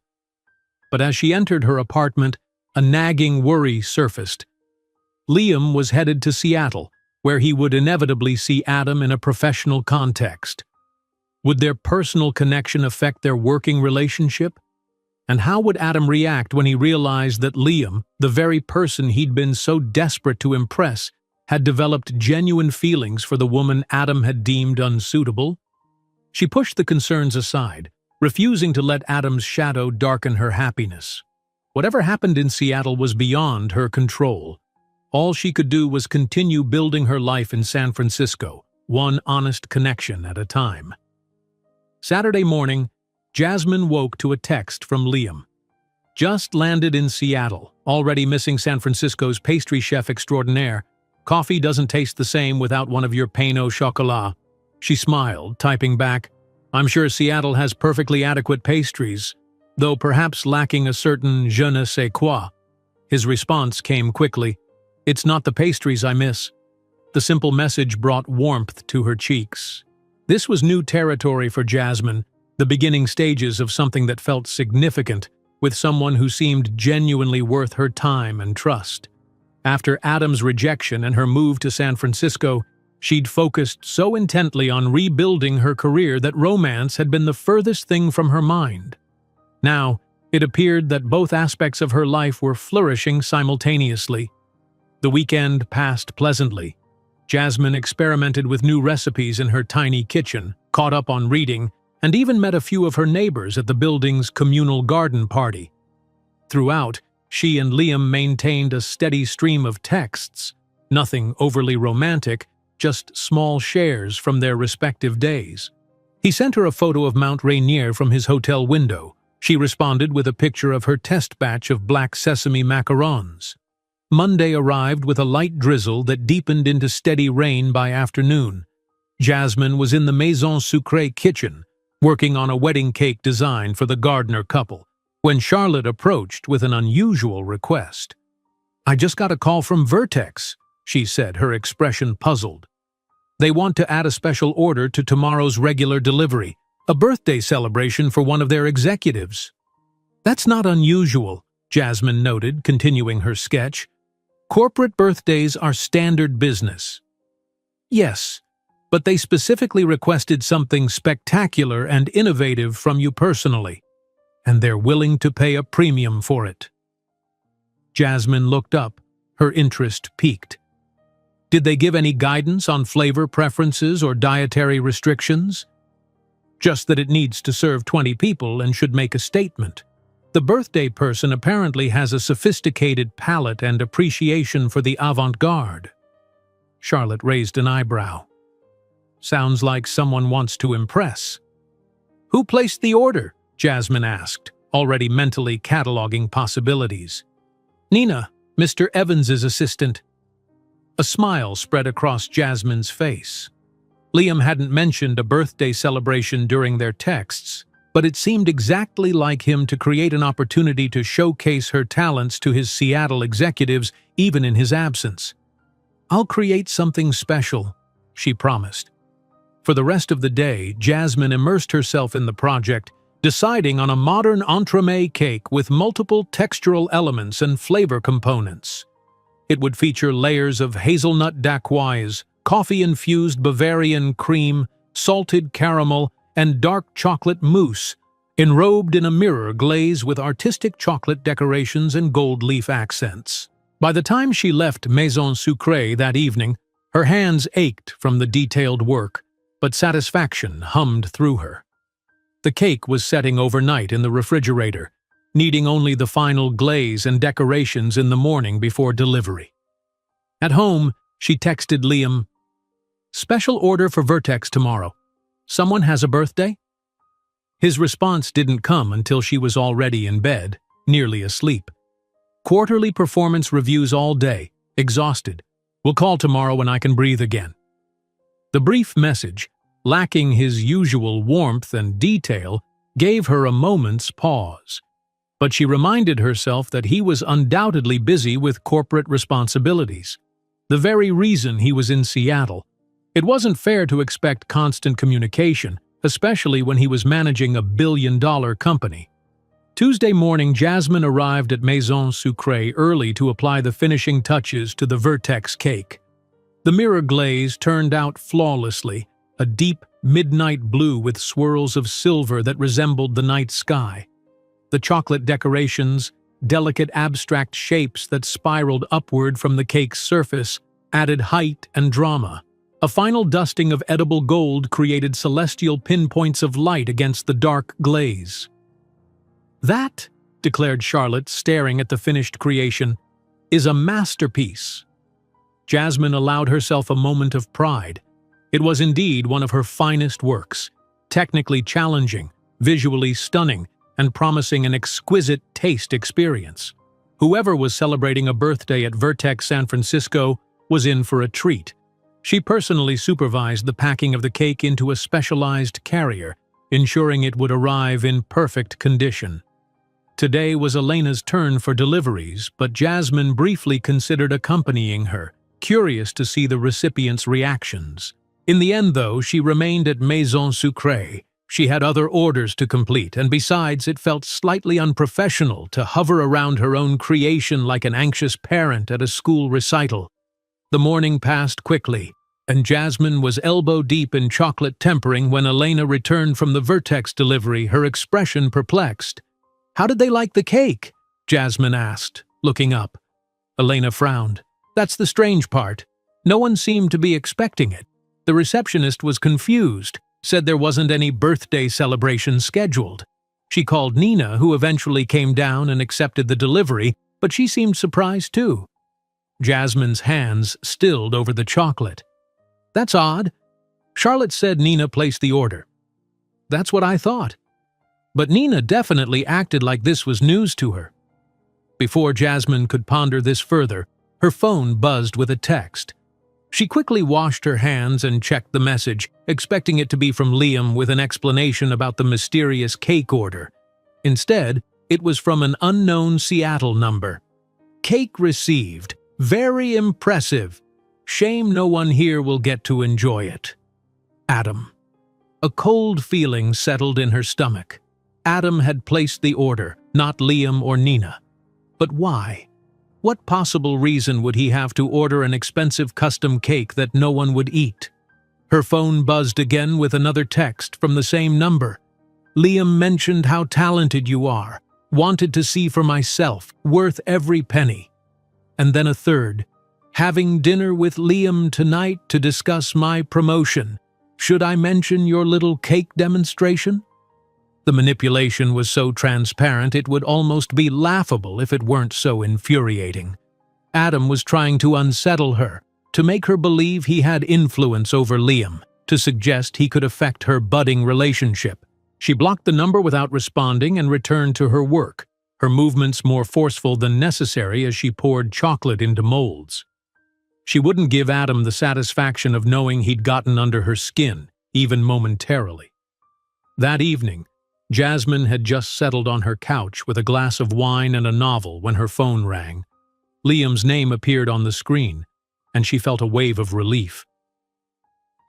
But as she entered her apartment, a nagging worry surfaced. Liam was headed to Seattle, where he would inevitably see Adam in a professional context. Would their personal connection affect their working relationship? And how would Adam react when he realized that Liam, the very person he'd been so desperate to impress, had developed genuine feelings for the woman Adam had deemed unsuitable? She pushed the concerns aside, refusing to let Adam's shadow darken her happiness. Whatever happened in Seattle was beyond her control. All she could do was continue building her life in San Francisco, one honest connection at a time. Saturday morning, Jasmine woke to a text from Liam. "Just landed in Seattle, already missing San Francisco's pastry chef extraordinaire. Coffee doesn't taste the same without one of your pain au chocolat." She smiled, typing back, "I'm sure Seattle has perfectly adequate pastries, though perhaps lacking a certain je ne sais quoi." His response came quickly, "It's not the pastries I miss." The simple message brought warmth to her cheeks. This was new territory for Jasmine, the beginning stages of something that felt significant, with someone who seemed genuinely worth her time and trust. After Adam's rejection and her move to San Francisco, she'd focused so intently on rebuilding her career that romance had been the furthest thing from her mind. Now, it appeared that both aspects of her life were flourishing simultaneously. The weekend passed pleasantly. Jasmine experimented with new recipes in her tiny kitchen, caught up on reading, and even met a few of her neighbors at the building's communal garden party. Throughout, she and Liam maintained a steady stream of texts, nothing overly romantic, just small shares from their respective days. He sent her a photo of Mount Rainier from his hotel window. She responded with a picture of her test batch of black sesame macarons. Monday arrived with a light drizzle that deepened into steady rain by afternoon. Jasmine was in the Maison Sucrée kitchen, working on a wedding cake design for the Gardner couple, when Charlotte approached with an unusual request. "I just got a call from Vertex," she said, her expression puzzled. "They want to add a special order to tomorrow's regular delivery, a birthday celebration for one of their executives." "That's not unusual," Jasmine noted, continuing her sketch. "Corporate birthdays are standard business." "Yes, but they specifically requested something spectacular and innovative from you personally, and they're willing to pay a premium for it." Jasmine looked up, her interest piqued. "Did they give any guidance on flavor preferences or dietary restrictions?" "Just that it needs to serve 20 people and should make a statement. The birthday person apparently has a sophisticated palate and appreciation for the avant-garde." Charlotte raised an eyebrow. "Sounds like someone wants to impress." "Who placed the order?" Jasmine asked, already mentally cataloging possibilities. "Nina, Mr. Evans's assistant." A smile spread across Jasmine's face. Liam hadn't mentioned a birthday celebration during their texts, but it seemed exactly like him to create an opportunity to showcase her talents to his Seattle executives even in his absence. "I'll create something special," she promised. For the rest of the day, Jasmine immersed herself in the project, deciding on a modern entremet cake with multiple textural elements and flavor components. It would feature layers of hazelnut dacquoise, coffee-infused Bavarian cream, salted caramel, and dark chocolate mousse, enrobed in a mirror glaze with artistic chocolate decorations and gold leaf accents. By the time she left Maison Sucrée that evening, her hands ached from the detailed work, but satisfaction hummed through her. The cake was setting overnight in the refrigerator, needing only the final glaze and decorations in the morning before delivery. At home, she texted Liam, "Special order for Vertex tomorrow. Someone has a birthday?" His response didn't come until she was already in bed, nearly asleep. Quarterly performance reviews all day, exhausted. We'll call tomorrow when I can breathe again. The brief message, lacking his usual warmth and detail, gave her a moment's pause. But she reminded herself that he was undoubtedly busy with corporate responsibilities. The very reason he was in Seattle. It wasn't fair to expect constant communication, especially when he was managing a billion-dollar company. Tuesday morning, Jasmine arrived at Maison Sucrée early to apply the finishing touches to the Vertex cake. The mirror glaze turned out flawlessly, a deep, midnight blue with swirls of silver that resembled the night sky. The chocolate decorations, delicate abstract shapes that spiraled upward from the cake's surface, added height and drama. A final dusting of edible gold created celestial pinpoints of light against the dark glaze. "That," declared Charlotte, staring at the finished creation, "is a masterpiece." Jasmine allowed herself a moment of pride. It was indeed one of her finest works, technically challenging, visually stunning, and promising an exquisite taste experience. Whoever was celebrating a birthday at Vertex San Francisco was in for a treat. She personally supervised the packing of the cake into a specialized carrier, ensuring it would arrive in perfect condition. Today was Elena's turn for deliveries, but Jasmine briefly considered accompanying her, curious to see the recipient's reactions. In the end, though, she remained at Maison Sucrée. She had other orders to complete, and besides, it felt slightly unprofessional to hover around her own creation like an anxious parent at a school recital. The morning passed quickly, and Jasmine was elbow-deep in chocolate tempering when Elena returned from the Vertex delivery, her expression perplexed. "How did they like the cake?" Jasmine asked, looking up. Elena frowned. "That's the strange part. No one seemed to be expecting it. The receptionist was confused, said there wasn't any birthday celebration scheduled. She called Nina, who eventually came down and accepted the delivery, but she seemed surprised too." Jasmine's hands stilled over the chocolate. "That's odd. Charlotte said Nina placed the order." "That's what I thought. But Nina definitely acted like this was news to her." Before Jasmine could ponder this further, her phone buzzed with a text. She quickly washed her hands and checked the message, expecting it to be from Liam with an explanation about the mysterious cake order. Instead, it was from an unknown Seattle number. "Cake received. Very impressive. Shame no one here will get to enjoy it. Adam." A cold feeling settled in her stomach. Adam had placed the order, not Liam or Nina. But why? What possible reason would he have to order an expensive custom cake that no one would eat? Her phone buzzed again with another text from the same number. "Liam mentioned how talented you are. Wanted to see for myself. Worth every penny." And then a third. "Having dinner with Liam tonight to discuss my promotion. Should I mention your little cake demonstration?" The manipulation was so transparent it would almost be laughable if it weren't so infuriating. Adam was trying to unsettle her, to make her believe he had influence over Liam, to suggest he could affect her budding relationship. She blocked the number without responding and returned to her work, her movements more forceful than necessary as she poured chocolate into molds. She wouldn't give Adam the satisfaction of knowing he'd gotten under her skin, even momentarily. That evening, Jasmine had just settled on her couch with a glass of wine and a novel when her phone rang. Liam's name appeared on the screen, and she felt a wave of relief.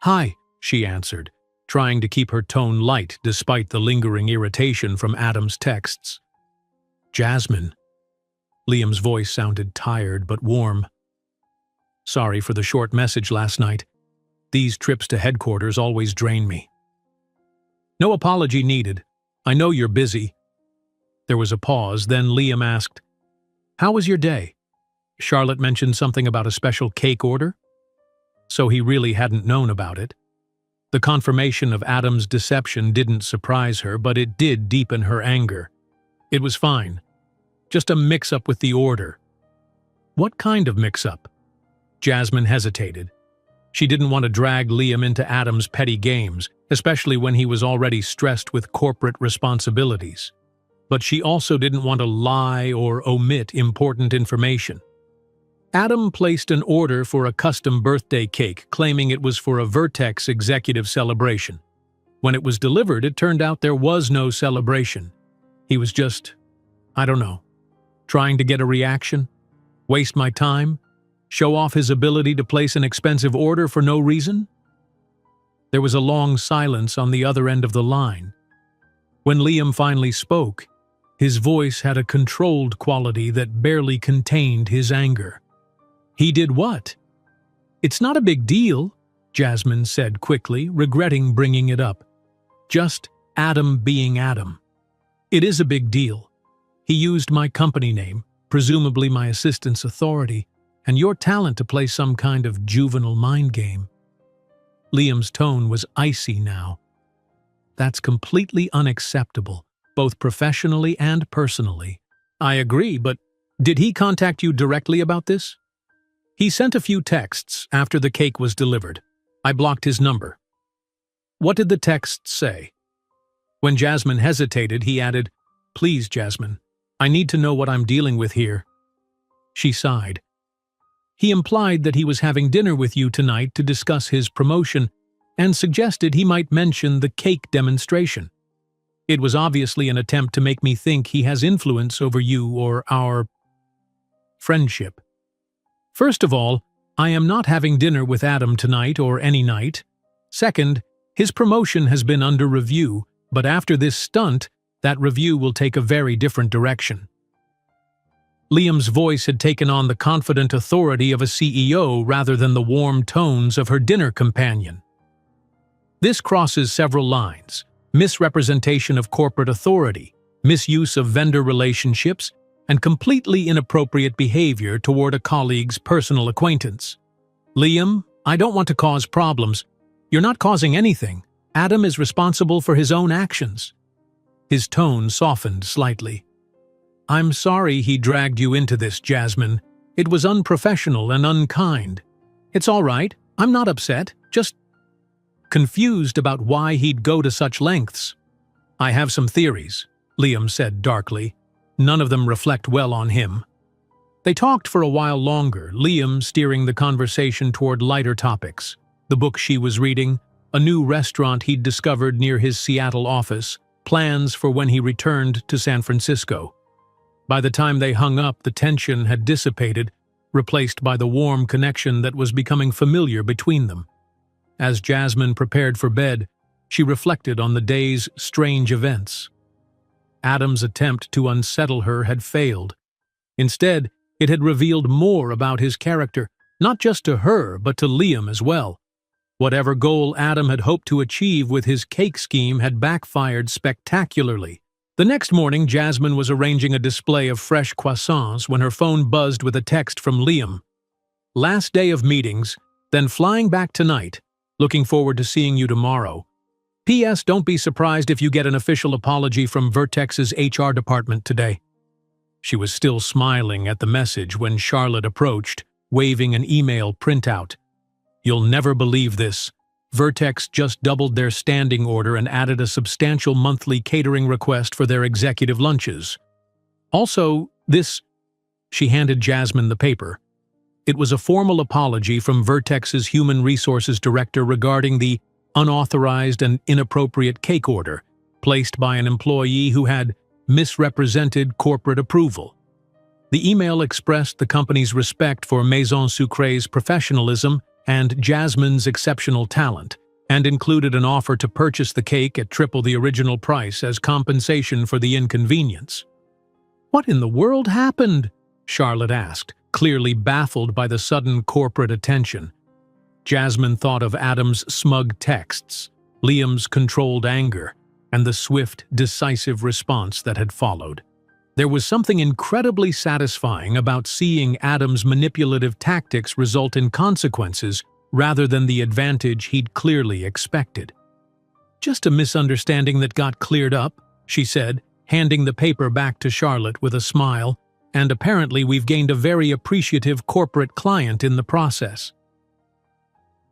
"Hi," she answered, trying to keep her tone light despite the lingering irritation from Adam's texts. "Jasmine." Liam's voice sounded tired but warm. "Sorry for the short message last night. These trips to headquarters always drain me." "No apology needed. I know you're busy." There was a pause, then Liam asked, "How was your day?" Charlotte mentioned something about a special cake order. So he really hadn't known about it. The confirmation of Adam's deception didn't surprise her, but it did deepen her anger. It was fine. Just a mix-up with the order. What kind of mix-up? Jasmine hesitated. She didn't want to drag Liam into Adam's petty games, especially when he was already stressed with corporate responsibilities. But she also didn't want to lie or omit important information. Adam placed an order for a custom birthday cake, claiming it was for a Vertex executive celebration. When it was delivered, it turned out there was no celebration. He was just, I don't know, trying to get a reaction, waste my time, show off his ability to place an expensive order for no reason? There was a long silence on the other end of the line. When Liam finally spoke, his voice had a controlled quality that barely contained his anger. He did what? It's not a big deal, Jasmine said quickly, regretting bringing it up. Just Adam being Adam. It is a big deal. He used my company name, presumably my assistant's authority, and your talent to play some kind of juvenile mind game. Liam's tone was icy now. That's completely unacceptable, both professionally and personally. I agree, but did he contact you directly about this? He sent a few texts after the cake was delivered. I blocked his number. What did the texts say? When Jasmine hesitated, he added, "Please, Jasmine, I need to know what I'm dealing with here." She sighed. He implied that he was having dinner with you tonight to discuss his promotion and suggested he might mention the cake demonstration. It was obviously an attempt to make me think he has influence over you or our friendship. First of all, I am not having dinner with Adam tonight or any night. Second, his promotion has been under review, but after this stunt, that review will take a very different direction. Liam's voice had taken on the confident authority of a CEO rather than the warm tones of her dinner companion. This crosses several lines: misrepresentation of corporate authority, misuse of vendor relationships, and completely inappropriate behavior toward a colleague's personal acquaintance. Liam, I don't want to cause problems. You're not causing anything. Adam is responsible for his own actions. His tone softened slightly. I'm sorry he dragged you into this, Jasmine. It was unprofessional and unkind. It's all right. I'm not upset, just confused about why he'd go to such lengths. I have some theories, Liam said darkly. None of them reflect well on him. They talked for a while longer, Liam steering the conversation toward lighter topics. The book she was reading, a new restaurant he'd discovered near his Seattle office, plans for when he returned to San Francisco. By the time they hung up, the tension had dissipated, replaced by the warm connection that was becoming familiar between them. As Jasmine prepared for bed, she reflected on the day's strange events. Adam's attempt to unsettle her had failed. Instead, it had revealed more about his character, not just to her, but to Liam as well. Whatever goal Adam had hoped to achieve with his cake scheme had backfired spectacularly. The next morning, Jasmine was arranging a display of fresh croissants when her phone buzzed with a text from Liam. Last day of meetings, then flying back tonight. Looking forward to seeing you tomorrow. P.S. Don't be surprised if you get an official apology from Vertex's HR department today. She was still smiling at the message when Charlotte approached, waving an email printout. You'll never believe this. Vertex just doubled their standing order and added a substantial monthly catering request for their executive lunches. Also, this... She handed Jasmine the paper. It was a formal apology from Vertex's Human Resources Director regarding the unauthorized and inappropriate cake order placed by an employee who had misrepresented corporate approval. The email expressed the company's respect for Maison Sucré's professionalism and Jasmine's exceptional talent, and included an offer to purchase the cake at triple the original price as compensation for the inconvenience. What in the world happened? Charlotte asked, clearly baffled by the sudden corporate attention. Jasmine thought of Adam's smug texts, Liam's controlled anger, and the swift, decisive response that had followed. There was something incredibly satisfying about seeing Adam's manipulative tactics result in consequences rather than the advantage he'd clearly expected. Just a misunderstanding that got cleared up, she said, handing the paper back to Charlotte with a smile, and apparently we've gained a very appreciative corporate client in the process.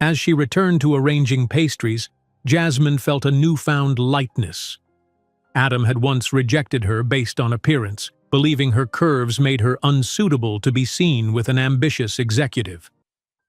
As she returned to arranging pastries, Jasmine felt a newfound lightness. Adam had once rejected her based on appearance, believing her curves made her unsuitable to be seen with an ambitious executive.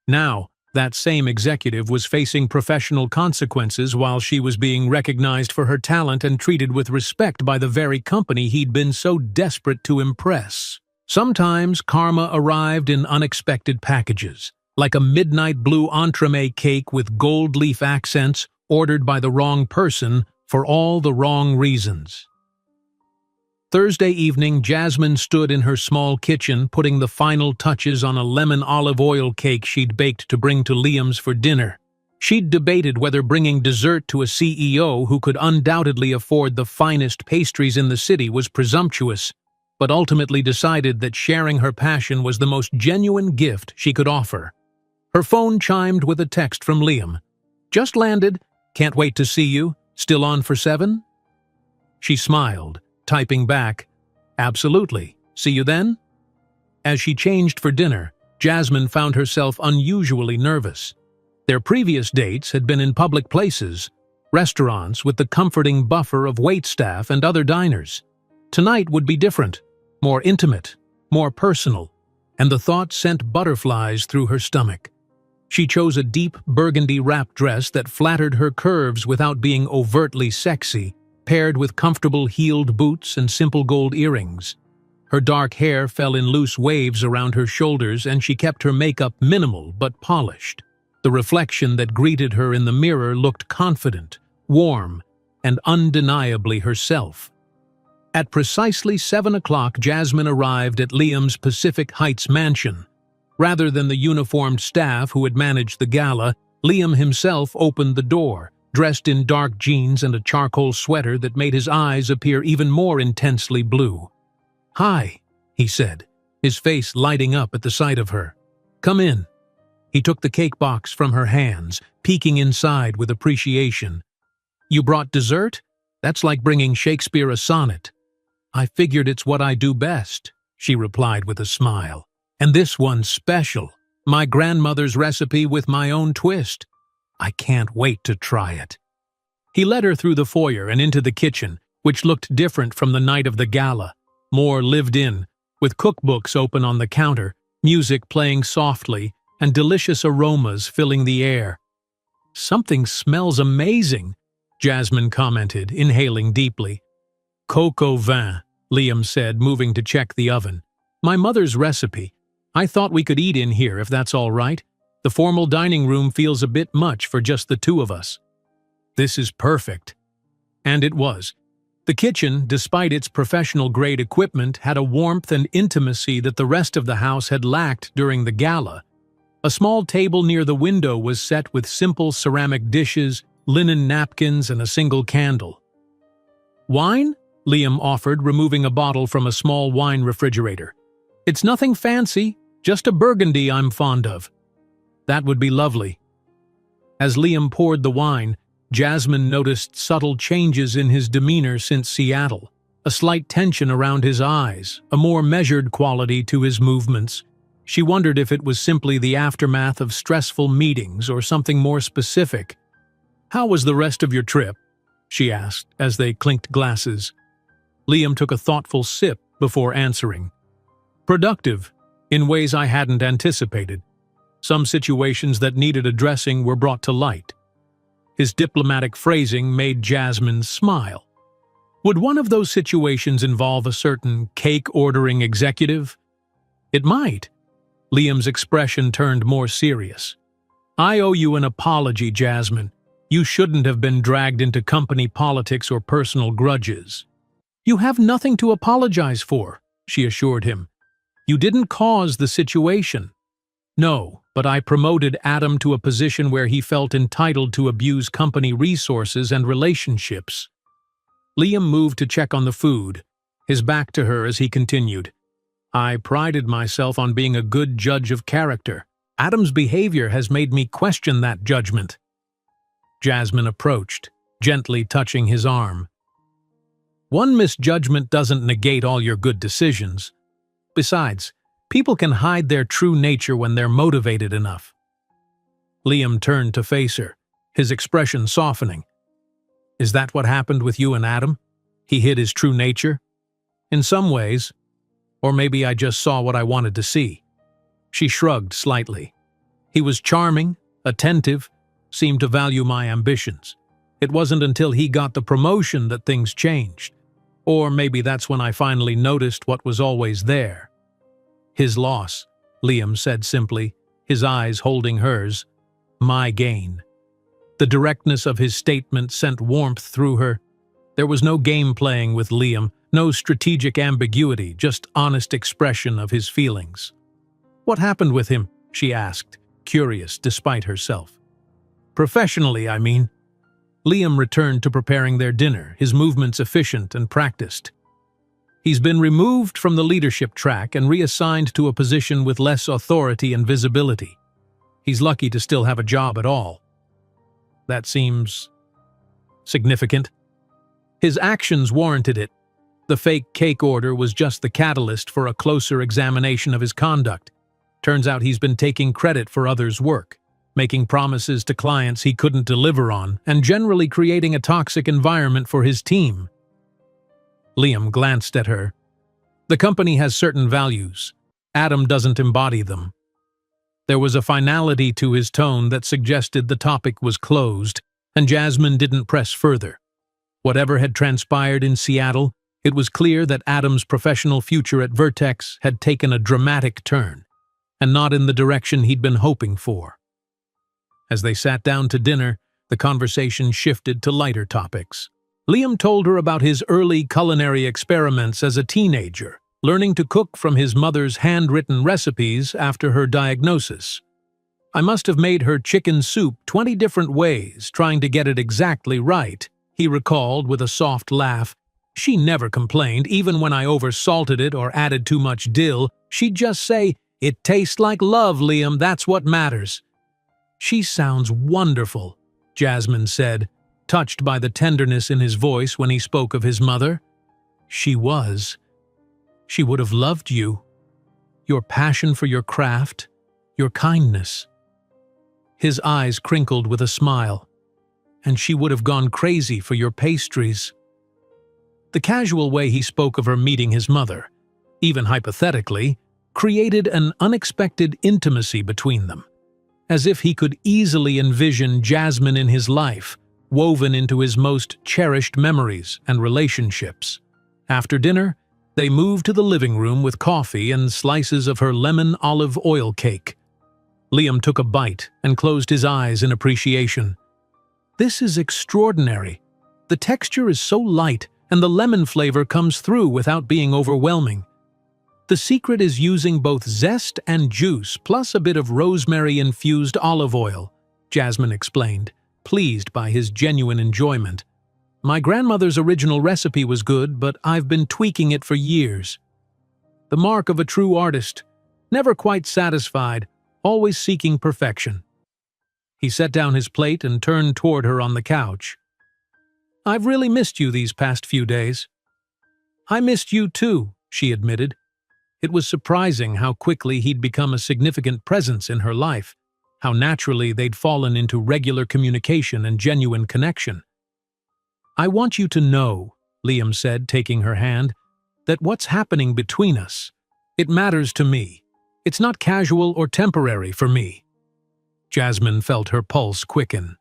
Now, that same executive was facing professional consequences while she was being recognized for her talent and treated with respect by the very company he'd been so desperate to impress. Sometimes karma arrived in unexpected packages, like a midnight blue entremet cake with gold leaf accents ordered by the wrong person for all the wrong reasons. Thursday evening, Jasmine stood in her small kitchen putting the final touches on a lemon olive oil cake she'd baked to bring to Liam's for dinner. She'd debated whether bringing dessert to a CEO who could undoubtedly afford the finest pastries in the city was presumptuous, but ultimately decided that sharing her passion was the most genuine gift she could offer. Her phone chimed with a text from Liam. "Just landed. Can't wait to see you. Still on for 7?" She smiled, typing back, "Absolutely. See you then?" As she changed for dinner, Jasmine found herself unusually nervous. Their previous dates had been in public places, restaurants with the comforting buffer of waitstaff and other diners. Tonight would be different, more intimate, more personal, and the thought sent butterflies through her stomach. She chose a deep burgundy wrap dress that flattered her curves without being overtly sexy, paired with comfortable heeled boots and simple gold earrings. Her dark hair fell in loose waves around her shoulders, and she kept her makeup minimal but polished. The reflection that greeted her in the mirror looked confident, warm, and undeniably herself. At precisely 7 o'clock, Jasmine arrived at Liam's Pacific Heights mansion. Rather than the uniformed staff who had managed the gala, Liam himself opened the door, dressed in dark jeans and a charcoal sweater that made his eyes appear even more intensely blue. "Hi," he said, his face lighting up at the sight of her. "Come in." He took the cake box from her hands, peeking inside with appreciation. "You brought dessert? That's like bringing Shakespeare a sonnet." "I figured it's what I do best," she replied with a smile. "And this one's special. My grandmother's recipe with my own twist. I can't wait to try it." He led her through the foyer and into the kitchen, which looked different from the night of the gala, more lived in, with cookbooks open on the counter, music playing softly, and delicious aromas filling the air. "Something smells amazing," Jasmine commented, inhaling deeply. "Coco vin," Liam said, moving to check the oven. "My mother's recipe. I thought we could eat in here if that's all right. The formal dining room feels a bit much for just the two of us." "This is perfect." And it was. The kitchen, despite its professional-grade equipment, had a warmth and intimacy that the rest of the house had lacked during the gala. A small table near the window was set with simple ceramic dishes, linen napkins, and a single candle. "Wine?" Liam offered, removing a bottle from a small wine refrigerator. "It's nothing fancy, just a burgundy I'm fond of." "That would be lovely." As Liam poured the wine, Jasmine noticed subtle changes in his demeanor since Seattle, a slight tension around his eyes, a more measured quality to his movements. She wondered if it was simply the aftermath of stressful meetings or something more specific. "How was the rest of your trip?" she asked as they clinked glasses. Liam took a thoughtful sip before answering. "Productive, in ways I hadn't anticipated. Some situations that needed addressing were brought to light." His diplomatic phrasing made Jasmine smile. Would one of those situations involve a certain cake-ordering executive? It might. Liam's expression turned more serious. "I owe you an apology, Jasmine. You shouldn't have been dragged into company politics or personal grudges." "You have nothing to apologize for," she assured him. "You didn't cause the situation." "No, but I promoted Adam to a position where he felt entitled to abuse company resources and relationships." Liam moved to check on the food, his back to her as he continued. "I prided myself on being a good judge of character. Adam's behavior has made me question that judgment." Jasmine approached, gently touching his arm. "One misjudgment doesn't negate all your good decisions. Besides, people can hide their true nature when they're motivated enough." Liam turned to face her, his expression softening. Is that what happened with you and Adam? He hid his true nature? In some ways. Or maybe I just saw what I wanted to see. She shrugged slightly. He was charming, attentive, seemed to value my ambitions. It wasn't until he got the promotion that things changed. Or maybe that's when I finally noticed what was always there. His loss, Liam said simply, his eyes holding hers. My gain. The directness of his statement sent warmth through her. There was no game playing with Liam, no strategic ambiguity, just honest expression of his feelings. What happened with him? She asked, curious despite herself. Professionally, I mean. Liam returned to preparing their dinner, his movements efficient and practiced. He's been removed from the leadership track and reassigned to a position with less authority and visibility. He's lucky to still have a job at all. That seems significant. His actions warranted it. The fake cake order was just the catalyst for a closer examination of his conduct. Turns out he's been taking credit for others' work, making promises to clients he couldn't deliver on, and generally creating a toxic environment for his team. Liam glanced at her. The company has certain values. Adam doesn't embody them. There was a finality to his tone that suggested the topic was closed, and Jasmine didn't press further. Whatever had transpired in Seattle, it was clear that Adam's professional future at Vertex had taken a dramatic turn, and not in the direction he'd been hoping for. As they sat down to dinner, the conversation shifted to lighter topics. Liam told her about his early culinary experiments as a teenager, learning to cook from his mother's handwritten recipes after her diagnosis. I must have made her chicken soup 20 different ways, trying to get it exactly right, he recalled with a soft laugh. She never complained, even when I oversalted it or added too much dill. She'd just say, "It tastes like love, Liam, that's what matters." She sounds wonderful, Jasmine said, touched by the tenderness in his voice when he spoke of his mother. She was. She would have loved you. Your passion for your craft, your kindness. His eyes crinkled with a smile. And she would have gone crazy for your pastries. The casual way he spoke of her meeting his mother, even hypothetically, created an unexpected intimacy between them, as if he could easily envision Jasmine in his life, woven into his most cherished memories and relationships. After dinner, they moved to the living room with coffee and slices of her lemon olive oil cake. Liam took a bite and closed his eyes in appreciation. This is extraordinary. The texture is so light, and the lemon flavor comes through without being overwhelming. The secret is using both zest and juice, plus a bit of rosemary-infused olive oil, Jasmine explained, pleased by his genuine enjoyment. My grandmother's original recipe was good, but I've been tweaking it for years. The mark of a true artist, never quite satisfied, always seeking perfection. He set down his plate and turned toward her on the couch. I've really missed you these past few days. I missed you too, she admitted. It was surprising how quickly he'd become a significant presence in her life, how naturally they'd fallen into regular communication and genuine connection. I want you to know, Liam said, taking her hand, that what's happening between us, it matters to me. It's not casual or temporary for me. Jasmine felt her pulse quicken.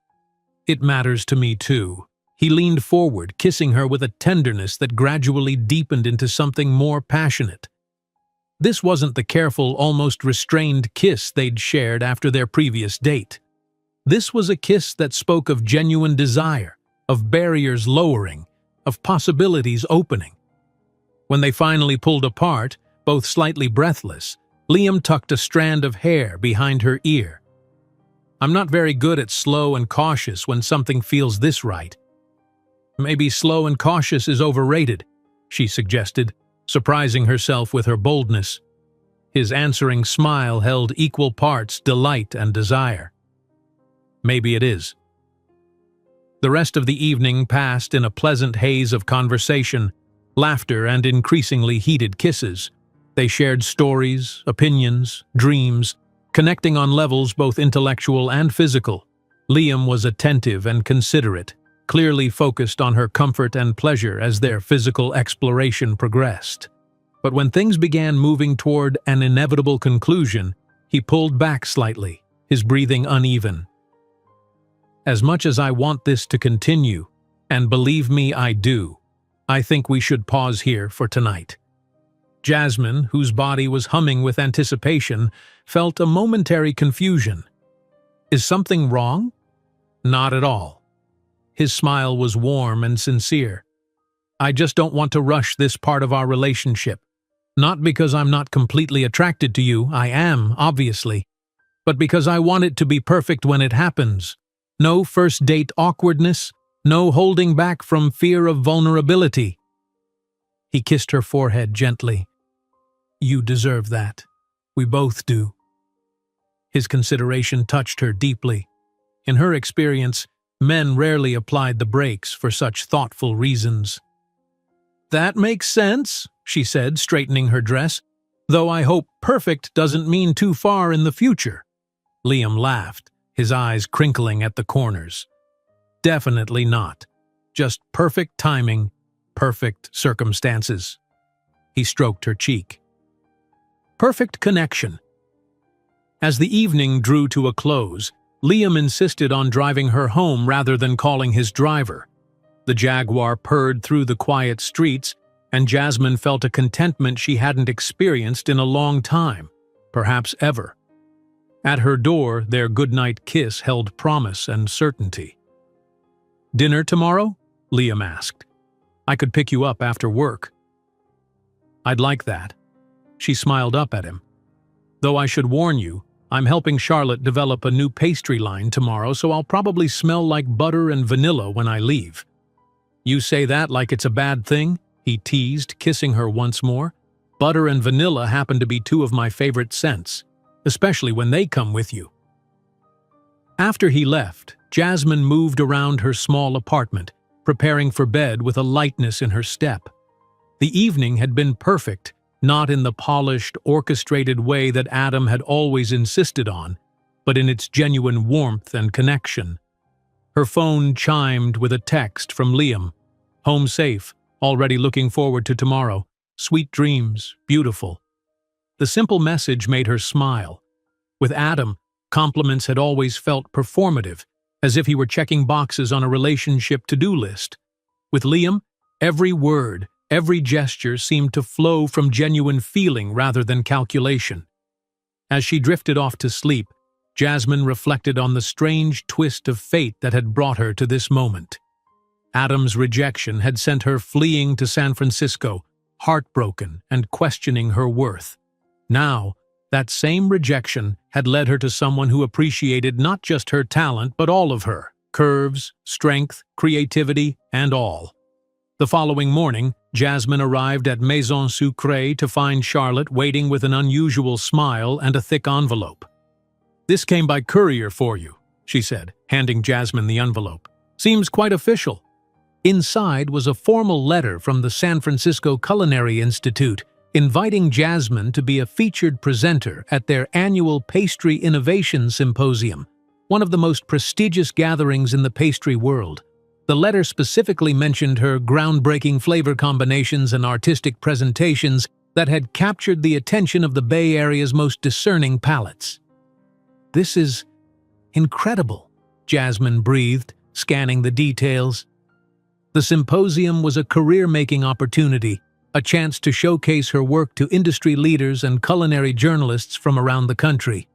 It matters to me too. He leaned forward, kissing her with a tenderness that gradually deepened into something more passionate. This wasn't the careful, almost restrained kiss they'd shared after their previous date. This was a kiss that spoke of genuine desire, of barriers lowering, of possibilities opening. When they finally pulled apart, both slightly breathless, Liam tucked a strand of hair behind her ear. I'm not very good at slow and cautious when something feels this right. Maybe slow and cautious is overrated, she suggested, surprising herself with her boldness. His answering smile held equal parts delight and desire. Maybe it is. The rest of the evening passed in a pleasant haze of conversation, laughter, and increasingly heated kisses. They shared stories, opinions, dreams, connecting on levels both intellectual and physical. Liam was attentive and considerate, clearly focused on her comfort and pleasure as their physical exploration progressed. But when things began moving toward an inevitable conclusion, he pulled back slightly, his breathing uneven. "As much as I want this to continue, and believe me, I do, I think we should pause here for tonight." Jasmine, whose body was humming with anticipation, felt a momentary confusion. "Is something wrong?" "Not at all." His smile was warm and sincere. "I just don't want to rush this part of our relationship. Not because I'm not completely attracted to you, I am, obviously, but because I want it to be perfect when it happens. No first date awkwardness, no holding back from fear of vulnerability." He kissed her forehead gently. "You deserve that. We both do." His consideration touched her deeply. In her experience, men rarely applied the brakes for such thoughtful reasons. "That makes sense," she said, straightening her dress, "though I hope perfect doesn't mean too far in the future." Liam laughed, his eyes crinkling at the corners. "Definitely not. Just perfect timing, perfect circumstances." He stroked her cheek. Perfect connection. As the evening drew to a close, Liam insisted on driving her home rather than calling his driver. The Jaguar purred through the quiet streets, and Jasmine felt a contentment she hadn't experienced in a long time, perhaps ever. At her door, their goodnight kiss held promise and certainty. "Dinner tomorrow?" Liam asked. "I could pick you up after work." "I'd like that." She smiled up at him. "Though I should warn you, I'm helping Charlotte develop a new pastry line tomorrow, so I'll probably smell like butter and vanilla when I leave." "You say that like it's a bad thing?" he teased, kissing her once more. "Butter and vanilla happen to be two of my favorite scents, especially when they come with you." After he left, Jasmine moved around her small apartment, preparing for bed with a lightness in her step. The evening had been perfect, not in the polished, orchestrated way that Adam had always insisted on, but in its genuine warmth and connection. Her phone chimed with a text from Liam. "Home safe, already looking forward to tomorrow. Sweet dreams, beautiful." The simple message made her smile. With Adam, compliments had always felt performative, as if he were checking boxes on a relationship to-do list. With Liam, every word, every gesture seemed to flow from genuine feeling rather than calculation. As she drifted off to sleep, Jasmine reflected on the strange twist of fate that had brought her to this moment. Adam's rejection had sent her fleeing to San Francisco, heartbroken and questioning her worth. Now, that same rejection had led her to someone who appreciated not just her talent but all of her, curves, strength, creativity, and all. The following morning, Jasmine arrived at Maison Sucrée to find Charlotte waiting with an unusual smile and a thick envelope. "This came by courier for you," she said, handing Jasmine the envelope. "Seems quite official." Inside was a formal letter from the San Francisco Culinary Institute inviting Jasmine to be a featured presenter at their annual Pastry Innovation Symposium, one of the most prestigious gatherings in the pastry world. The letter specifically mentioned her groundbreaking flavor combinations and artistic presentations that had captured the attention of the Bay Area's most discerning palates. "This is incredible," Jasmine breathed, scanning the details. The symposium was a career-making opportunity, a chance to showcase her work to industry leaders and culinary journalists from around the country.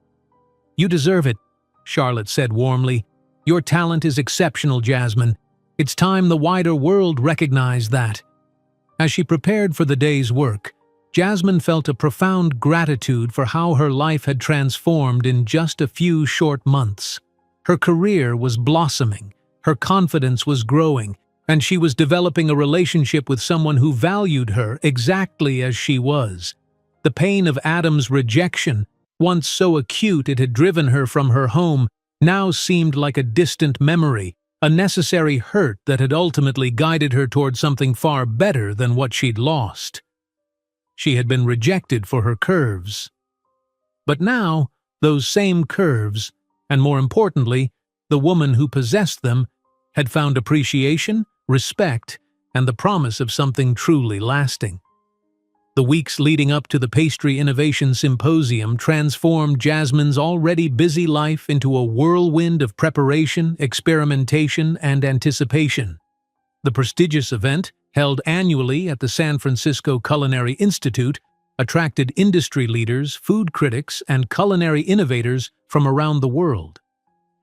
"You deserve it," Charlotte said warmly. "Your talent is exceptional, Jasmine. It's time the wider world recognized that." As she prepared for the day's work, Jasmine felt a profound gratitude for how her life had transformed in just a few short months. Her career was blossoming, her confidence was growing, and she was developing a relationship with someone who valued her exactly as she was. The pain of Adam's rejection, once so acute it had driven her from her home, now seemed like a distant memory, a necessary hurt that had ultimately guided her toward something far better than what she'd lost. She had been rejected for her curves. But now, Those same curves, and more importantly, the woman who possessed them, had found appreciation, respect, and the promise of something truly lasting. The weeks leading up to the Pastry Innovation Symposium transformed Jasmine's already busy life into a whirlwind of preparation, experimentation, and anticipation. The prestigious event, held annually at the San Francisco Culinary Institute, attracted industry leaders, food critics, and culinary innovators from around the world.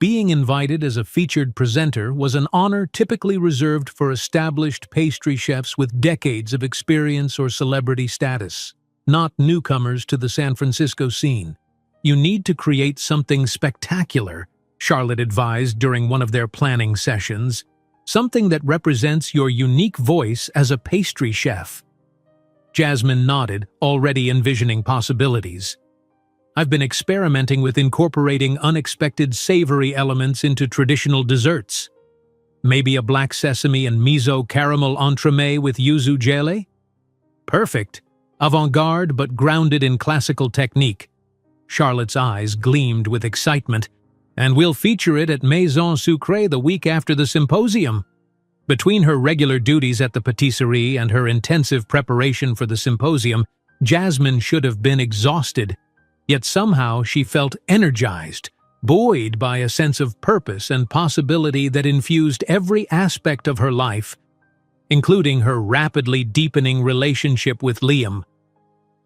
Being invited as a featured presenter was an honor typically reserved for established pastry chefs with decades of experience or celebrity status, not newcomers to the San Francisco scene. "You need to create something spectacular," Charlotte advised during one of their planning sessions, "something that represents your unique voice as a pastry chef." Jasmine nodded, already envisioning possibilities. "I've been experimenting with incorporating unexpected savory elements into traditional desserts. Maybe a black sesame and miso caramel entremet with yuzu jelly? Perfect. Avant-garde but grounded in classical technique." Charlotte's eyes gleamed with excitement. "And we'll feature it at Maison Sucrée the week after the symposium." Between her regular duties at the patisserie and her intensive preparation for the symposium, Jasmine should have been exhausted. Yet somehow she felt energized, buoyed by a sense of purpose and possibility that infused every aspect of her life, including her rapidly deepening relationship with Liam.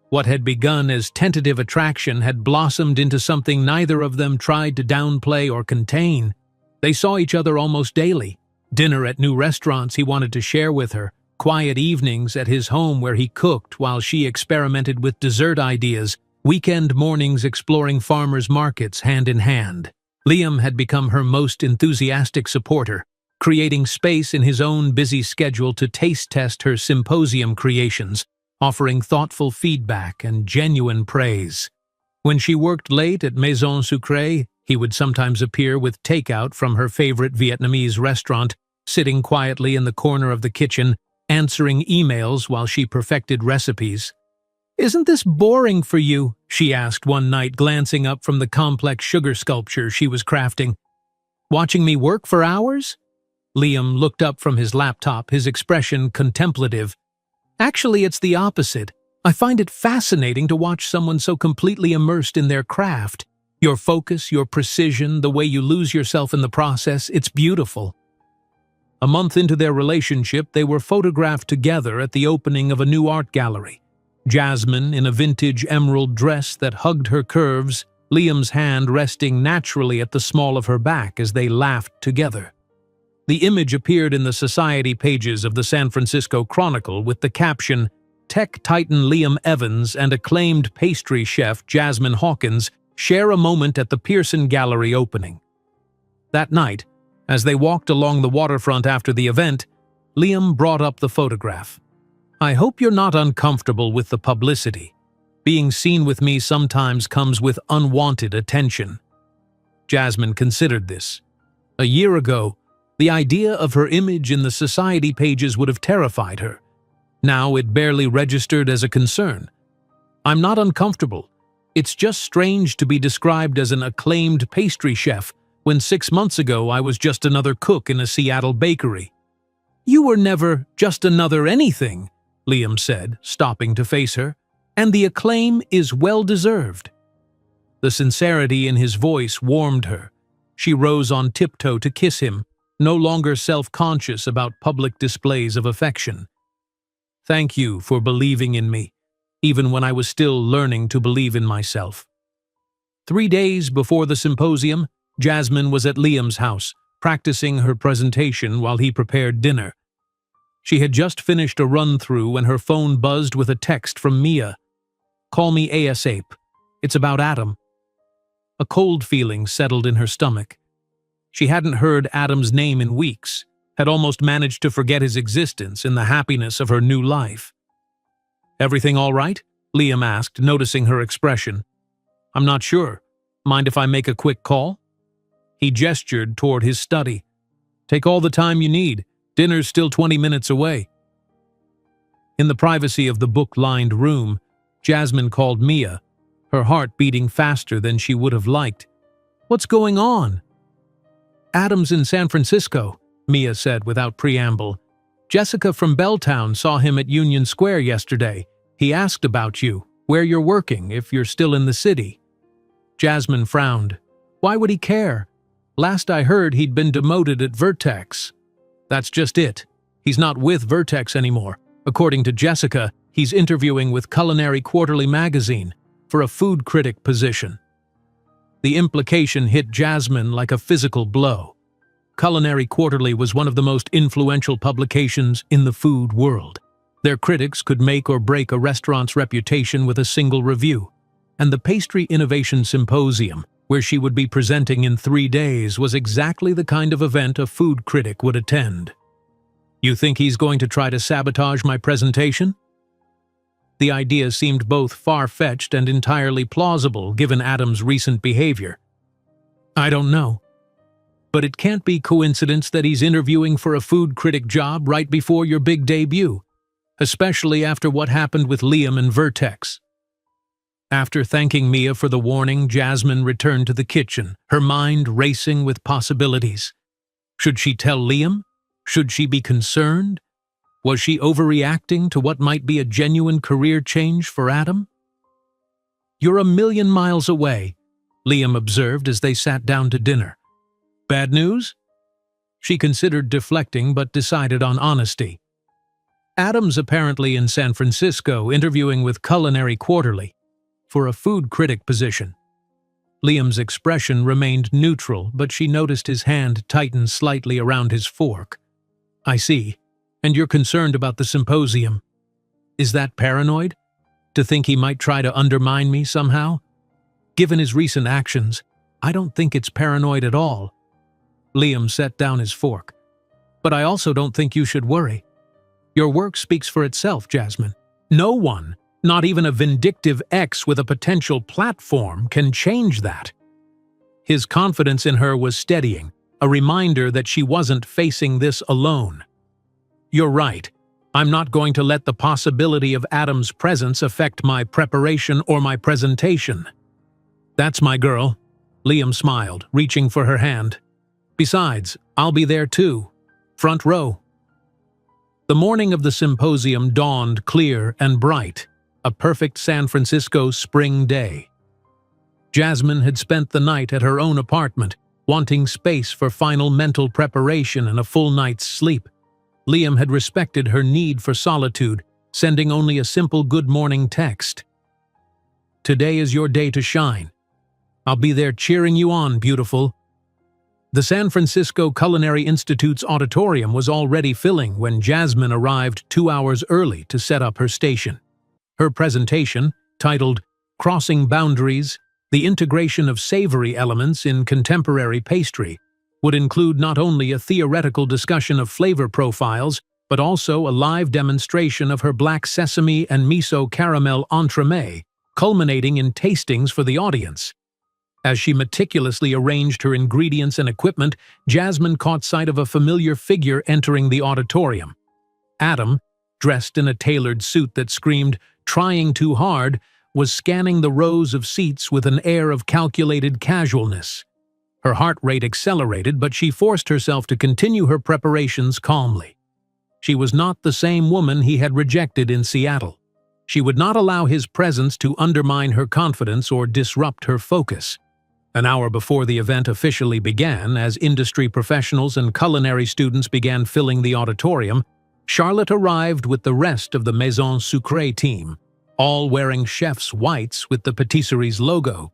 What had begun as tentative attraction had blossomed into something neither of them tried to downplay or contain. They saw each other almost daily. Dinner at new restaurants he wanted to share with her, quiet evenings at his home where he cooked while she experimented with dessert ideas, weekend mornings exploring farmers' markets hand in hand. Liam had become her most enthusiastic supporter, creating space in his own busy schedule to taste test her symposium creations, offering thoughtful feedback and genuine praise. When she worked late at Maison Sucrée, he would sometimes appear with takeout from her favorite Vietnamese restaurant, sitting quietly in the corner of the kitchen, answering emails while she perfected recipes. "Isn't this boring for you?" she asked one night, glancing up from the complex sugar sculpture she was crafting. "Watching me work for hours?" Liam looked up from his laptop, his expression contemplative. "Actually, it's the opposite. I find it fascinating to watch someone so completely immersed in their craft. Your focus, your precision, the way you lose yourself in the process, it's beautiful." A month into their relationship, they were photographed together at the opening of a new art gallery. Jasmine in a vintage emerald dress that hugged her curves, Liam's hand resting naturally at the small of her back as they laughed together. The image appeared in the society pages of the San Francisco Chronicle with the caption, "Tech titan Liam Evans and acclaimed pastry chef Jasmine Hawkins share a moment at the Pearson Gallery opening." That night, as they walked along the waterfront after the event, Liam brought up the photograph. "I hope you're not uncomfortable with the publicity. Being seen with me sometimes comes with unwanted attention." Jasmine considered this. A year ago, the idea of her image in the society pages would have terrified her. Now it barely registered as a concern. "I'm not uncomfortable. It's just strange to be described as an acclaimed pastry chef when 6 months ago I was just another cook in a Seattle bakery." "You were never just another anything," Liam said, stopping to face her, "and the acclaim is well-deserved." The sincerity in his voice warmed her. She rose on tiptoe to kiss him, no longer self-conscious about public displays of affection. "Thank you for believing in me, even when I was still learning to believe in myself." 3 days before the symposium, Jasmine was at Liam's house, practicing her presentation while he prepared dinner. She had just finished a run-through when her phone buzzed with a text from Mia. "Call me ASAP. It's about Adam." A cold feeling settled in her stomach. She hadn't heard Adam's name in weeks, had almost managed to forget his existence in the happiness of her new life. "Everything all right?" Liam asked, noticing her expression. "I'm not sure. Mind if I make a quick call?" He gestured toward his study. "Take all the time you need. Dinner's still 20 minutes away." In the privacy of the book-lined room, Jasmine called Mia, her heart beating faster than she would have liked. "What's going on?" "Adam's in San Francisco," Mia said without preamble. "Jessica from Belltown saw him at Union Square yesterday. He asked about you, where you're working, if you're still in the city." Jasmine frowned. Why would he care? Last I heard, he'd been demoted at Vertex. That's just it. He's not with Vertex anymore. According to Jessica, he's interviewing with Culinary Quarterly magazine for a food critic position. The implication hit Jasmine like a physical blow. Culinary Quarterly was one of the most influential publications in the food world. Their critics could make or break a restaurant's reputation with a single review. And the Pastry Innovation Symposium, where she would be presenting in 3 days, was exactly the kind of event a food critic would attend. "You think he's going to try to sabotage my presentation?" The idea seemed both far-fetched and entirely plausible given Adam's recent behavior. "I don't know. But it can't be coincidence that he's interviewing for a food critic job right before your big debut, especially after what happened with Liam and Vertex." After thanking Mia for the warning, Jasmine returned to the kitchen, her mind racing with possibilities. Should she tell Liam? Should she be concerned? Was she overreacting to what might be a genuine career change for Adam? "You're a million miles away," Liam observed as they sat down to dinner. "Bad news?" She considered deflecting but decided on honesty. "Adam's apparently in San Francisco interviewing with Culinary Quarterly for a food critic position." Liam's expression remained neutral, but she noticed his hand tighten slightly around his fork. "I see. And you're concerned about the symposium. Is that paranoid? To think he might try to undermine me somehow? Given his recent actions, I don't think it's paranoid at all." Liam set down his fork. "But I also don't think you should worry. Your work speaks for itself, Jasmine. No one, not even a vindictive ex with a potential platform, can change that." His confidence in her was steadying, a reminder that she wasn't facing this alone. "You're right. I'm not going to let the possibility of Adam's presence affect my preparation or my presentation." "That's my girl," Liam smiled, reaching for her hand. "Besides, I'll be there too. Front row." The morning of the symposium dawned clear and bright, a perfect San Francisco spring day. Jasmine had spent the night at her own apartment, wanting space for final mental preparation and a full night's sleep. Liam had respected her need for solitude, sending only a simple good morning text. "Today is your day to shine. I'll be there cheering you on, beautiful." The San Francisco Culinary Institute's auditorium was already filling when Jasmine arrived 2 hours early to set up her station. Her presentation, titled "Crossing Boundaries: The Integration of Savory Elements in Contemporary Pastry," would include not only a theoretical discussion of flavor profiles, but also a live demonstration of her black sesame and miso caramel entremet, culminating in tastings for the audience. As she meticulously arranged her ingredients and equipment, Jasmine caught sight of a familiar figure entering the auditorium. Adam, dressed in a tailored suit that screamed, "Trying too hard," was scanning the rows of seats with an air of calculated casualness. Her heart rate accelerated, but she forced herself to continue her preparations calmly. She was not the same woman he had rejected in Seattle. She would not allow his presence to undermine her confidence or disrupt her focus. An hour before the event officially began, as industry professionals and culinary students began filling the auditorium, Charlotte arrived with the rest of the Maison Sucrée team, all wearing chef's whites with the patisserie's logo.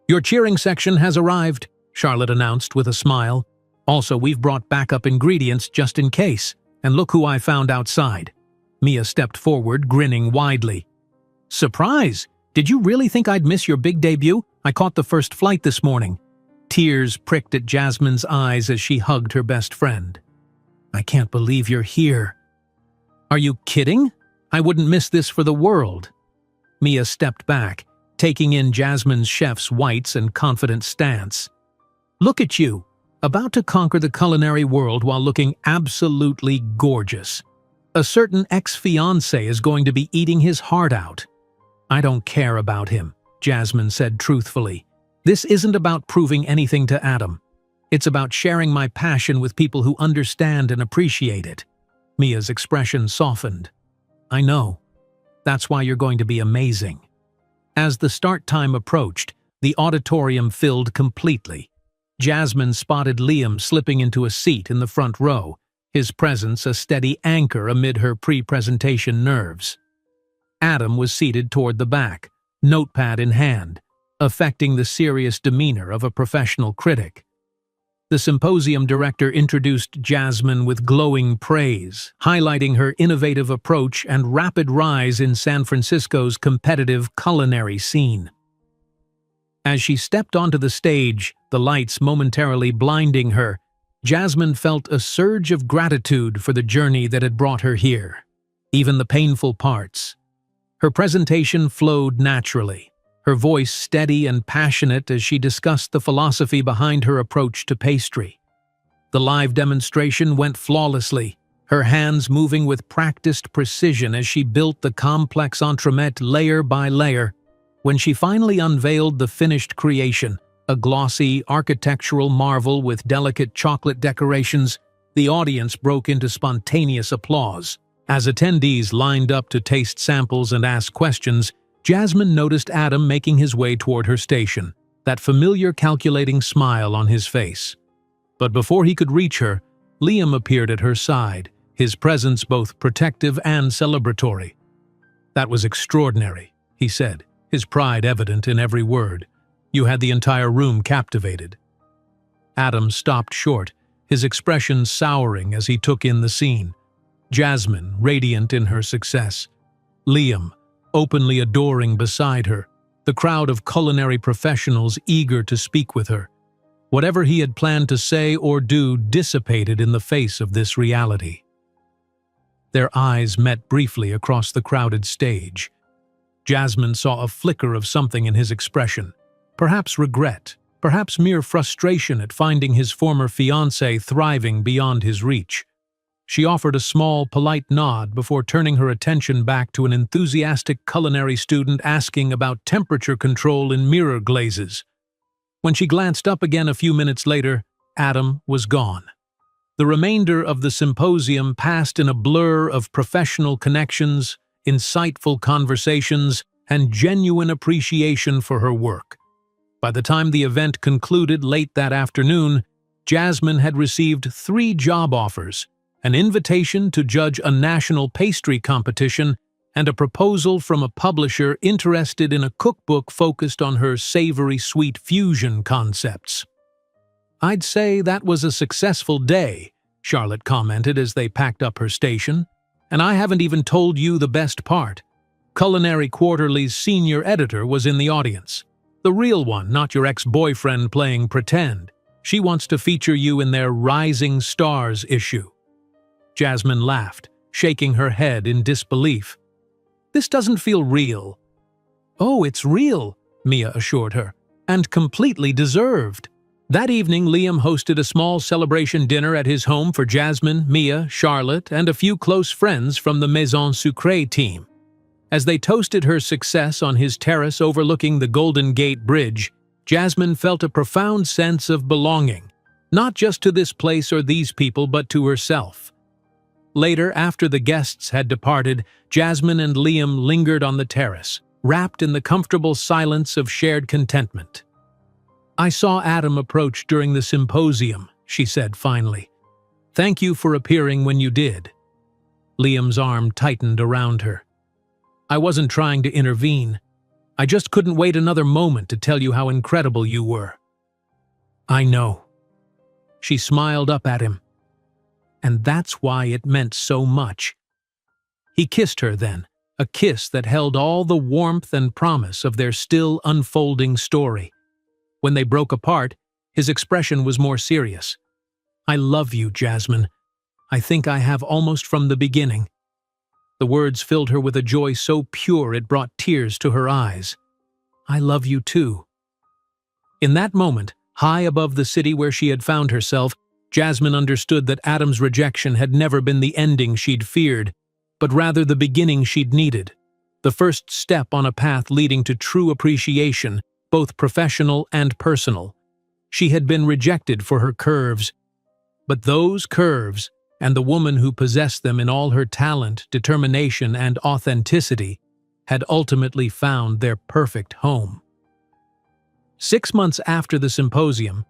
"Your cheering section has arrived," Charlotte announced with a smile. "Also, we've brought backup ingredients just in case, and look who I found outside." Mia stepped forward, grinning widely. "Surprise! Did you really think I'd miss your big debut? I caught the first flight this morning." Tears pricked at Jasmine's eyes as she hugged her best friend. "I can't believe you're here." "Are you kidding? I wouldn't miss this for the world." Mia stepped back, taking in Jasmine's chef's whites and confident stance. "Look at you, about to conquer the culinary world while looking absolutely gorgeous. A certain ex-fiancé is going to be eating his heart out. I don't care about him. Jasmine said truthfully. "This isn't about proving anything to Adam. It's about sharing my passion with people who understand and appreciate it." Mia's expression softened. "I know. That's why you're going to be amazing." As the start time approached, the auditorium filled completely. Jasmine spotted Liam slipping into a seat in the front row, his presence a steady anchor amid her pre-presentation nerves. Adam was seated toward the back, notepad in hand, affecting the serious demeanor of a professional critic. The symposium director introduced Jasmine with glowing praise, highlighting her innovative approach and rapid rise in San Francisco's competitive culinary scene. As she stepped onto the stage, the lights momentarily blinding her, Jasmine felt a surge of gratitude for the journey that had brought her here, even the painful parts. Her presentation flowed naturally, her voice steady and passionate as she discussed the philosophy behind her approach to pastry. The live demonstration went flawlessly, her hands moving with practiced precision as she built the complex entremet layer by layer. When she finally unveiled the finished creation, a glossy, architectural marvel with delicate chocolate decorations, the audience broke into spontaneous applause. As attendees lined up to taste samples and ask questions, Jasmine noticed Adam making his way toward her station, that familiar calculating smile on his face. But before he could reach her, Liam appeared at her side, his presence both protective and celebratory. "That was extraordinary," he said, his pride evident in every word. "You had the entire room captivated." Adam stopped short, his expression souring as he took in the scene. Jasmine, radiant in her success. Liam, openly adoring beside her. The crowd of culinary professionals eager to speak with her. Whatever he had planned to say or do dissipated in the face of this reality. Their eyes met briefly across the crowded stage. Jasmine saw a flicker of something in his expression. Perhaps regret, perhaps mere frustration at finding his former fiancé thriving beyond his reach. She offered a small, polite nod before turning her attention back to an enthusiastic culinary student asking about temperature control in mirror glazes. When she glanced up again a few minutes later, Adam was gone. The remainder of the symposium passed in a blur of professional connections, insightful conversations, and genuine appreciation for her work. By the time the event concluded late that afternoon, Jasmine had received 3 job offers, an invitation to judge a national pastry competition, and a proposal from a publisher interested in a cookbook focused on her savory sweet fusion concepts. "I'd say that was a successful day," Charlotte commented as they packed up her station. "And I haven't even told you the best part. Culinary Quarterly's senior editor was in the audience. The real one, not your ex-boyfriend playing pretend. She wants to feature you in their Rising Stars issue." Jasmine laughed, shaking her head in disbelief. "This doesn't feel real." "Oh, it's real," Mia assured her, "and completely deserved." That evening, Liam hosted a small celebration dinner at his home for Jasmine, Mia, Charlotte, and a few close friends from the Maison Sucrée team. As they toasted her success on his terrace overlooking the Golden Gate Bridge, Jasmine felt a profound sense of belonging, not just to this place or these people, but to herself. Later, after the guests had departed, Jasmine and Liam lingered on the terrace, wrapped in the comfortable silence of shared contentment. "I saw Adam approach during the symposium," she said finally. "Thank you for appearing when you did." Liam's arm tightened around her. "I wasn't trying to intervene. I just couldn't wait another moment to tell you how incredible you were." "I know." She smiled up at him. "And that's why it meant so much." He kissed her then, a kiss that held all the warmth and promise of their still unfolding story. When they broke apart, his expression was more serious. "I love you, Jasmine. I think I have almost from the beginning." The words filled her with a joy so pure it brought tears to her eyes. "I love you too." In that moment, high above the city where she had found herself, Jasmine understood that Adam's rejection had never been the ending she'd feared, but rather the beginning she'd needed. the first step on a path leading to true appreciation, both professional and personal. She had been rejected for her curves, but those curves, and the woman who possessed them in all her talent, determination, and authenticity, had ultimately found their perfect home. 6 months after the symposium,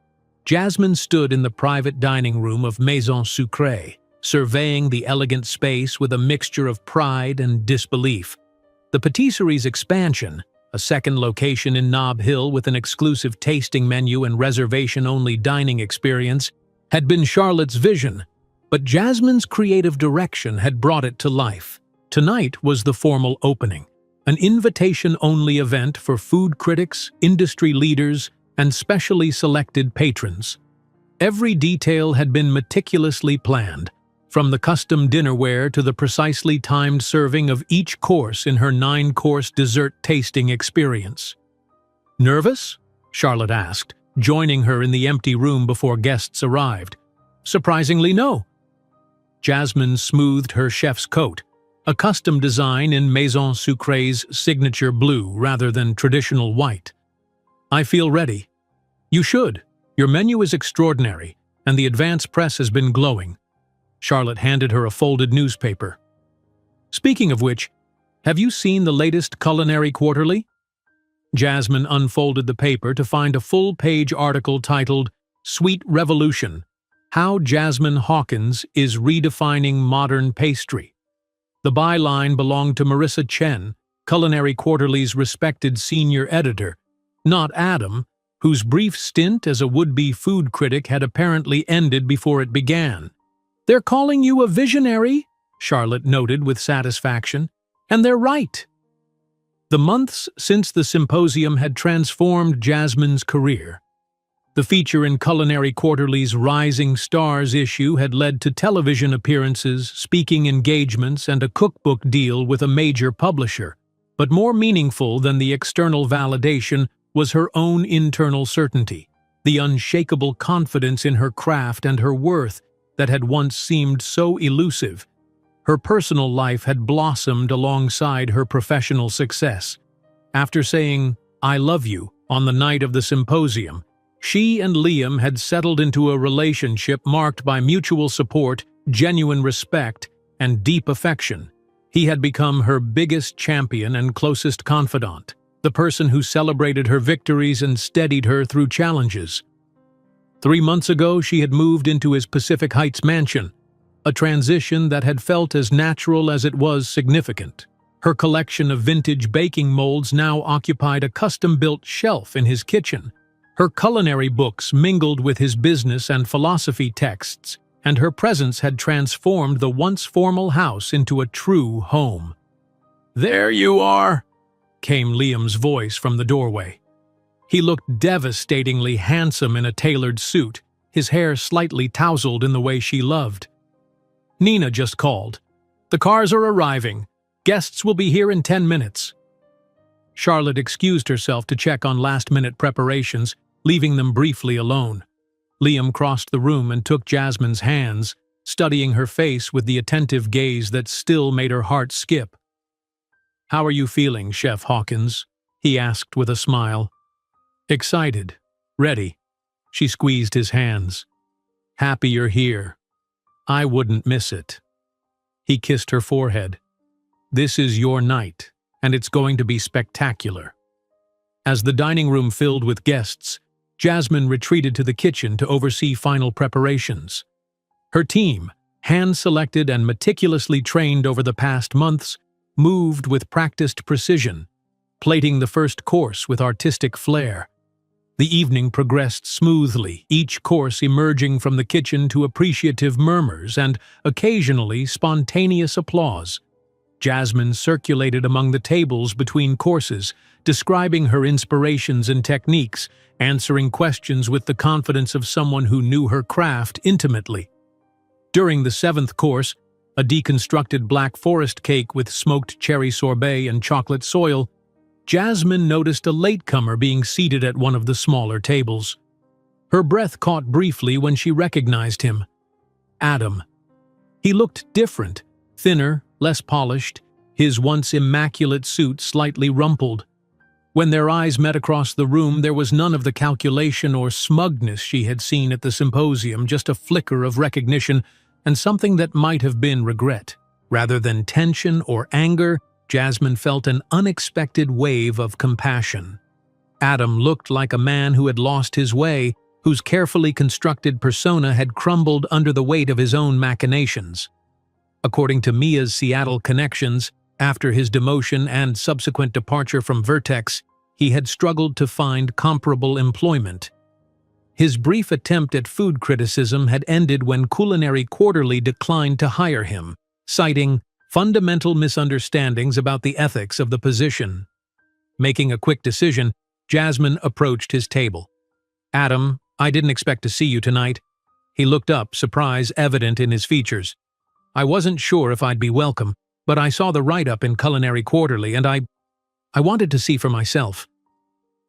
Jasmine stood in the private dining room of Maison Sucrée, surveying the elegant space with a mixture of pride and disbelief. The patisserie's expansion, a second location in Nob Hill with an exclusive tasting menu and reservation-only dining experience, had been Charlotte's vision, but Jasmine's creative direction had brought it to life. Tonight was the formal opening, an invitation-only event for food critics, industry leaders, and specially selected patrons. Every detail had been meticulously planned, from the custom dinnerware to the precisely timed serving of each course in her 9-course dessert tasting experience. "Nervous?" Charlotte asked, joining her in the empty room before guests arrived. "Surprisingly, no." Jasmine smoothed her chef's coat, a custom design in Maison Sucré's signature blue rather than traditional white. "I feel ready." "You should. Your menu is extraordinary, and the advance press has been glowing." Charlotte handed her a folded newspaper. "Speaking of which, have you seen the latest Culinary Quarterly?" Jasmine unfolded the paper to find a full-page article titled "Sweet Revolution: How Jasmine Hawkins is Redefining Modern Pastry." The byline belonged to Marissa Chen, Culinary Quarterly's respected senior editor, not Adam, whose brief stint as a would-be food critic had apparently ended before it began. "They're calling you a visionary," Charlotte noted with satisfaction, "and they're right." The months since the symposium had transformed Jasmine's career. The feature in Culinary Quarterly's Rising Stars issue had led to television appearances, speaking engagements, and a cookbook deal with a major publisher. But more meaningful than the external validation was her own internal certainty, the unshakable confidence in her craft and her worth that had once seemed so elusive. Her personal life had blossomed alongside her professional success. After saying, "I love you," on the night of the symposium, she and Liam had settled into a relationship marked by mutual support, genuine respect, and deep affection. He had become her biggest champion and closest confidant, the person who celebrated her victories and steadied her through challenges. 3 months ago, she had moved into his Pacific Heights mansion, a transition that had felt as natural as it was significant. Her collection of vintage baking molds now occupied a custom-built shelf in his kitchen. Her culinary books mingled with his business and philosophy texts, and her presence had transformed the once formal house into a true home. "There you are," came Liam's voice from the doorway. He looked devastatingly handsome in a tailored suit, his hair slightly tousled in the way she loved. "Nina just called. The cars are arriving. Guests will be here in 10 minutes. Charlotte excused herself to check on last-minute preparations, leaving them briefly alone. Liam crossed the room and took Jasmine's hands, studying her face with the attentive gaze that still made her heart skip. "How are you feeling, Chef Hawkins?" he asked with a smile. "Excited. Ready." She squeezed his hands. "Happy you're here. I wouldn't miss it." He kissed her forehead. "This is your night, and it's going to be spectacular." As the dining room filled with guests, Jasmine retreated to the kitchen to oversee final preparations. Her team, hand-selected and meticulously trained over the past months, moved with practiced precision, plating the first course with artistic flair. The evening progressed smoothly, each course emerging from the kitchen to appreciative murmurs and, occasionally, spontaneous applause. Jasmine circulated among the tables between courses, describing her inspirations and techniques, answering questions with the confidence of someone who knew her craft intimately. During the 7th course, a deconstructed black forest cake with smoked cherry sorbet and chocolate soil, Jasmine noticed a latecomer being seated at one of the smaller tables. Her breath caught briefly when she recognized him. Adam. He looked different, thinner, less polished, his once immaculate suit slightly rumpled. When their eyes met across the room, there was none of the calculation or smugness she had seen at the symposium, just a flicker of recognition and something that might have been regret. Rather than tension or anger, Jasmine felt an unexpected wave of compassion. Adam looked like a man who had lost his way, whose carefully constructed persona had crumbled under the weight of his own machinations. According to Mia's Seattle connections, after his demotion and subsequent departure from Vertex, he had struggled to find comparable employment. His brief attempt at food criticism had ended when Culinary Quarterly declined to hire him, citing fundamental misunderstandings about the ethics of the position. Making a quick decision, Jasmine approached his table. "Adam, I didn't expect to see you tonight." He looked up, surprise evident in his features. "I wasn't sure if I'd be welcome, but I saw the write-up in Culinary Quarterly and I wanted to see for myself."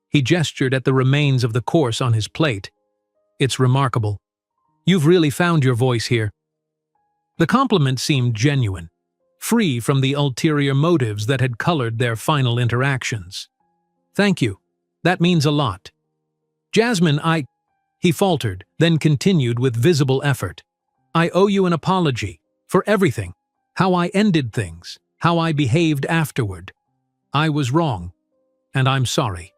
He gestured at the remains of the course on his plate. "It's remarkable. You've really found your voice here." The compliment seemed genuine, free from the ulterior motives that had colored their final interactions. "Thank you. That means a lot." "Jasmine, He faltered, then continued with visible effort. "I owe you an apology. For everything. How I ended things. How I behaved afterward. I was wrong. And I'm sorry."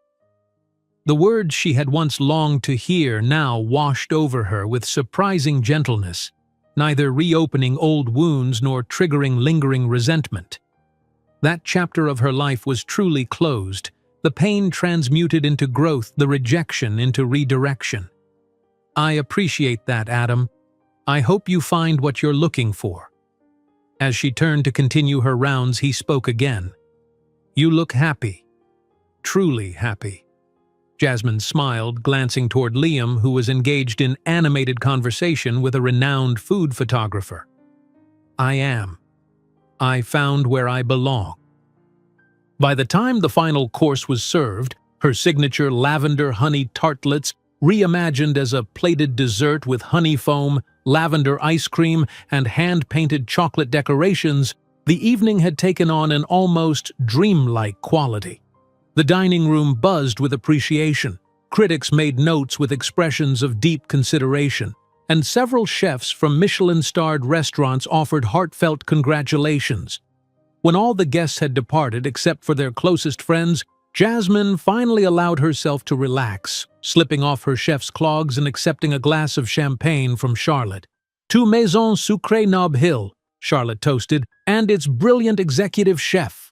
The words she had once longed to hear now washed over her with surprising gentleness, neither reopening old wounds nor triggering lingering resentment. That chapter of her life was truly closed, the pain transmuted into growth, the rejection into redirection. "I appreciate that, Adam. I hope you find what you're looking for." As she turned to continue her rounds, he spoke again. "You look happy. Truly happy." Jasmine smiled, glancing toward Liam, who was engaged in animated conversation with a renowned food photographer. "I am. I found where I belong." By the time the final course was served, her signature lavender honey tartlets, reimagined as a plated dessert with honey foam, lavender ice cream, and hand-painted chocolate decorations, the evening had taken on an almost dreamlike quality. The dining room buzzed with appreciation, critics made notes with expressions of deep consideration, and several chefs from Michelin-starred restaurants offered heartfelt congratulations. When all the guests had departed except for their closest friends, Jasmine finally allowed herself to relax, slipping off her chef's clogs and accepting a glass of champagne from Charlotte. "To Maison Sucrée Nob Hill," Charlotte toasted, "and its brilliant executive chef."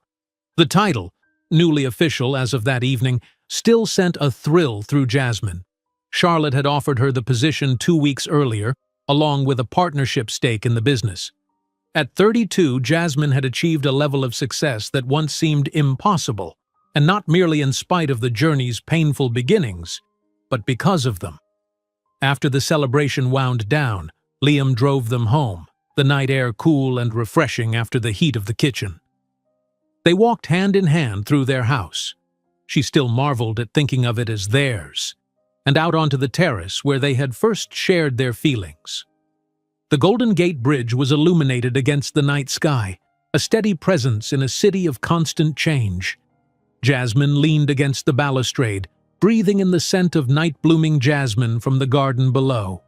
The title, newly official as of that evening, still sent a thrill through Jasmine. Charlotte had offered her the position 2 weeks earlier, along with a partnership stake in the business. At 32, Jasmine had achieved a level of success that once seemed impossible, and not merely in spite of the journey's painful beginnings, but because of them. After the celebration wound down, Liam drove them home, the night air cool and refreshing after the heat of the kitchen. They walked hand in hand through their house. She still marveled at thinking of it as theirs, and out onto the terrace where they had first shared their feelings. The Golden Gate Bridge was illuminated against the night sky, a steady presence in a city of constant change. Jasmine leaned against the balustrade, breathing in the scent of night-blooming jasmine from the garden below.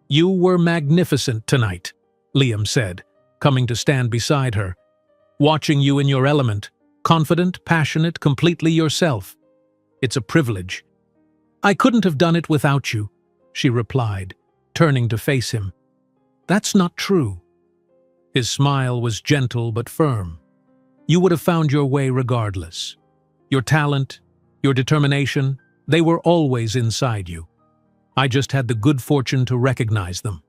"You were magnificent tonight," Liam said, coming to stand beside her. "Watching you in your element, confident, passionate, completely yourself. It's a privilege." "I couldn't have done it without you," she replied, turning to face him. "That's not true." His smile was gentle but firm. "You would have found your way regardless. Your talent, your determination, they were always inside you. I just had the good fortune to recognize them."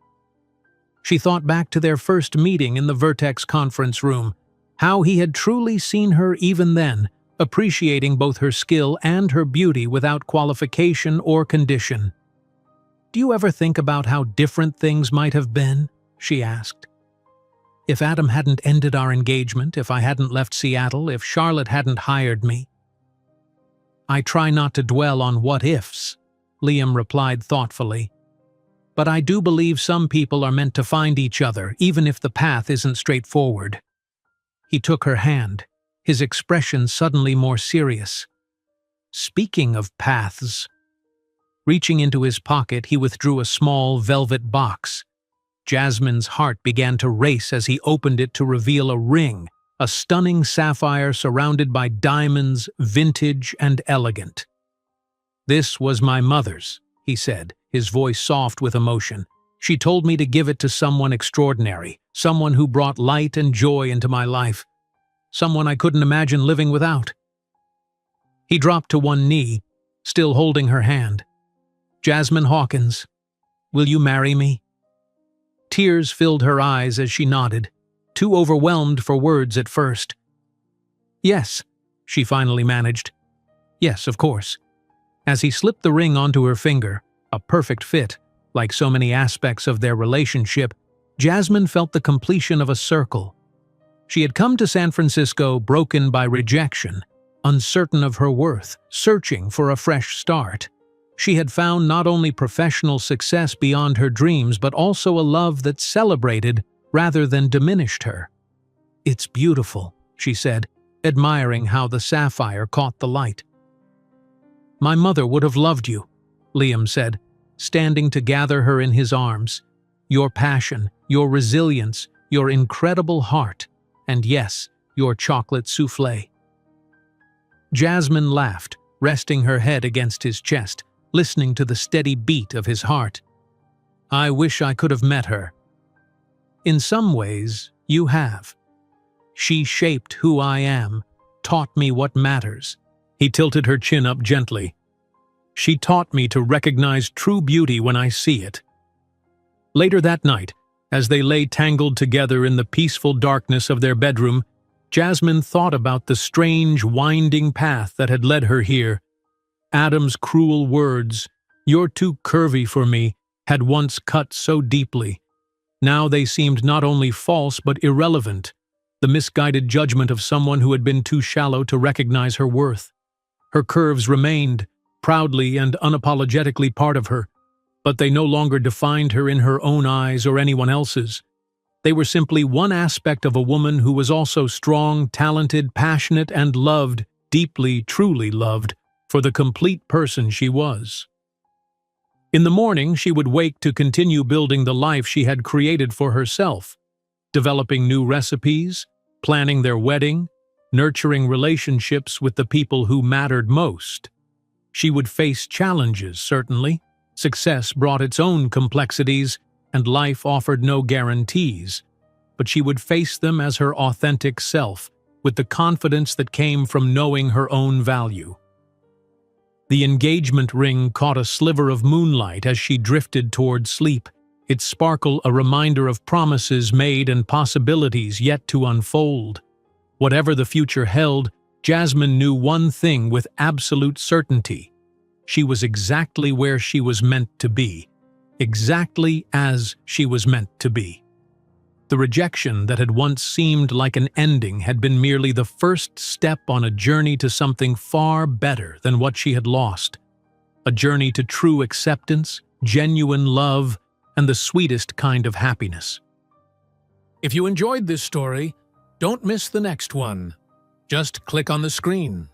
She thought back to their first meeting in the Vertex conference room, how he had truly seen her even then, appreciating both her skill and her beauty without qualification or condition. "Do you ever think about how different things might have been?" she asked. "If Adam hadn't ended our engagement, if I hadn't left Seattle, if Charlotte hadn't hired me?" "I try not to dwell on what-ifs," Liam replied thoughtfully. "But I do believe some people are meant to find each other, even if the path isn't straightforward." He took her hand, his expression suddenly more serious. "Speaking of paths." Reaching into his pocket, he withdrew a small velvet box. Jasmine's heart began to race as he opened it to reveal a ring, a stunning sapphire surrounded by diamonds, vintage and elegant. "This was my mother's," he said, his voice soft with emotion. "She told me to give it to someone extraordinary, someone who brought light and joy into my life, someone I couldn't imagine living without." He dropped to one knee, still holding her hand. "Jasmine Hawkins, will you marry me?" Tears filled her eyes as she nodded, too overwhelmed for words at first. "Yes," she finally managed. "Yes, of course." As he slipped the ring onto her finger, a perfect fit, like so many aspects of their relationship, Jasmine felt the completion of a circle. She had come to San Francisco broken by rejection, uncertain of her worth, searching for a fresh start. She had found not only professional success beyond her dreams, but also a love that celebrated rather than diminished her. "It's beautiful," she said, admiring how the sapphire caught the light. "My mother would have loved you," Liam said, standing to gather her in his arms. "Your passion, your resilience, your incredible heart, and yes, your chocolate soufflé." Jasmine laughed, resting her head against his chest, listening to the steady beat of his heart. "I wish I could have met her." "In some ways, you have. She shaped who I am, taught me what matters." He tilted her chin up gently. "She taught me to recognize true beauty when I see it." Later that night, as they lay tangled together in the peaceful darkness of their bedroom, Jasmine thought about the strange, winding path that had led her here. Adam's cruel words, "You're too curvy for me," had once cut so deeply. Now they seemed not only false but irrelevant, the misguided judgment of someone who had been too shallow to recognize her worth. Her curves remained, proudly and unapologetically part of her, but they no longer defined her in her own eyes or anyone else's. They were simply one aspect of a woman who was also strong, talented, passionate, and loved, deeply, truly loved, for the complete person she was. In the morning, she would wake to continue building the life she had created for herself, developing new recipes, planning their wedding, nurturing relationships with the people who mattered most. She would face challenges, certainly. Success brought its own complexities, and life offered no guarantees. But she would face them as her authentic self, with the confidence that came from knowing her own value. The engagement ring caught a sliver of moonlight as she drifted toward sleep, its sparkle a reminder of promises made and possibilities yet to unfold. Whatever the future held, Jasmine knew one thing with absolute certainty. She was exactly where she was meant to be, exactly as she was meant to be. The rejection that had once seemed like an ending had been merely the first step on a journey to something far better than what she had lost. A journey to true acceptance, genuine love, and the sweetest kind of happiness. If you enjoyed this story, don't miss the next one. Just click on the screen.